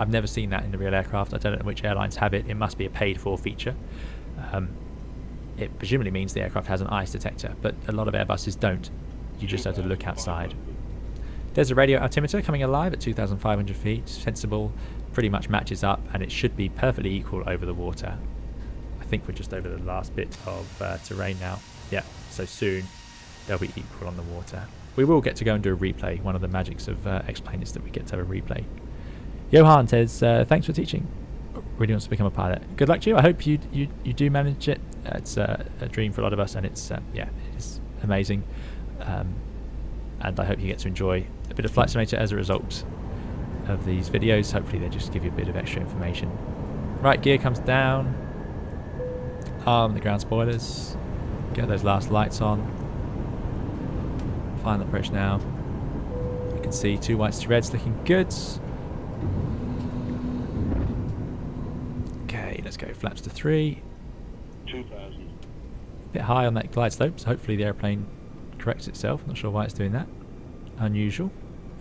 never seen that in the real aircraft. I don't know which airlines have it. It must be a paid for feature. it presumably means the aircraft has an ice detector, but a lot of Airbuses don't. You just have to look outside. There's a radio altimeter coming alive at 2,500 feet. Sensible, pretty much matches up, and it should be perfectly equal over the water. I think we're just over the last bit of terrain now. Yeah, so soon they'll be equal on the water. We will get to go and do a replay. One of the magics of X-Plane is that we get to have a replay. Johan says, thanks for teaching. Really wants to become a pilot. Good luck to you. I hope you do manage it. It's a dream for a lot of us, and it's yeah, it is amazing. And I hope you get to enjoy a bit of Flight Simulator as a result of these videos. Hopefully they just give you a bit of extra information. Right, gear comes down. Arm the ground spoilers. Get those last lights on. Final approach now. You can see 2 whites, 2 reds looking good. Okay, let's go flaps to 3. 2,000. A bit high on that glide slope, so hopefully the airplane corrects itself. Not sure why it's doing that. Unusual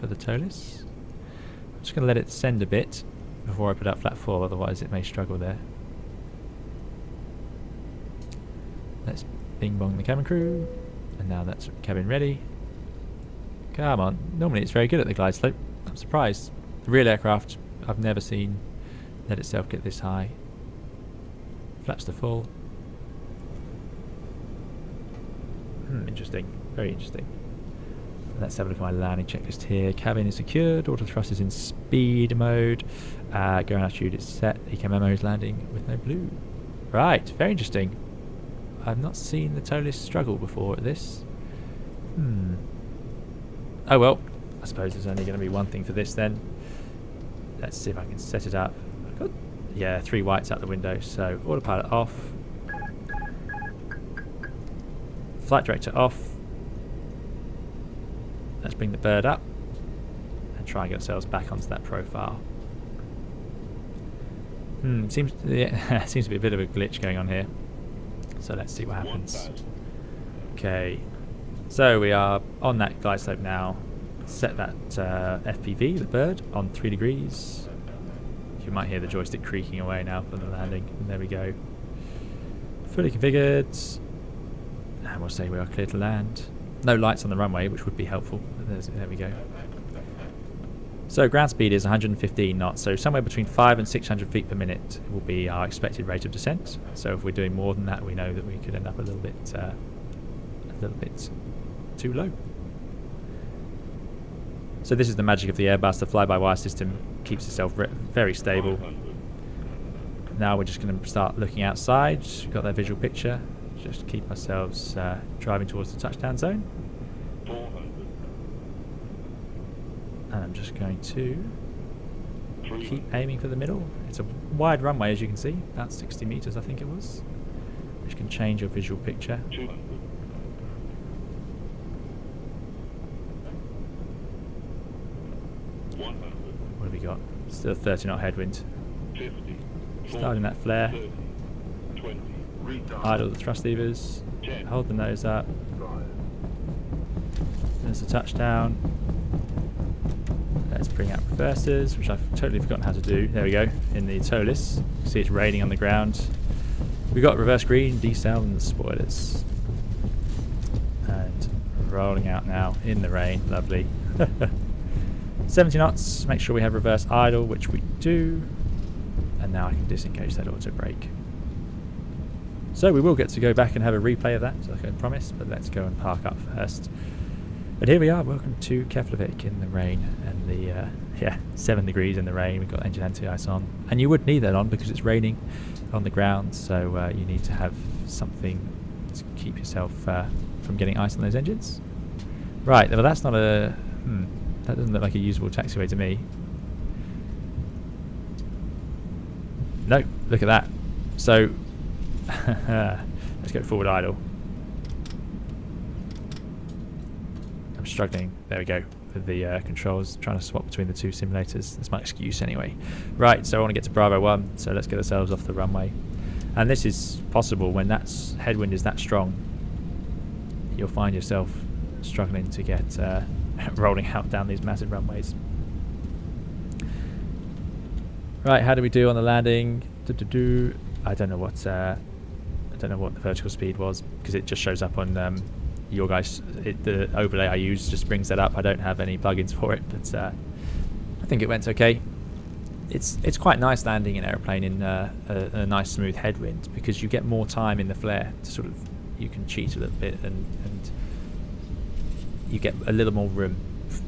for the ToLiss. I'm just going to let it descend a bit before I put out flat 4, otherwise it may struggle there. Let's bing bong the cabin crew, and now that's cabin ready. Come on, normally it's very good at the glide slope. I'm surprised. The real aircraft I've never seen let itself get this high. Flaps to full. Interesting, very interesting. Let's have a look at my landing checklist here. Cabin is secured, auto thrust is in speed mode, ground altitude is set, EKMMO is landing with no blue. Right, very interesting. I've not seen the ToLiss struggle before at this. Oh well, I suppose there's only going to be one thing for this then. Let's see if I can set it up. I've got, yeah, 3 whites out the window, so autopilot off. Flight director off. Let's bring the bird up and try and get ourselves back onto that profile. Seems to be a bit of a glitch going on here. So let's see what happens. Okay, so we are on that glide slope now. Set that FPV, the bird, on 3 degrees. You might hear the joystick creaking away now for the landing. And there we go. Fully configured. And we'll say we are clear to land. No lights on the runway, which would be helpful. There we go. So ground speed is 115 knots, so somewhere between 500 and 600 feet per minute will be our expected rate of descent. So if we're doing more than that, we know that we could end up a little bit too low. So this is the magic of the Airbus. The fly-by-wire system keeps itself very stable. Now we're just going to start looking outside. We've got that visual picture. Just keep ourselves driving towards the touchdown zone. 400. And I'm just going to keep aiming for the middle. It's a wide runway, as you can see, about 60 meters I think it was, which can change your visual picture. 200. What have we got? Still a 30 knot headwind. 50. Starting that flare. 30. 20. Idle the thrust levers. 10. Hold the nose up. There's the touchdown. Let's bring out reversers, which I've totally forgotten how to do. There we go, in the ToLiss. You can see it's raining on the ground. We've got reverse green, decel, and the spoilers. And rolling out now in the rain. Lovely. 70 knots. Make sure we have reverse idle, which we do. And now I can disengage that auto brake. So we will get to go back and have a replay of that, like I promised, but let's go and park up first. But here we are, welcome to Keflavik in the rain, and the 7 degrees in the rain. We've got engine anti-ice on, and you would need that on because it's raining on the ground, so you need to have something to keep yourself from getting ice on those engines. Right, well that's not a, that doesn't look like a usable taxiway to me. No, look at that. So, let's go forward idle. I'm struggling. There we go. With the controls, trying to swap between the 2 simulators. That's my excuse anyway. Right, so I want to get to Bravo 1, so let's get ourselves off the runway. And this is possible when that headwind is that strong. You'll find yourself struggling to get rolling out down these massive runways. Right, how do we do on the landing? I don't know what I don't know what the vertical speed was because it just shows up on your guys. The overlay I use just brings that up. I don't have any plugins for it, but I think it went okay. It's quite nice landing an airplane in a nice smooth headwind because you get more time in the flare to sort of, you can cheat a little bit and you get a little more room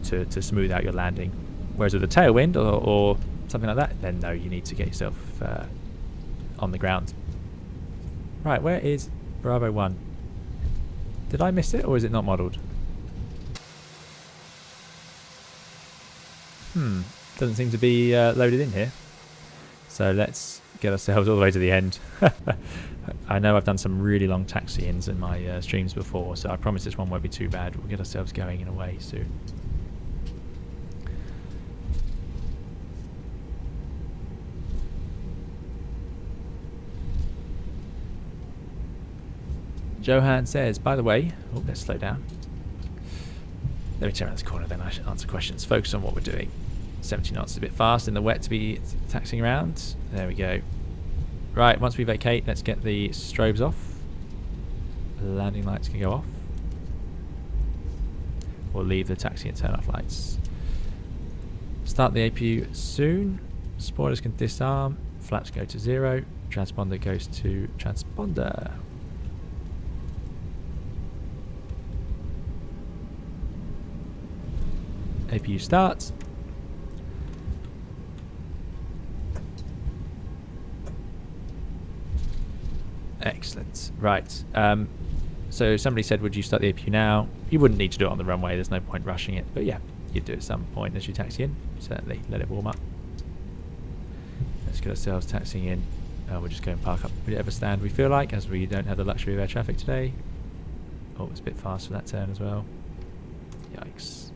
to smooth out your landing. Whereas with a tailwind or something like that, then no, you need to get yourself on the ground. Right, where is Bravo 1? Did I miss it or is it not modelled? Doesn't seem to be loaded in here. So let's get ourselves all the way to the end. I know I've done some really long taxi-ins in my streams before, so I promise this one won't be too bad. We'll get ourselves going in a way soon. Johan says, by the way, oh, let's slow down. Let me turn around this corner, then I should answer questions. Focus on what we're doing. 70 knots is a bit fast in the wet to be taxiing around. There we go. Right, once we vacate, let's get the strobes off. The landing lights can go off. We'll leave the taxi and turn off lights. Start the APU soon. Spoilers can disarm. Flaps go to 0. Transponder goes to transponder. APU starts. Excellent. Right. So somebody said, would you start the APU now? You wouldn't need to do it on the runway. There's no point rushing it. But yeah, you'd do it at some point as you taxi in. Certainly. Let it warm up. Let's get ourselves taxiing in. We'll just go and park up whatever stand we feel like, as we don't have the luxury of air traffic today. Oh, it's a bit fast for that turn as well. Yikes.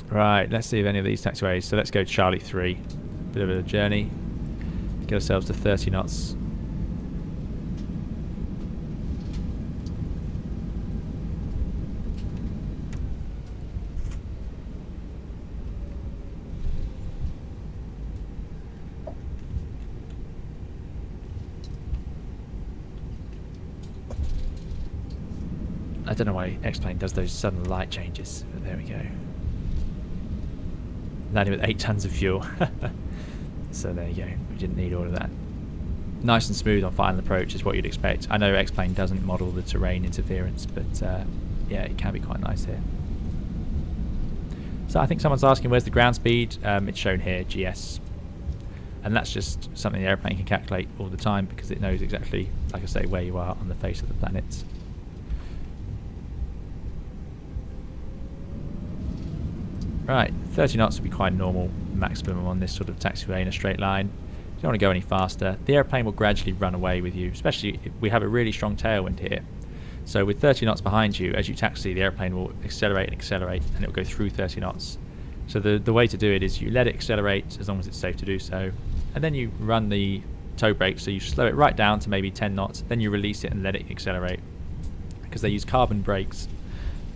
Right, let's see if any of these taxiways. So let's go Charlie 3. Bit of a journey. Get ourselves to 30 knots. I don't know why X-Plane does those sudden light changes, but there we go. Landing with 8 tons of fuel. So there you go. We didn't need all of that. Nice and smooth on final approach is what you'd expect. I know X-Plane doesn't model the terrain interference, but yeah, it can be quite nice here. So I think someone's asking where's the ground speed. It's shown here, GS. And that's just something the airplane can calculate all the time because it knows exactly, like I say, where you are on the face of the planet. Right, 30 knots would be quite normal maximum on this sort of taxiway in a straight line. You don't want to go any faster. The airplane will gradually run away with you, especially if we have a really strong tailwind here. So with 30 knots behind you, as you taxi, the airplane will accelerate and accelerate, and it will go through 30 knots. So the way to do it is you let it accelerate as long as it's safe to do so, and then you run the toe brake, so you slow it right down to maybe 10 knots, then you release it and let it accelerate. Because they use carbon brakes,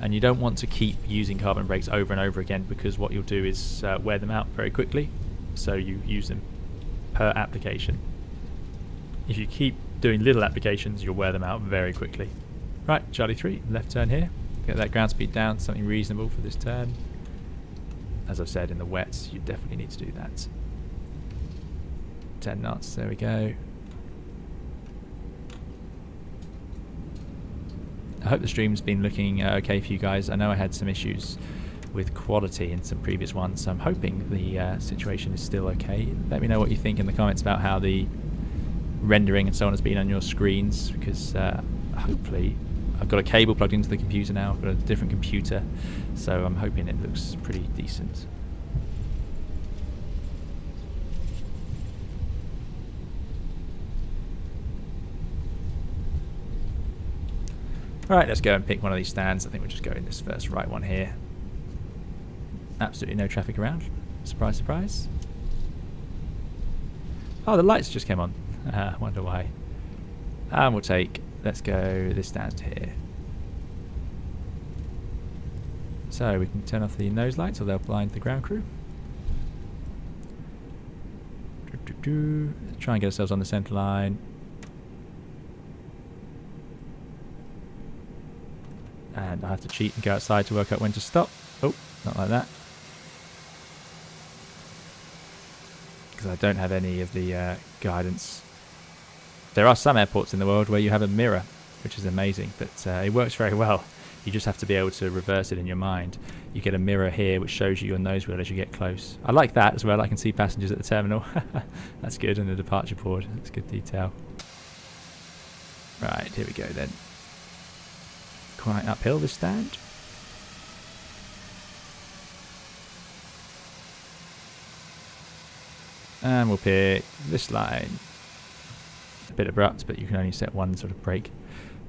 and you don't want to keep using carbon brakes over and over again because what you'll do is wear them out very quickly. So you use them per application. If you keep doing little applications, you'll wear them out very quickly. Right, Charlie 3, left turn here. Get that ground speed down to something reasonable for this turn. As I've said, in the wets, you definitely need to do that. 10 knots, there we go. I hope the stream's been looking okay for you guys. I know I had some issues with quality in some previous ones, so I'm hoping the situation is still okay. Let me know what you think in the comments about how the rendering and so on has been on your screens, because hopefully I've got a cable plugged into the computer now. I've got a different computer, so I'm hoping it looks pretty decent. Alright, let's go and pick one of these stands. I think we'll just go in this first right one here. Absolutely no traffic around. Surprise, surprise. Oh, the lights just came on. Wonder why. And we'll take, let's go this stand here. So we can turn off the nose lights or they'll blind the ground crew. Try and get ourselves on the centre line. And I have to cheat and go outside to work out when to stop. Oh, not like that. Because I don't have any of the guidance. There are some airports in the world where you have a mirror, which is amazing, but it works very well. You just have to be able to reverse it in your mind. You get a mirror here which shows you your nose wheel as you get close. I like that as well. I can see passengers at the terminal. That's good. And the departure board. That's good detail. Right, here we go then. Quite uphill this stand. And we'll pick this line. A bit abrupt, but you can only set one sort of brake.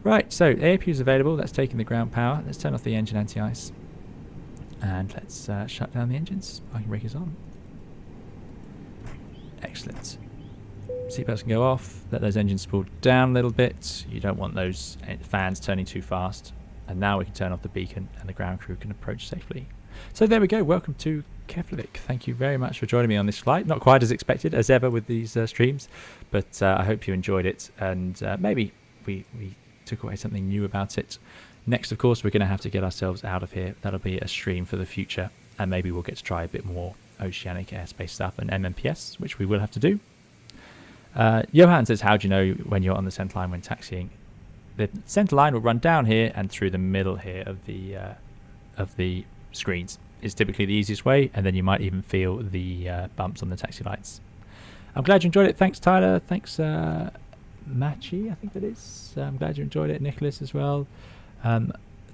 Right, so AAP is available. That's taking the ground power. Let's turn off the engine anti-ice. And let's shut down the engines. Parking brake is on. Excellent. Seatbelts can go off. Let those engines spool down a little bit. You don't want those fans turning too fast. And now we can turn off the beacon and the ground crew can approach safely. So there we go. Welcome to Keflavik. Thank you very much for joining me on this flight. Not quite as expected as ever with these streams, but I hope you enjoyed it, and maybe we took away something new about it. Next, of course, we're going to have to get ourselves out of here. That'll be a stream for the future, and maybe we'll get to try a bit more oceanic airspace stuff and MMPS, which we will have to do. Johan says, how do you know when you're on the centre line when taxiing? The centre line will run down here and through the middle here of the screens. Is typically the easiest way, and then you might even feel the bumps on the taxi lights. I'm glad you enjoyed it. Thanks, Tyler. Thanks, Machi, I think that is. I'm glad you enjoyed it. Nicholas as well.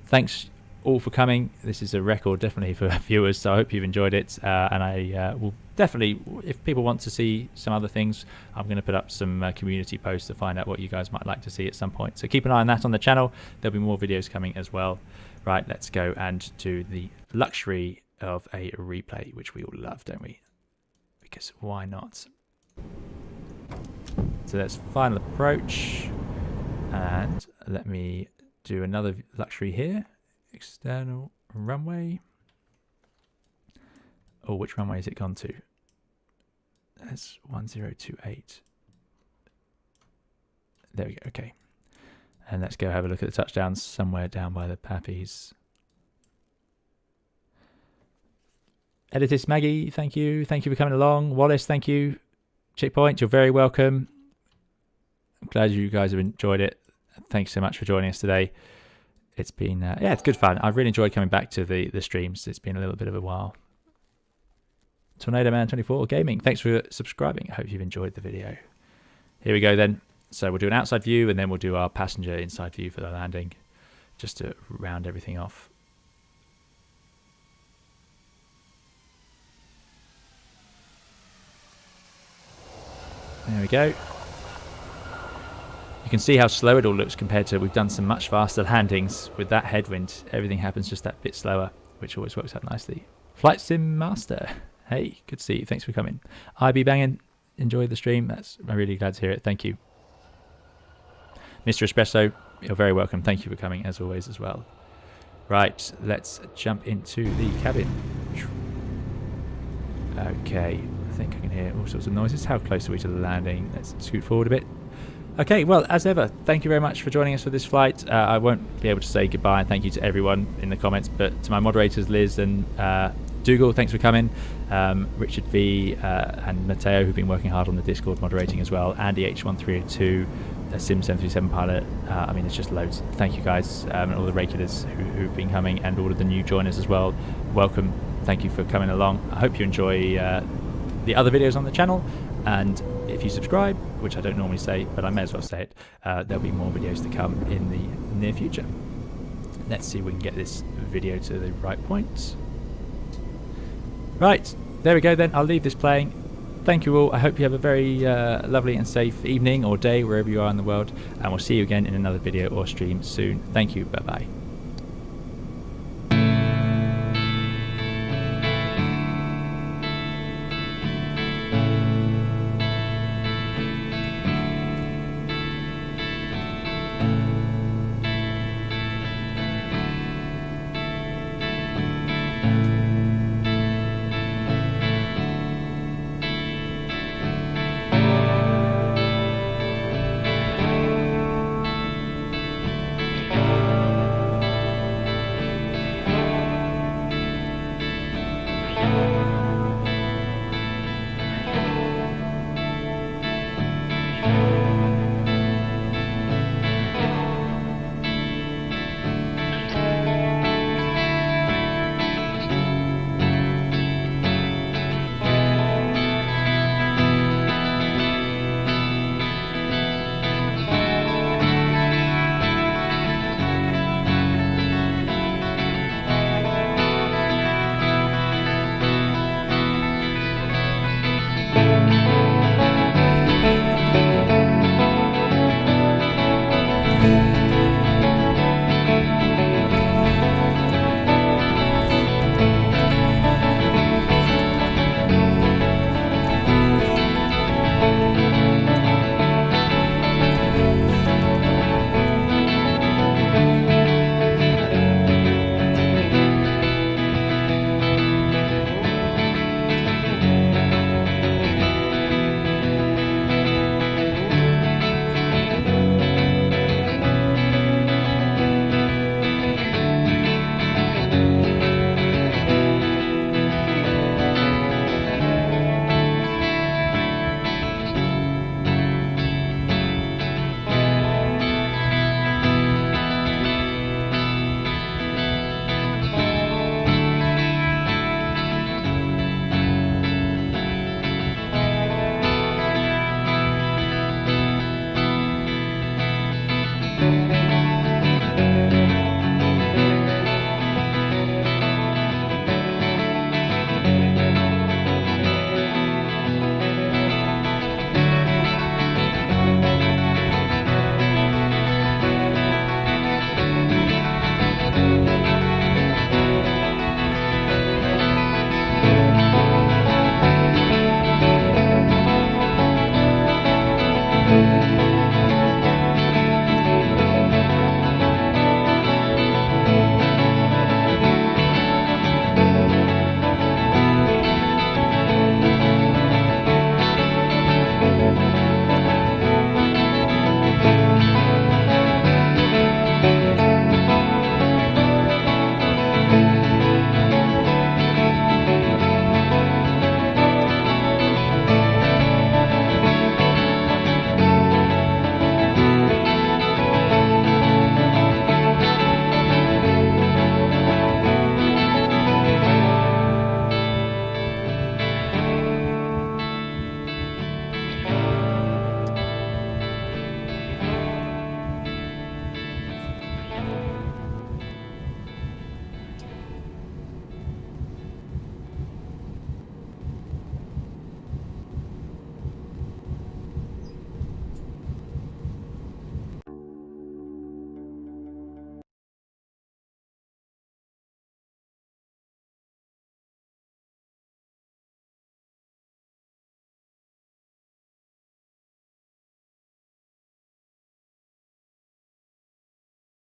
Thanks all for coming. This is a record definitely for viewers, so I hope you've enjoyed it. And I will definitely, if people want to see some other things, I'm going to put up some community posts to find out what you guys might like to see at some point. So keep an eye on that on the channel. There'll be more videos coming as well. Right, let's go and do the luxury of a replay, which we all love, don't we? Because why not? So that's final approach, and let me do another luxury here. External runway. Oh, which runway has it gone to? That's 1028. There we go. Okay. And let's go have a look at the touchdowns somewhere down by the Pappies. Editist Maggie, thank you. Thank you for coming along. Wallace, thank you. Checkpoint, you're very welcome. I'm glad you guys have enjoyed it. Thanks so much for joining us today. It's been, yeah, it's good fun. I've really enjoyed coming back to the streams. It's been a little bit of a while. Tornado Man 24 Gaming, thanks for subscribing. I hope you've enjoyed the video. Here we go then. So we'll do an outside view, and then we'll do our passenger inside view for the landing, just to round everything off. There we go. You can see how slow it all looks compared to, we've done some much faster landings. With that headwind, everything happens just that bit slower, which always works out nicely. Flight Sim Master, hey, good to see you. Thanks for coming. IB Bangin', enjoyed the stream. I'm really glad to hear it. Thank you. Mr. Espresso, you're very welcome. Thank you for coming as always as well. Right, let's jump into the cabin. Okay, I think I can hear all sorts of noises. How close are we to the landing? Let's scoot forward a bit. Okay, well, as ever, thank you very much for joining us for this flight. I won't be able to say goodbye and thank you to everyone in the comments, but to my moderators, Liz and Dougal, thanks for coming. Richard V and Matteo, who've been working hard on the Discord moderating as well. Andy H1302, a Sim 737 pilot. I mean, it's just loads. Thank you guys, and all the regulars who've been coming, and all of the new joiners as well. Welcome. Thank you for coming along. I hope you enjoy the other videos on the channel, and if you subscribe, which I don't normally say, but I may as well say it, there'll be more videos to come in the near future. Let's see if we can get this video to the right point. Right, there we go then. I'll leave this playing. Thank you all. I hope you have a very lovely and safe evening or day wherever you are in the world, and we'll see you again in another video or stream soon. Thank you. Bye bye.